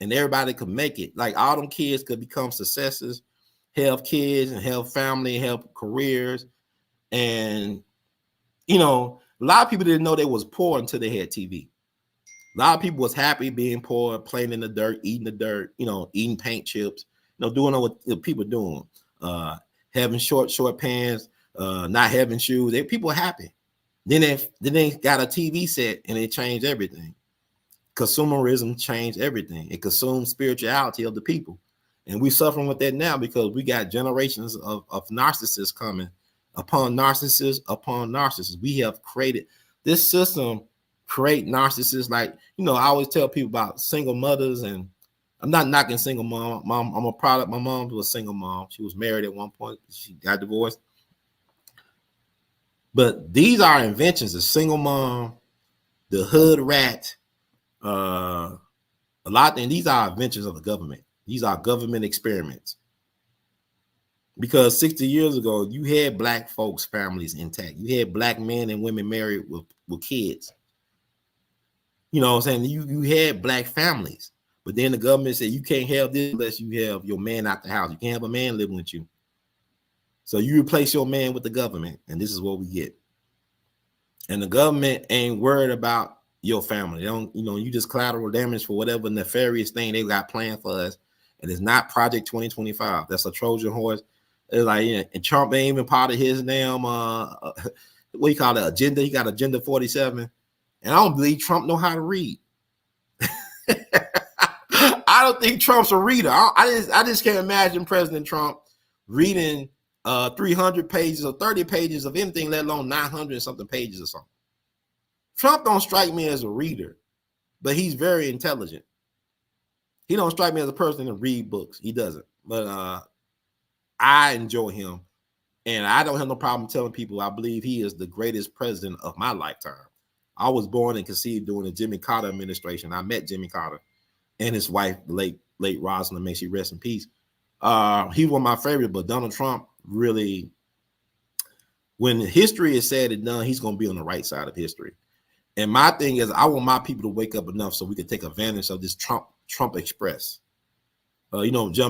and everybody could make it. Like all them kids could become successes, have kids and have family, have careers. And, a lot of people didn't know they was poor until they had TV. A lot of people was happy being poor, playing in the dirt, eating paint chips, doing what people doing, having short pants, not having shoes. People were happy. Then they got a TV set and it changed everything. Consumerism changed everything. It consumed spirituality of the people. And we're suffering with that now because we got generations of narcissists coming upon narcissists. We have created this system, create narcissists. Like, I always tell people about single mothers, and I'm not knocking single mom. I'm a product. My mom was a single mom. She was married at one point. She got divorced. But these are inventions: the single mom, the hood rat, a lot. And these are inventions of the government. These are government experiments. Because 60 years ago, you had black folks' families intact. You had black men and women married with kids. You know what I'm saying? You had black families. But then the government said you can't have this unless you have your man out the house. You can't have a man living with you. So you replace your man with the government, and this is what we get. And the government ain't worried about your family. They don't, you just collateral damage for whatever nefarious thing they got planned for us. And it's not Project 2025. That's a Trojan horse. It's like, and Trump ain't even part of his damn what do you call it, agenda. He got Agenda 47. And I don't believe Trump know how to read. I don't think Trump's a reader. I just can't imagine President Trump reading 300 pages or 30 pages of anything, let alone 900 something pages or something. Trump don't strike me as a reader, but he's very intelligent. He don't strike me as a person to read books. He doesn't. But I enjoy him, and I don't have no problem telling people I believe he is the greatest president of my lifetime. I was born and conceived during the Jimmy Carter administration. I met Jimmy Carter and his wife, the late Rosalind, may she rest in peace. He was my favorite, but Donald Trump really, when history is said and done, he's going to be on the right side of history. And my thing is, I want my people to wake up enough so we can take advantage of this Trump Express. John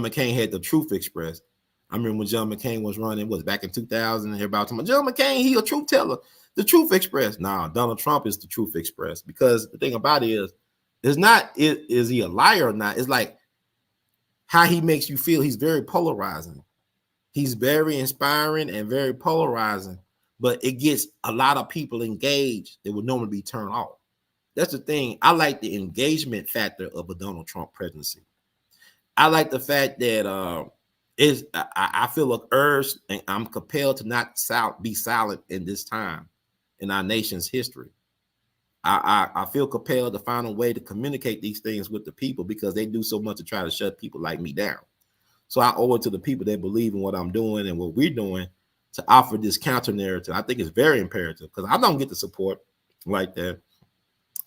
McCain had the Truth Express. I remember when John McCain was running, back in 2000, and everybody talking about John McCain, he a truth teller, the Truth Express. Nah, Donald Trump is the Truth Express, because the thing about it is, it's not, is he a liar or not? It's like how he makes you feel. He's very polarizing. He's very inspiring and very polarizing, but it gets a lot of people engaged that would normally be turned off. That's the thing. I like the engagement factor of a Donald Trump presidency. I like the fact that I feel an urge, and I'm compelled to not be silent in this time in our nation's history. I feel compelled to find a way to communicate these things with the people, because they do so much to try to shut people like me down. So I owe it to the people that believe in what I'm doing and what we're doing to offer this counter narrative. I think it's very imperative because I don't get the support like that.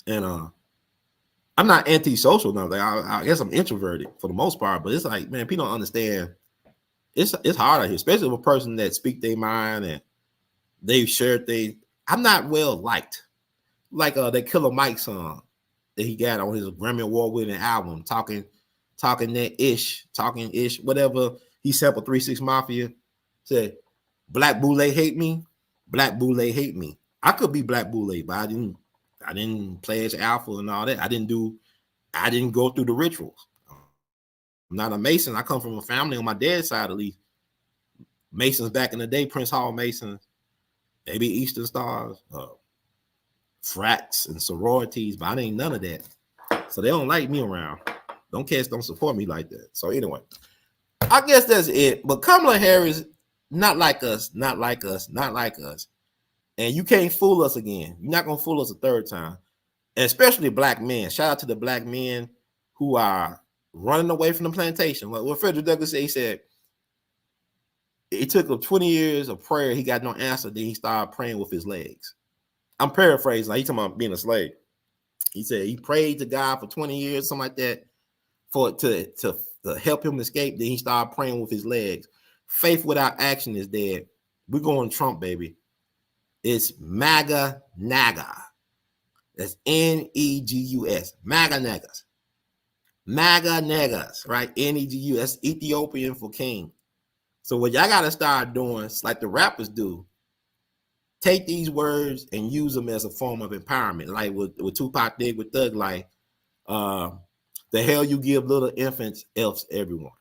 And I'm not antisocial. Nothing. I guess I'm introverted for the most part, but it's like, man, people don't understand. It's hard out here, especially with a person that speak their mind and they've shared things. I'm not well liked. Like that Killer Mike song that he got on his Grammy Award winning album, talking ish, whatever. He sampled 3 6 Mafia, said, Black Boule hate me, Black Boule hate me. I could be Black Boule, but I didn't pledge alpha and all that. I didn't go through the rituals. I'm not a Mason. I come from a family on my dad's side, at least. Masons back in the day, Prince Hall Masons, maybe Eastern Stars, frats and sororities, but I ain't none of that. So they don't like me around. Don't support me like that. So anyway, I guess that's it. But Kamala Harris, not like us. And you can't fool us again. You're not going to fool us a third time. And especially black men. Shout out to the black men who are running away from the plantation. Like what Frederick Douglass said, he said, it took him 20 years of prayer. He got no answer. Then he started praying with his legs. I'm paraphrasing. Like he's talking about being a slave. He said he prayed to God for 20 years, something like that, to help him escape. Then he started praying with his legs. Faith without action is dead. We're going Trump, baby. It's MAGA NAGA. That's NEGUS. MAGA NAGAs. MAGA NAGAs, right? NEGUS. Ethiopian for king. So what y'all got to start doing, it's like the rappers do, take these words and use them as a form of empowerment. Like with Tupac did with Thug Life. The hell you give little infants, else everyone.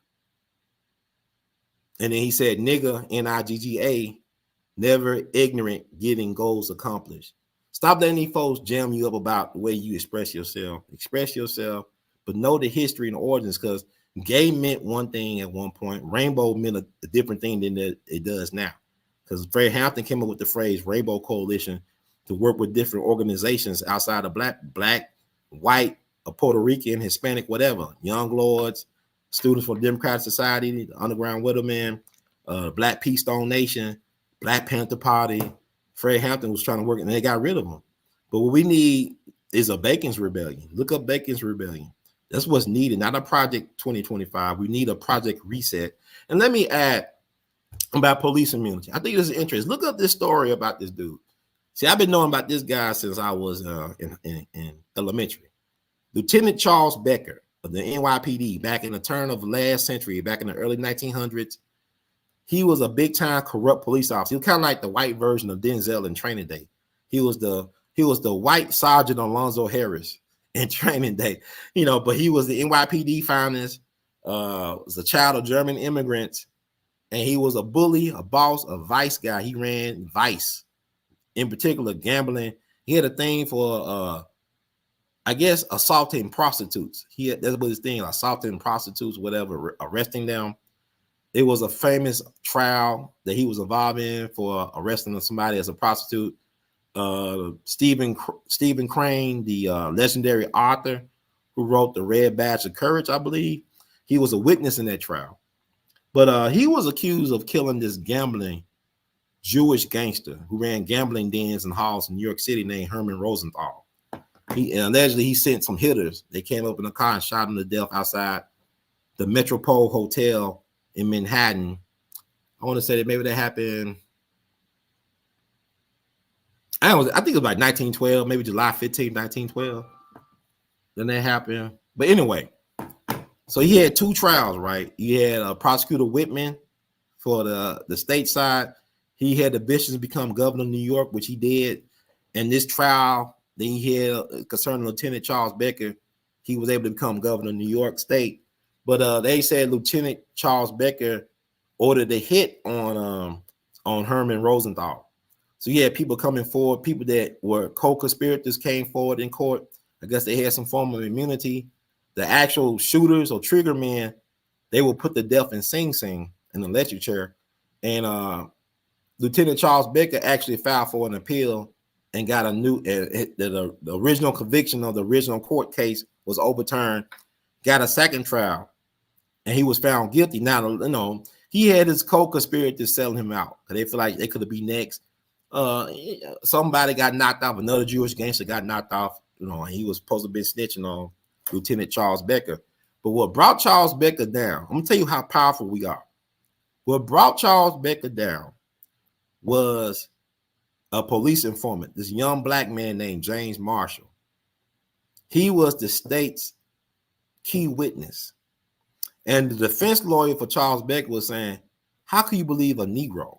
And then he said, nigga, NIGGA, never ignorant, getting goals accomplished. Stop letting these folks jam you up about the way you express yourself. Express yourself, but know the history and the origins, because gay meant one thing at one point. Rainbow meant a different thing than it does now. Because Fred Hampton came up with the phrase Rainbow Coalition to work with different organizations outside of black, white, or Puerto Rican, Hispanic, whatever. Young Lords, Students for Democratic Society, the Underground Weathermen, Black Peace Stone Nation, Black Panther Party. Fred Hampton was trying to work, and they got rid of them. But what we need is a Bacon's Rebellion. Look up Bacon's Rebellion. That's what's needed, not a Project 2025. We need a Project Reset. And let me add about police immunity. I think this is interesting. Look up this story about this dude. See, I've been knowing about this guy since I was in elementary. Lieutenant Charles Becker of the NYPD back in the turn of the last century, back in the early 1900s. He was a big-time corrupt police officer. He was kind of like the white version of Denzel in Training Day. He was the white Sergeant Alonzo Harris in Training Day, but he was the NYPD finest, was a child of German immigrants, and he was a bully, a boss, a vice guy. He ran vice, in particular gambling. He had a thing for, I guess, assaulting prostitutes. That's what his thing, assaulting prostitutes, whatever, arresting them. It was a famous trial that he was involved in for arresting somebody as a prostitute. Stephen Crane, the legendary author who wrote The Red Badge of Courage, I believe, he was a witness in that trial. But he was accused of killing this gambling Jewish gangster who ran gambling dens and halls in New York City named Herman Rosenthal. Allegedly he sent some hitters. They came up in a car and shot him to death outside the Metropole Hotel in Manhattan. I want to say that maybe that happened. I think it was like 1912, maybe July 15, 1912. Then that happened. But anyway, so he had two trials, right? He had Prosecutor Whitman for the state side. He had the Bishops become governor of New York, which he did. And this trial, then he had concerning Lieutenant Charles Becker, he was able to become governor of New York State. But they said Lieutenant Charles Becker ordered a hit on Herman Rosenthal. So you had people coming forward, people that were co-conspirators came forward in court. I guess they had some form of immunity. The actual shooters or trigger men, they will put to death in Sing Sing in the electric chair. And Lieutenant Charles Becker actually filed for an appeal and got a new, the original conviction of the original court case was overturned, got a second trial. and he was found guilty. Now, you know, he had his co-conspirators selling him out because they feel like they could be next. Somebody got knocked off, another Jewish gangster got knocked off, you know, and he was supposed to be snitching on Lieutenant Charles Becker. But what brought Charles Becker down, I'm gonna tell you how powerful we are. What brought Charles Becker down was a police informant, this young black man named James Marshall. He was the state's key witness. And the defense lawyer for Charles Becker was saying, how can you believe a Negro?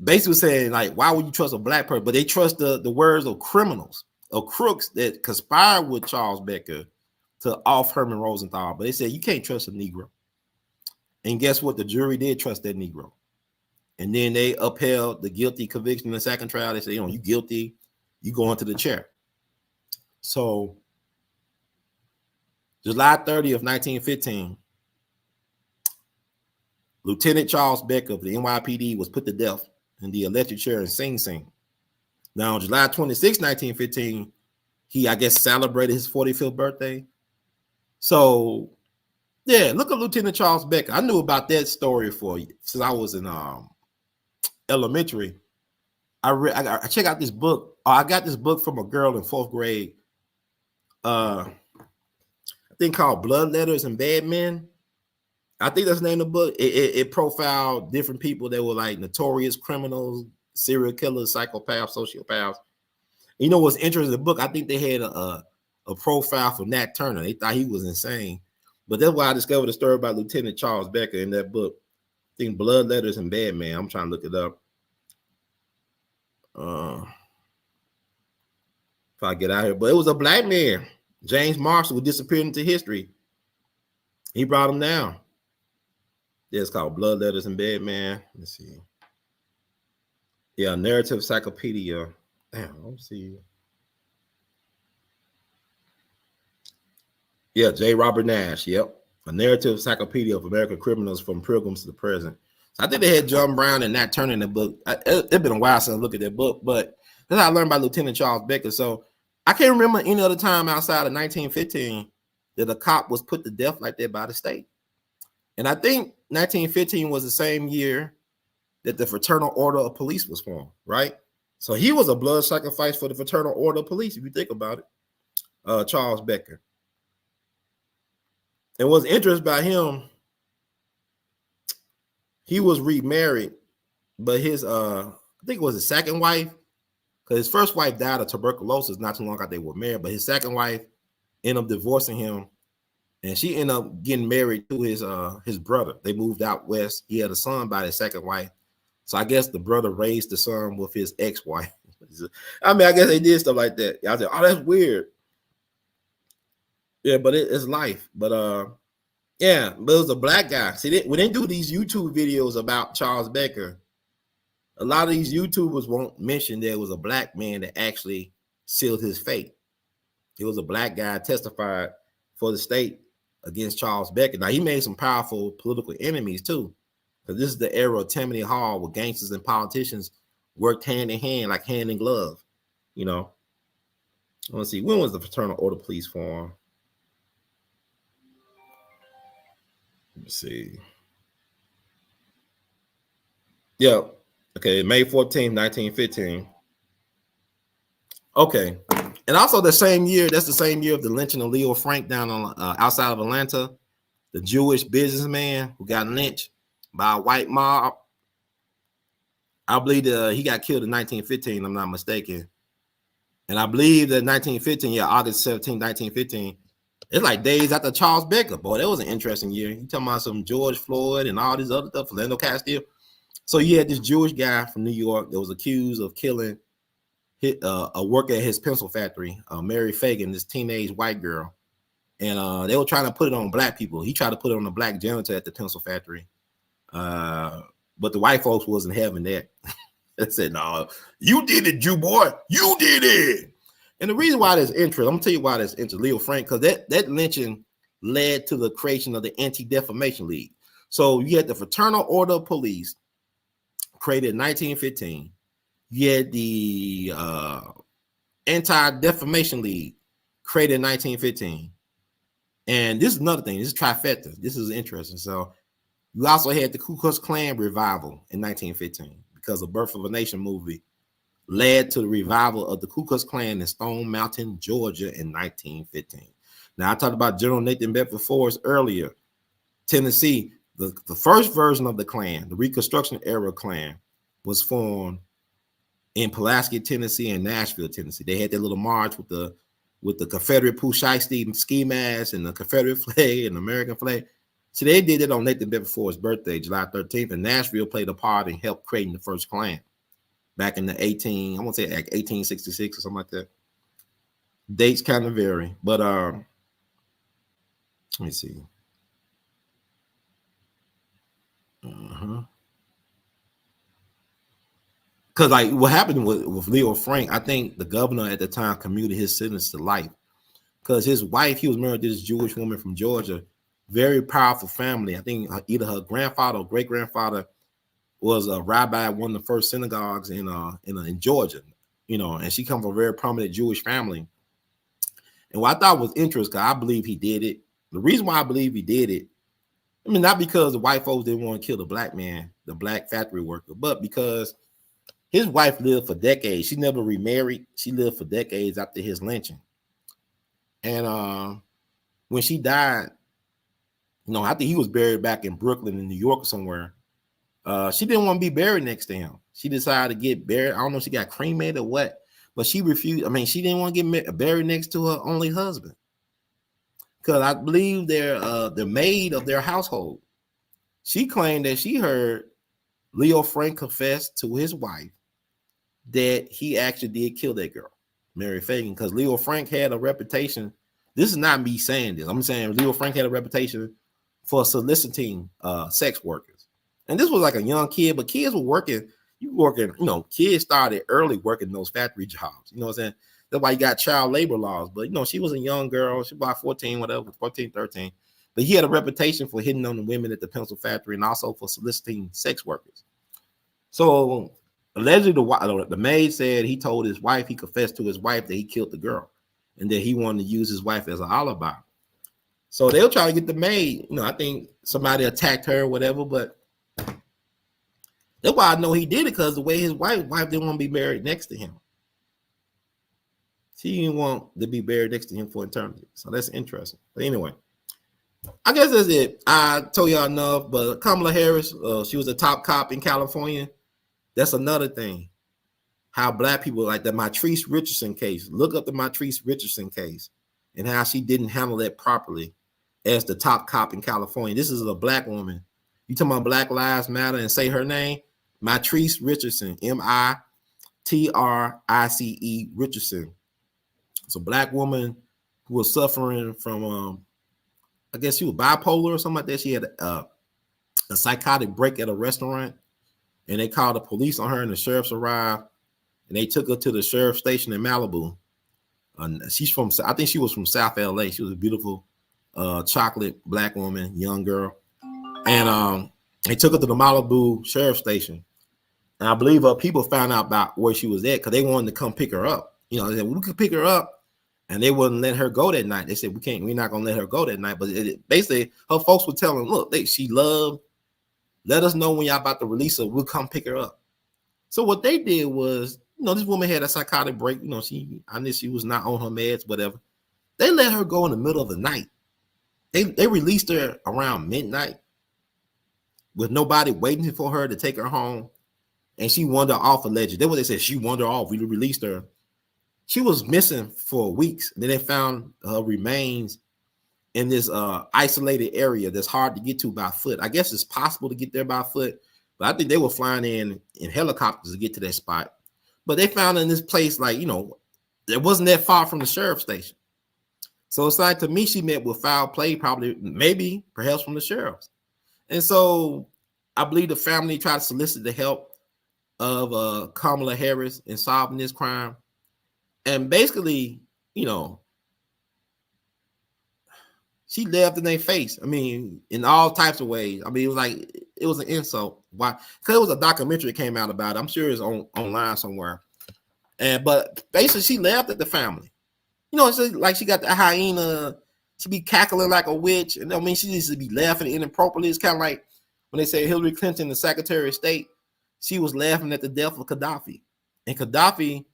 Basically saying, like, why would you trust a black person? But they trust the words of criminals, of crooks that conspired with Charles Becker to off Herman Rosenthal. But they said, you can't trust a Negro. And guess what? The jury did trust that Negro. And then they upheld the guilty conviction in the second trial. They said, you know, you guilty, you go into the chair. So July 30th, 1915, Lieutenant Charles Becker of the NYPD was put to death in the electric chair in Sing Sing. Now, on July 26, 1915, he, I guess, celebrated his 45th birthday. So, yeah, look at Lieutenant Charles Becker. I knew about that story for you since I was in elementary. I check out this book. I got this book from a girl in 4th grade. I think called Blood Letters and Bad Men. I think that's the name of the book. It profiled different people that were like notorious criminals, serial killers, psychopaths, sociopaths. You know what's interesting in the book? I think they had a profile for Nat Turner. They thought he was insane. But that's why I discovered the story about Lieutenant Charles Becker in that book. I think Blood Letters and Bad Men. I'm trying to look it up. If I get out here. But it was a black man, James Marshall, who disappeared into history. He brought him down. Yeah, it's called Blood Letters and Bad Man. Let's see. Yeah, Narrative Encyclopedia. Damn, let's see. Yeah, J. Robert Nash. Yep. A Narrative Encyclopedia of American Criminals from Pilgrims to the Present. So I think they had John Brown and Nat Turner in the book. It's been a while since I looked at that book, but that's how I learned about Lieutenant Charles Becker. So I can't remember any other time outside of 1915 that a cop was put to death like that by the state. And I think 1915 was the same year that the Fraternal Order of Police was formed, right? So he was a blood sacrifice for the Fraternal Order of Police, if you think about it, Charles Becker. And what's interesting about him, he was remarried, but his, I think it was his second wife, because his first wife died of tuberculosis not too long after they were married, but his second wife ended up divorcing him. And she ended up getting married to his brother. They moved out west. He had a son by his second wife. So I guess the brother raised the son with his ex-wife. I mean, I guess they did stuff like that. I said, oh, that's weird. Yeah, but it's life. But yeah, but it was a black guy. See, when they do these YouTube videos about Charles Becker, a lot of these YouTubers won't mention there was a black man that actually sealed his fate. It was a black guy testified for the state against Charles Becker. Now, he made some powerful political enemies too, because this is the era of Tammany Hall where gangsters and politicians worked hand in hand, like hand in glove, you know. Let's see, when was the Fraternal Order Police formed? Let's see. Yeah, okay, May 14th, 1915. Okay, and also the same year, that's the same year of the lynching of Leo Frank down on outside of Atlanta, the Jewish businessman who got lynched by a white mob. I believe he got killed in 1915, I'm not mistaken. And I believe that 1915, yeah, August 17, 1915, it's like days after Charles Becker. Boy, that was an interesting year. You talking about some George Floyd and all this other stuff, Philando Castile. So you had this Jewish guy from New York that was accused of killing a worker at his pencil factory, Mary Fagan, this teenage white girl. And they were trying to put it on black people. He tried to put it on the black janitor at the pencil factory. But the white folks wasn't having that. They said, no, you did it, Jew boy. You did it. And the reason why there's interest, I'm going to tell you why there's interest, Leo Frank, because that lynching led to the creation of the Anti-Defamation League. So you had the Fraternal Order of Police created in 1915. You had the Anti-Defamation League created in 1915. And this is another thing. This is trifecta. This is interesting. So you also had the Ku Klux Klan revival in 1915 because the Birth of a Nation movie led to the revival of the Ku Klux Klan in Stone Mountain, Georgia in 1915. Now, I talked about General Nathan Bedford Forrest earlier. Tennessee, the first version of the Klan, the Reconstruction era Klan, was formed in Pulaski, Tennessee, and Nashville, Tennessee. They had their little march with the Confederate Pooh Shiesty ski mask and the Confederate flag and the American flag. So they did it on Nathan Bedford Forrest's birthday, July 13th, and Nashville played a part in help creating the first Klan back in the 1866 or something like that. Dates kind of vary, but let me see. Because like what happened with Leo Frank, I think the governor at the time commuted his sentence to life. Because his wife, he was married to this Jewish woman from Georgia, very powerful family. I think either her grandfather or great grandfather was a rabbi at one of the first synagogues in Georgia, and she comes from a very prominent Jewish family. And what I thought was interesting, I believe he did it. The reason why I believe he did it, I mean, not because the white folks didn't want to kill the black man, the black factory worker, but because his wife lived for decades. She never remarried. She lived for decades after his lynching. And when she died, I think he was buried back in Brooklyn in New York or somewhere. She didn't want to be buried next to him. She decided to get buried. I don't know if she got cremated or what, but she refused. I mean, she didn't want to get buried next to her only husband. Because I believe they're the maid of their household. She claimed that she heard Leo Frank confess to his wife that he actually did kill that girl, Mary Fagan, because Leo Frank had a reputation. This is not me saying this. I'm saying Leo Frank had a reputation for soliciting sex workers. And this was like a young kid, but kids were working. Kids started early working those factory jobs. You know what I'm saying? That's why you got child labor laws. But, she was a young girl. She was about 14, 13. But he had a reputation for hitting on the women at the pencil factory and also for soliciting sex workers. So allegedly, the maid said he told his wife, he confessed to his wife that he killed the girl and that he wanted to use his wife as an alibi. So they'll try to get the maid. I think somebody attacked her or whatever, but that's why I know he did it, because the way his wife didn't want to be buried next to him. She didn't want to be buried next to him for eternity. So that's interesting. But anyway, I guess that's it. I told y'all enough, but Kamala Harris, she was a top cop in California. That's another thing. How black people, like the Matrice Richardson case, look up the Matrice Richardson case and how she didn't handle that properly as the top cop in California. This is a black woman. You talking about Black Lives Matter and say her name? Matrice Richardson, Mitrice Richardson. It's a black woman who was suffering from, I guess she was bipolar or something like that. She had a psychotic break at a restaurant, and they called the police on her, and the sheriffs arrived, and they took her to the sheriff's station in Malibu. I think she was from South L.A. She was a beautiful chocolate black woman, young girl. And they took her to the Malibu sheriff's station. And I believe people found out about where she was at because they wanted to come pick her up. They said, we could pick her up. And they wouldn't let her go that night. They said, we're not going to let her go that night. But basically, her folks were telling, look, she loved, let us know when y'all about to release her. We'll come pick her up. So what they did was, this woman had a psychotic break. I knew she was not on her meds, whatever. They let her go in the middle of the night. They released her around midnight with nobody waiting for her to take her home. And she wandered off allegedly. That's what they said. She wandered off. We released her. She was missing for weeks. And then they found her remains in this isolated area that's hard to get to by foot. I guess it's possible to get there by foot, but I think they were flying in helicopters to get to that spot. But they found in this place, it wasn't that far from the sheriff's station. So it's like, to me, she met with foul play, perhaps from the sheriffs. And so I believe the family tried to solicit the help of Kamala Harris in solving this crime. And basically, she left in their face. I mean, in all types of ways. I mean, it was an insult. Why? Because it was a documentary that came out about it. I'm sure it's online somewhere. But basically, she laughed at the family. It's like she got the hyena She be cackling like a witch. And I mean, she used to be laughing inappropriately. It's kind of like when they say Hillary Clinton, the Secretary of State, she was laughing at the death of Gaddafi. And Gaddafi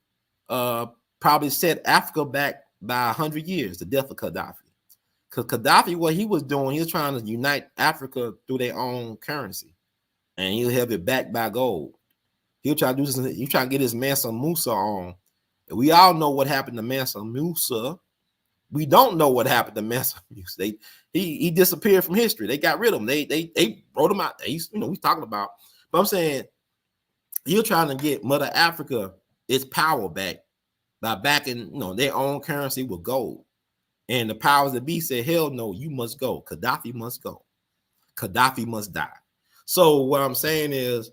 probably set Africa back by 100 years, the death of Gaddafi. Because Gaddafi, what he was doing, he was trying to unite Africa through their own currency. And he'll have it backed by gold. He'll try to do this. He'll try to get his Mansa Musa on. And we all know what happened to Mansa Musa. We don't know what happened to Mansa Musa. He disappeared from history. They got rid of him. They wrote him out. He's talking about. But I'm saying you're trying to get Mother Africa its power back by backing their own currency with gold. And the powers that be said, hell no, you must go. Gaddafi must go. Gaddafi must die. So what I'm saying is,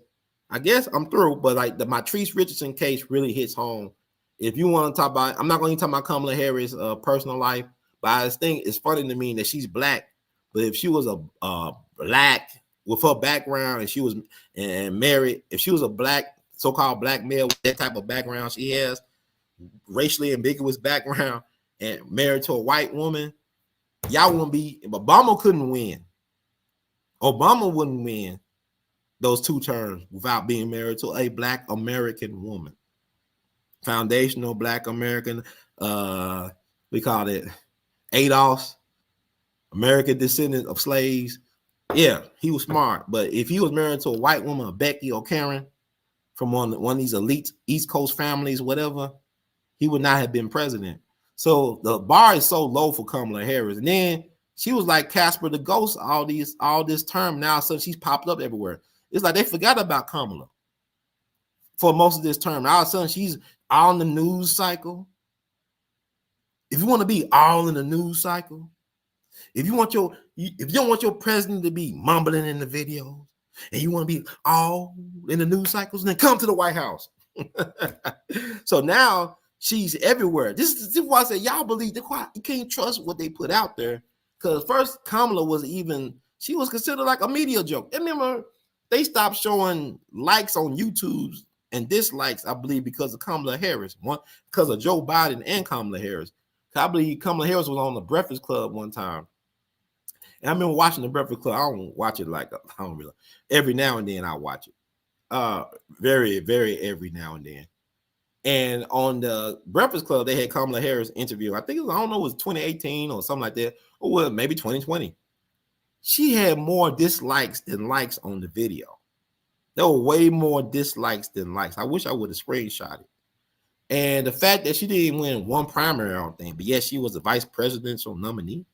I guess I'm through, but like the Matrice Richardson case really hits home. If you want to talk about, I'm not going to talk about Kamala Harris' personal life, but I just think it's funny to me that she's black. But if she was a black with her background and she was and married, if she was a black, so-called black male with that type of background she has, racially ambiguous background, and married to a white woman, y'all wouldn't be. Obama couldn't win. Obama wouldn't win those 2 terms without being married to a black American woman. Foundational black American, we call it ADOS, American descendant of slaves. Yeah, he was smart. But if he was married to a white woman, a Becky or Karen, from one of these elite East Coast families, whatever, he would not have been president. So the bar is so low for Kamala Harris. And then she was like Casper the Ghost all this term. Now so she's popped up everywhere. It's like they forgot about Kamala for most of this term. All of a sudden she's all in the news cycle. If you want to be all in the news cycle, if you don't want your president to be mumbling in the videos, and you want to be all in the news cycles, then come to the White House. So now she's everywhere. This is why I say y'all believe you can't trust what they put out there. Because first Kamala she was considered like a media joke. I remember they stopped showing likes on YouTube and dislikes, I believe, because of Kamala Harris. One, because of Joe Biden and Kamala Harris. I believe Kamala Harris was on the Breakfast Club one time. And I remember watching the Breakfast Club. I don't watch it every now and then I watch it. Very, very every now and then. And on the Breakfast Club, they had Kamala Harris interview. I think it was 2018 or something like that. Or well, maybe 2020. She had more dislikes than likes on the video. There were way more dislikes than likes. I wish I would have screenshot it. And the fact that she didn't win one primary, I don't think, but yes, she was the vice presidential nominee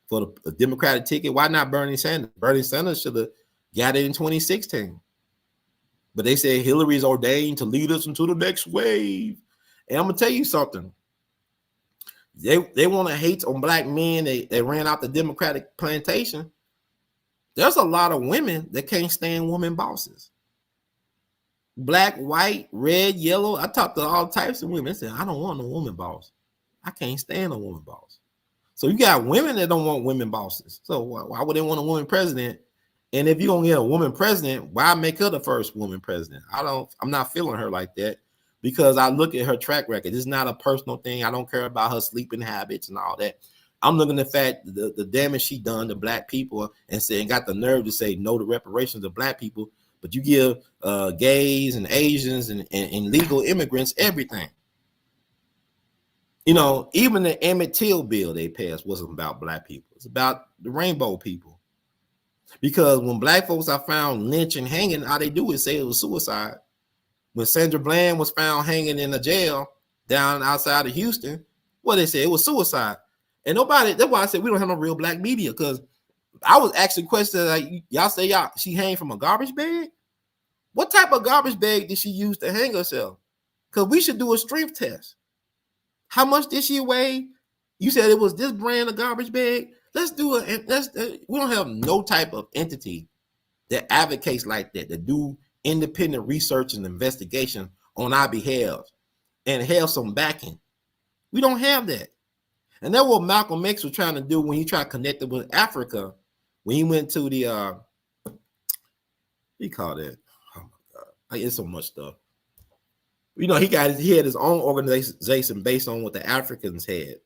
for the Democratic ticket. Why not Bernie Sanders? Bernie Sanders should have got it in 2016. But they said Hillary's ordained to lead us into the next wave. And I'm going to tell you something. They want to hate on black men. They ran out the Democratic plantation. There's a lot of women that can't stand women bosses. Black, white, red, yellow. I talked to all types of women. I said, I don't want no woman boss. I can't stand a woman boss. So you got women that don't want women bosses. So why would they want a woman president? And if you're going to get a woman president, why make her the first woman president? I'm not feeling her like that because I look at her track record. It's not a personal thing. I don't care about her sleeping habits and all that. I'm looking at the fact the damage she done to black people and got the nerve to say no to reparations to black people. But you give gays and Asians and legal immigrants everything. Even the Emmett Till bill they passed wasn't about black people. It's about the rainbow people. Because when black folks are found lynched and hanging, all they do is say it was suicide. When Sandra Bland was found hanging in a jail down outside of Houston, they said it was suicide. And that's why I said we don't have no real black media, because I was asking questions like, y'all say she hang from a garbage bag? What type of garbage bag did she use to hang herself? Because we should do a strength test. How much did she weigh? You said it was this brand of garbage bag. Let's do it. We don't have no type of entity that advocates like that do independent research and investigation on our behalf and have some backing. We don't have that. And that's what Malcolm X was trying to do when he tried to connect it with Africa. When he went to the, he called it, oh my God, it's so much stuff. He had his own organization based on what the Africans had.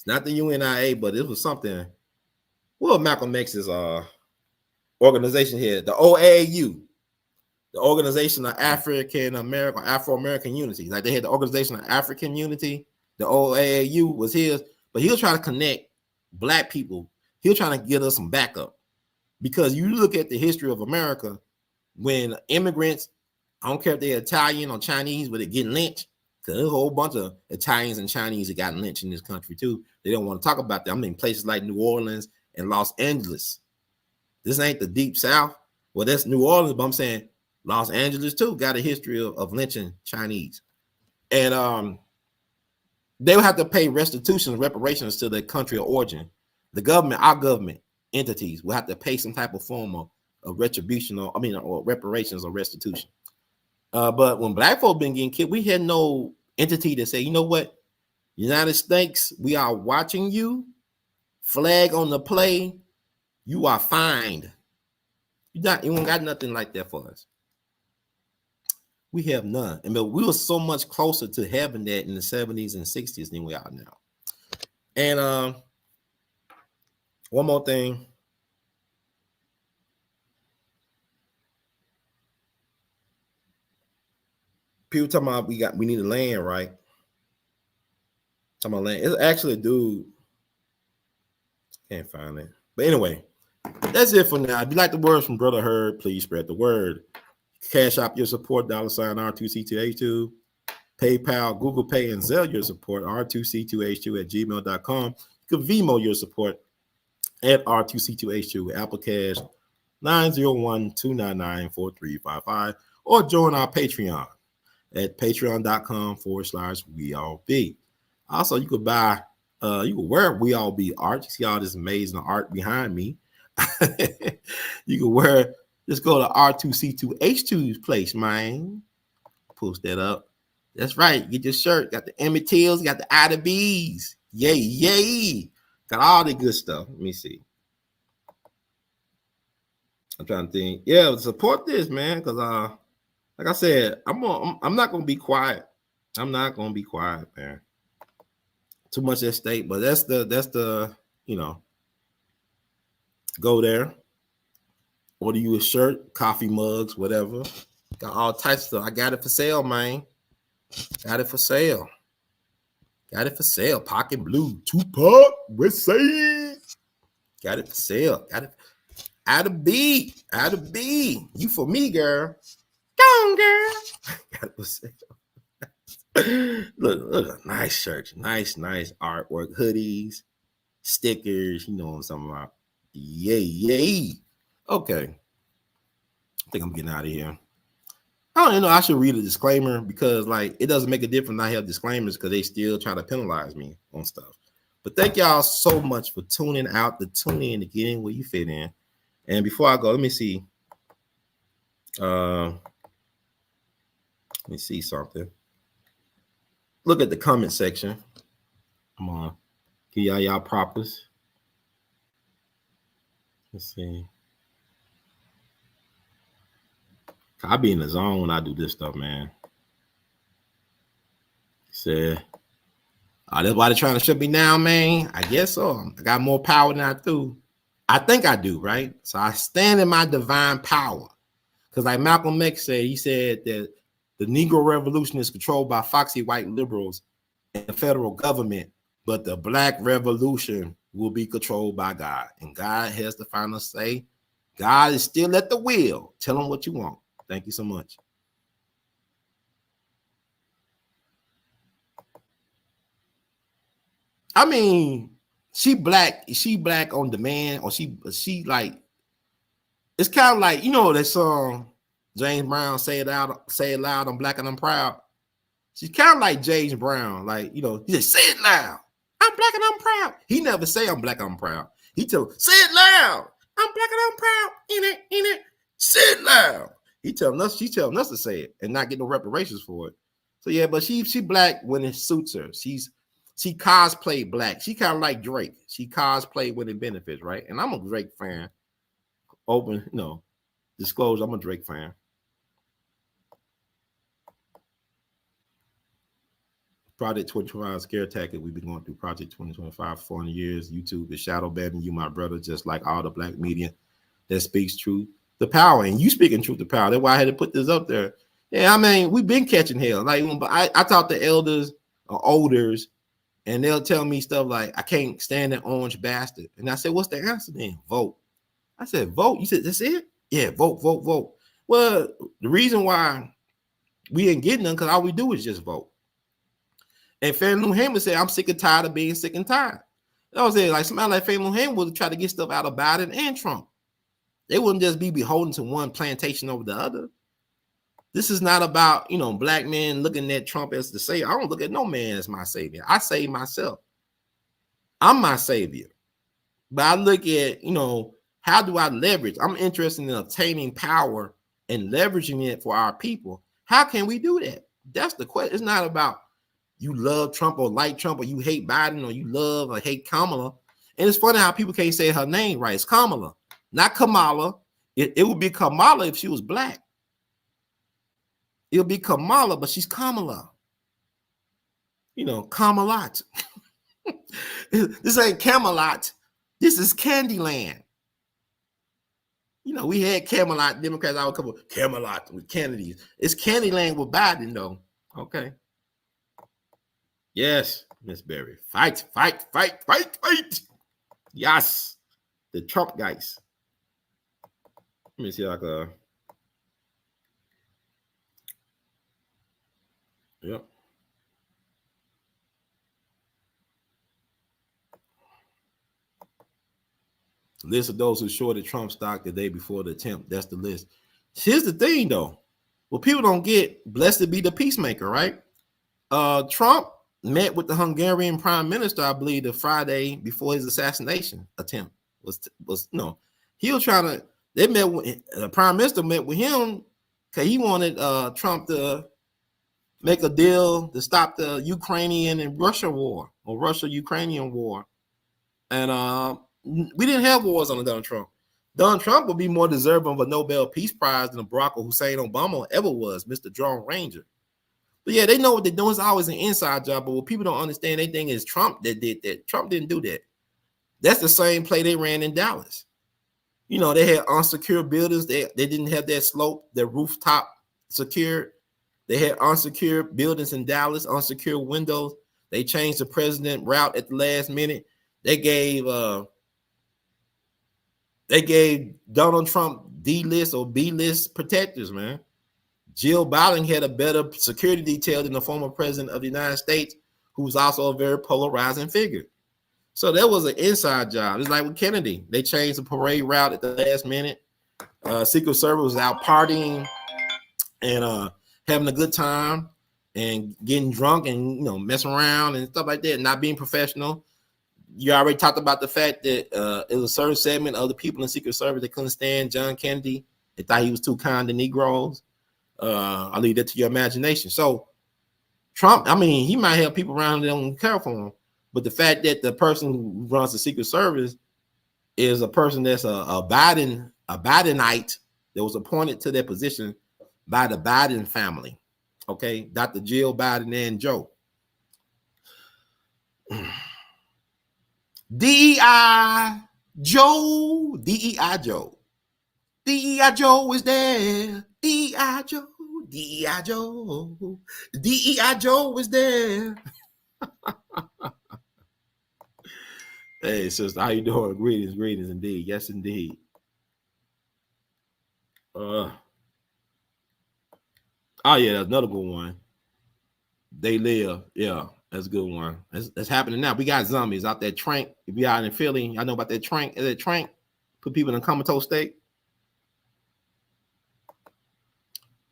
not the UNIA, but it was something. Well, Malcolm X's organization here, the OAU, the Organization of Afro-American Unity. Like they had the Organization of African Unity. The OAU was his, but he was trying to connect black people. He was trying to get us some backup. Because you look at the history of America, when immigrants, I don't care if they're Italian or Chinese, but they're getting lynched, because there's a whole bunch of Italians and Chinese that got lynched in this country too. They don't want to talk about that. I mean, places like New Orleans and Los Angeles. This ain't the deep South. Well, that's New Orleans, but I'm saying Los Angeles too got a history of lynching Chinese. And they would have to pay restitution, reparations to the country of origin. The government, our government entities will have to pay some type of form of retribution or reparations or restitution. But when black folk been getting killed, we had no entity to say, you know what, United States, we are watching you. Flag on the play, you are fined. You don't got nothing like that for us. We have none. And but we were so much closer to having that in the 70s and 60s than we are now. And one more thing. People talking about we need a land, right? Talking about land. It's actually a dude. Can't find it. But anyway, that's it for now. If you like the words from Brother Herd, please spread the word. Cash out your support, $R2C2H2. PayPal, Google Pay, and Zelle your support, R2C2H2 at gmail.com. You can Vimo your support at R2C2H2, Apple Cash 901-299-4355, or join our Patreon at patreon.com/WeAllBe. Also, you could buy, you could wear We All Be art. You see all this amazing art behind me. You can wear, just go to R2C2H2's place, man. Post that up. That's right. Get your shirt. Got the Emmett Tills, got the Ida B's. Yay, yay. Got all the good stuff. Let me see. I'm trying to think. Yeah, support this, man, because like I said, I'm not gonna be quiet. I'm not gonna be quiet, man. Too much at stake, but that's the go there. Order you a shirt, coffee mugs, whatever. Got all types of stuff. I got it for sale, man. Got it for sale. Got it for sale. Pocket Blue, Tupac, West Side. Got it for sale. Got it. Out of B. You for me, girl. Go on, girl. Got it for sale. Look, nice shirts, nice artwork, hoodies, stickers. You know what I'm talking about. Yay. Okay. I think I'm getting out of here. I don't know. I should read a disclaimer because, like, it doesn't make a difference. I have disclaimers because they still try to penalize me on stuff. But thank y'all so much for tuning out, tuning in to get in where you fit in. And before I go, let me see. Let me see something. Look at the comment section. Come on. Give y'all propers. Let's see. I be in the zone when I do this stuff, man. Said, that's why they're trying to shut me down, man. I guess so. I got more power than I do. I think I do, right? So I stand in my divine power. Because like Malcolm X said, he said that the Negro Revolution is controlled by foxy white liberals and the federal government, but the Black Revolution will be controlled by God. And God has the final say. God is still at the wheel. Tell him what you want. Thank you so much. I mean, she black on demand, or she like, it's kind of like, you know, that song James Brown, say it loud, I'm black and I'm proud. She's kind of like James Brown, like, you know, he said, say it loud, I'm black and I'm proud. He never say I'm black and I'm proud. He tell, say it loud, I'm black and I'm proud. In it, say it loud. She's telling us to say it and not get no reparations for it. So yeah, but she black when it suits her. She cosplay black. She kind of like Drake. She cosplay when it benefits, right? And I'm a Drake fan. Disclose I'm a Drake fan. Project 2025 scare tactic. We've been going through Project 2025 for 400 years. YouTube is shadow banning you, my brother, just like all the black media that speaks truth to power. And you speaking truth to power. That's why I had to put this up there. Yeah, I mean, we've been catching hell. Like, I talk to elders or elders, and they'll tell me stuff like, I can't stand that orange bastard. And I said, what's the answer then? Vote. I said, vote. You said, that's it? Yeah, vote, vote, vote. Well, the reason why we ain't getting none because all we do is just vote. And Fannie Lou Hamer said, I'm sick and tired of being sick and tired. I was saying, like, somebody like Fannie Lou Hamer would try to get stuff out of Biden and Trump. They wouldn't just be beholden to one plantation over the other. This is not about, you know, black men looking at Trump as the savior. I don't look at no man as my savior. I save myself. I'm my savior. But I look at, you know, how do I leverage? I'm interested in obtaining power and leveraging it for our people. How can we do that? That's the question. It's not about you love Trump or like Trump, or you hate Biden, or you love or hate Kamala. And it's funny how people can't say her name right. It's Kamala, not Kamala. It would be Kamala if she was black. It'll be Kamala, but she's Kamala. You know, Camelot. This ain't Camelot. This is Candyland. You know, we had Camelot, Democrats, I would come with Camelot with Kennedys. It's Candyland with Biden, though. Okay. Yes, Miss Berry. Fight, fight, fight, fight, fight. Yes. The Trump guys. Let me see like yep. List of those who shorted Trump stock the day before the attempt. That's the list. Here's the thing, though. Well, people don't get, blessed be the peacemaker, right? Trump met with the Hungarian prime minister, I believe, the Friday before his assassination attempt was no. He was trying to. They met with the prime minister met with him because he wanted Trump to make a deal to stop the Ukrainian and Russia war, or Russia-Ukrainian war, and we didn't have wars under Donald Trump. Donald Trump would be more deserving of a Nobel Peace Prize than Barack Hussein Obama ever was, Mr. Drone Ranger. But yeah, they know what they're doing. It's always an inside job. But what people don't understand, they think it's Trump that did that. Trump didn't do that. That's the same play they ran in Dallas. You know, they had unsecured buildings. They didn't have that slope, their rooftop secured. They had unsecured buildings in Dallas, unsecured windows. They changed the president route at the last minute. They gave Donald Trump D-list or B-list protectors, man. Jill Biden had a better security detail than the former president of the United States, who was also a very polarizing figure. So that was an inside job. It's like with Kennedy. They changed the parade route at the last minute. Secret Service was out partying and having a good time and getting drunk and, you know, messing around and stuff like that, not being professional. You already talked about the fact that it was a certain segment of the people in Secret Service that couldn't stand John Kennedy. They thought he was too kind to Negroes. I'll leave that to your imagination. So Trump, I mean, he might have people around that don't care for him, but the fact that the person who runs the Secret Service is a person that's a Bidenite that was appointed to that position by the Biden family. Okay, Dr. Jill Biden and Joe. DEI Joe, DEI Joe. DEI Joe is there. DEI Joe, DEI Joe. DEI Joe is there. Hey, sister, how you doing? Greetings, greetings indeed. Yes, indeed. Oh yeah, that's another good one. They live. Yeah, that's a good one. That's happening now. We got zombies out there. Trank. If you out in Philly, I know about that trank. Is that trank? Put people in a comatose state.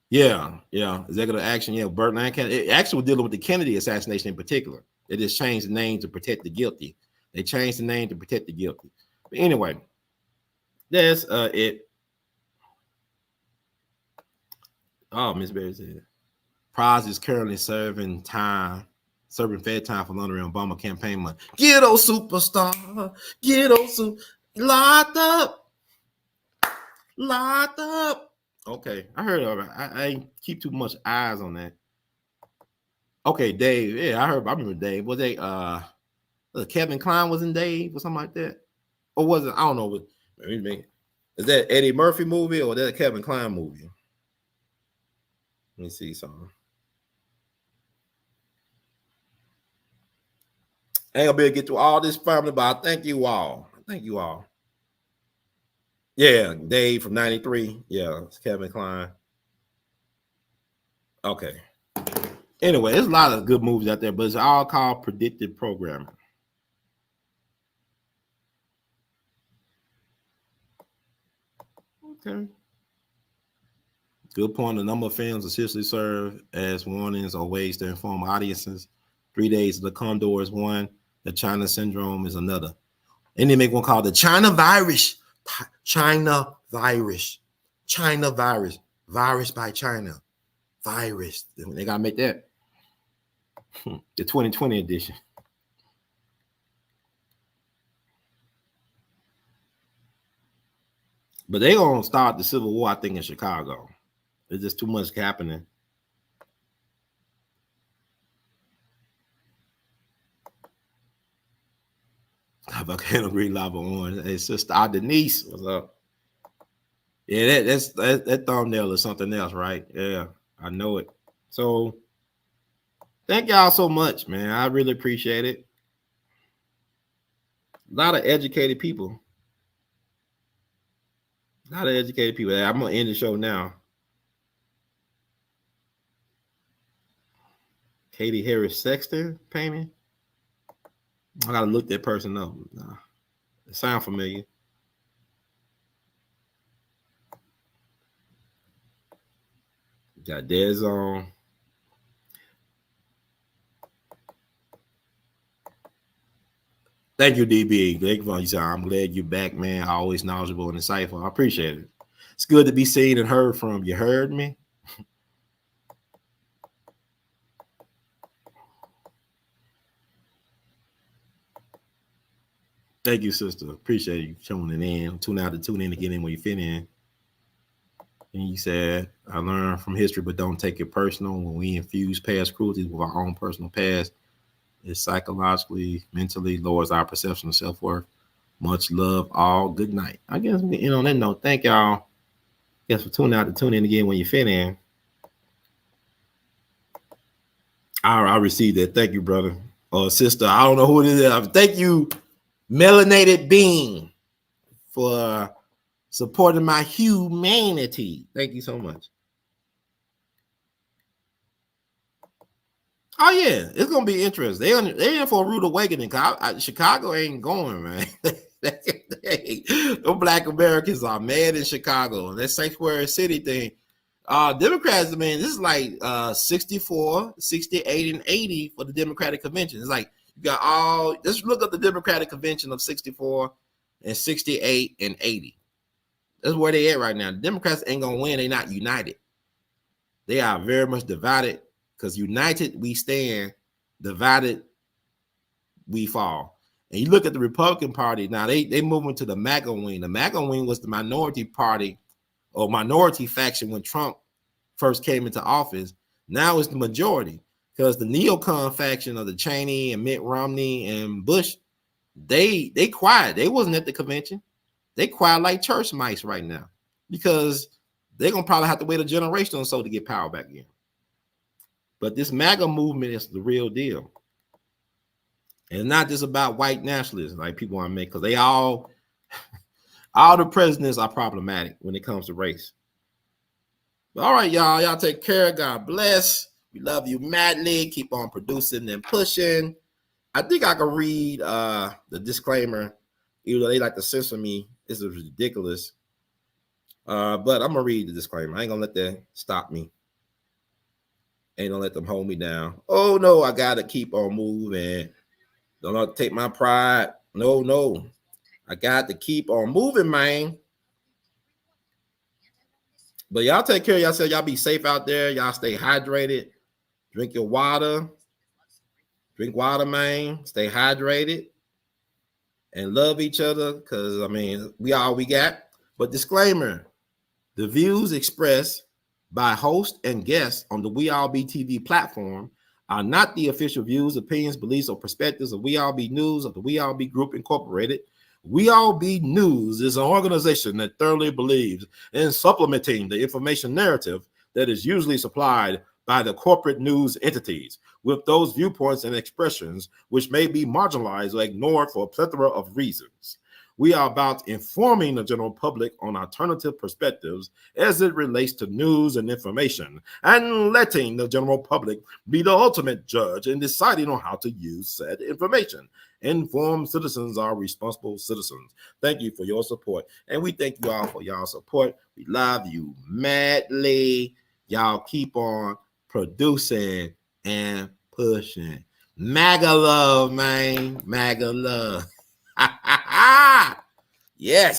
Yeah. Executive action. Yeah, Burt Lancaster. It actually was dealing with the Kennedy assassination in particular. They just changed the name to protect the guilty. They changed the name to protect the guilty. But anyway, that's it. Oh, Miss Berry said, Prize is currently serving Fed time for laundering Obama campaign money. Ghetto superstar, ghetto super, locked up. Okay, I heard all right. I ain't keep too much eyes on that. Okay, Dave. Yeah, I remember Dave. Was they Kevin Kline was in Dave or something like that? Or was it? I don't know. Is that Eddie Murphy movie or that a Kevin Kline movie? Let me see something. I ain't gonna be able to get through all this family, but I thank you all. Thank you all. Yeah, Dave from 93. Yeah, it's Kevin Kline. Okay. Anyway, there's a lot of good movies out there, but it's all called predictive programming. Okay. Good point. The number of films essentially serve as warnings or ways to inform audiences. 3 Days of the Condor is one. The China Syndrome is another. And they make one called the China virus. China virus. China virus. Virus by China. Virus. They got to make that. The 2020 edition. But they going to start the Civil War, I think, in Chicago. There's just too much happening. Volcano Green Lava Orange. Hey, sister, Denise, what's up? Yeah, that thumbnail is something else, right? Yeah, I know it. So, thank y'all so much, man. I really appreciate it. A lot of educated people. A lot of educated people. I'm gonna end the show now. Katie Harris Sexton painting. I gotta look that person up. Nah, it sounds familiar. Got Dead Zone. Thank you, DB. I'm glad you're back, man. Always knowledgeable and insightful. I appreciate it. It's good to be seen and heard from. You heard me? Thank you, sister. Appreciate you tuning in. Tune in to get in when you fit in. And you said, I learned from history, but don't take it personal. When we infuse past cruelties with our own personal past, it psychologically, mentally lowers our perception of self-worth. Much love, all. Good night. I guess we end on that note. Thank y'all. Guess for tune in again when you fit in. I received that. Thank you, brother or sister. I don't know who it is. Thank you, Melanated Being, for supporting my humanity. Thank you so much. Oh yeah, it's gonna be interesting. They in for a rude awakening. Chicago ain't going, man. Those Black Americans are mad in Chicago. That sanctuary city thing. Democrats, I mean, this is like 64, 68, and 80 for the Democratic convention. It's like you got all. Just look up the Democratic convention of 64 and 68 and 80. That's where they at right now. The Democrats ain't gonna win. They're not united. They are very much divided. Because united we stand, divided we fall. And you look at the Republican Party now; they moving to the MAGA wing. The MAGA wing was the minority party or minority faction when Trump first came into office. Now it's the majority because the neocon faction of the Cheney and Mitt Romney and Bush, they quiet. They wasn't at the convention. They quiet like church mice right now because they're gonna probably have to wait a generation or so to get power back in. But this MAGA movement is the real deal. And it's not just about white nationalists like people want to make, because they all the presidents are problematic when it comes to race. But all right, y'all. Y'all take care. God bless. We love you madly. Keep on producing and pushing. I think I can read the disclaimer, even though they like to censor me. This is ridiculous. But I'm going to read the disclaimer. I ain't going to let that stop me. Ain't gonna let them hold me down. Oh no, I gotta keep on moving. Don't take my pride. No. I got to keep on moving, man. But y'all take care of yourself. Y'all be safe out there. Y'all stay hydrated. Drink your water. Drink water, man. Stay hydrated. And love each other. Because, I mean, we all we got. But disclaimer, the views expressed by host and guests on the We All Be TV platform are not the official views, opinions, beliefs, or perspectives of We All Be News of the We All Be Group Incorporated. We All Be News is an organization that thoroughly believes in supplementing the information narrative that is usually supplied by the corporate news entities with those viewpoints and expressions which may be marginalized or ignored for a plethora of reasons. We are about informing the general public on alternative perspectives as it relates to news and information, and letting the general public be the ultimate judge in deciding on how to use said information. Informed citizens are responsible citizens. Thank you for your support, and we thank you all for y'all support. We love you madly. Y'all keep on producing and pushing. MAGA love, man. MAGA love. Yes.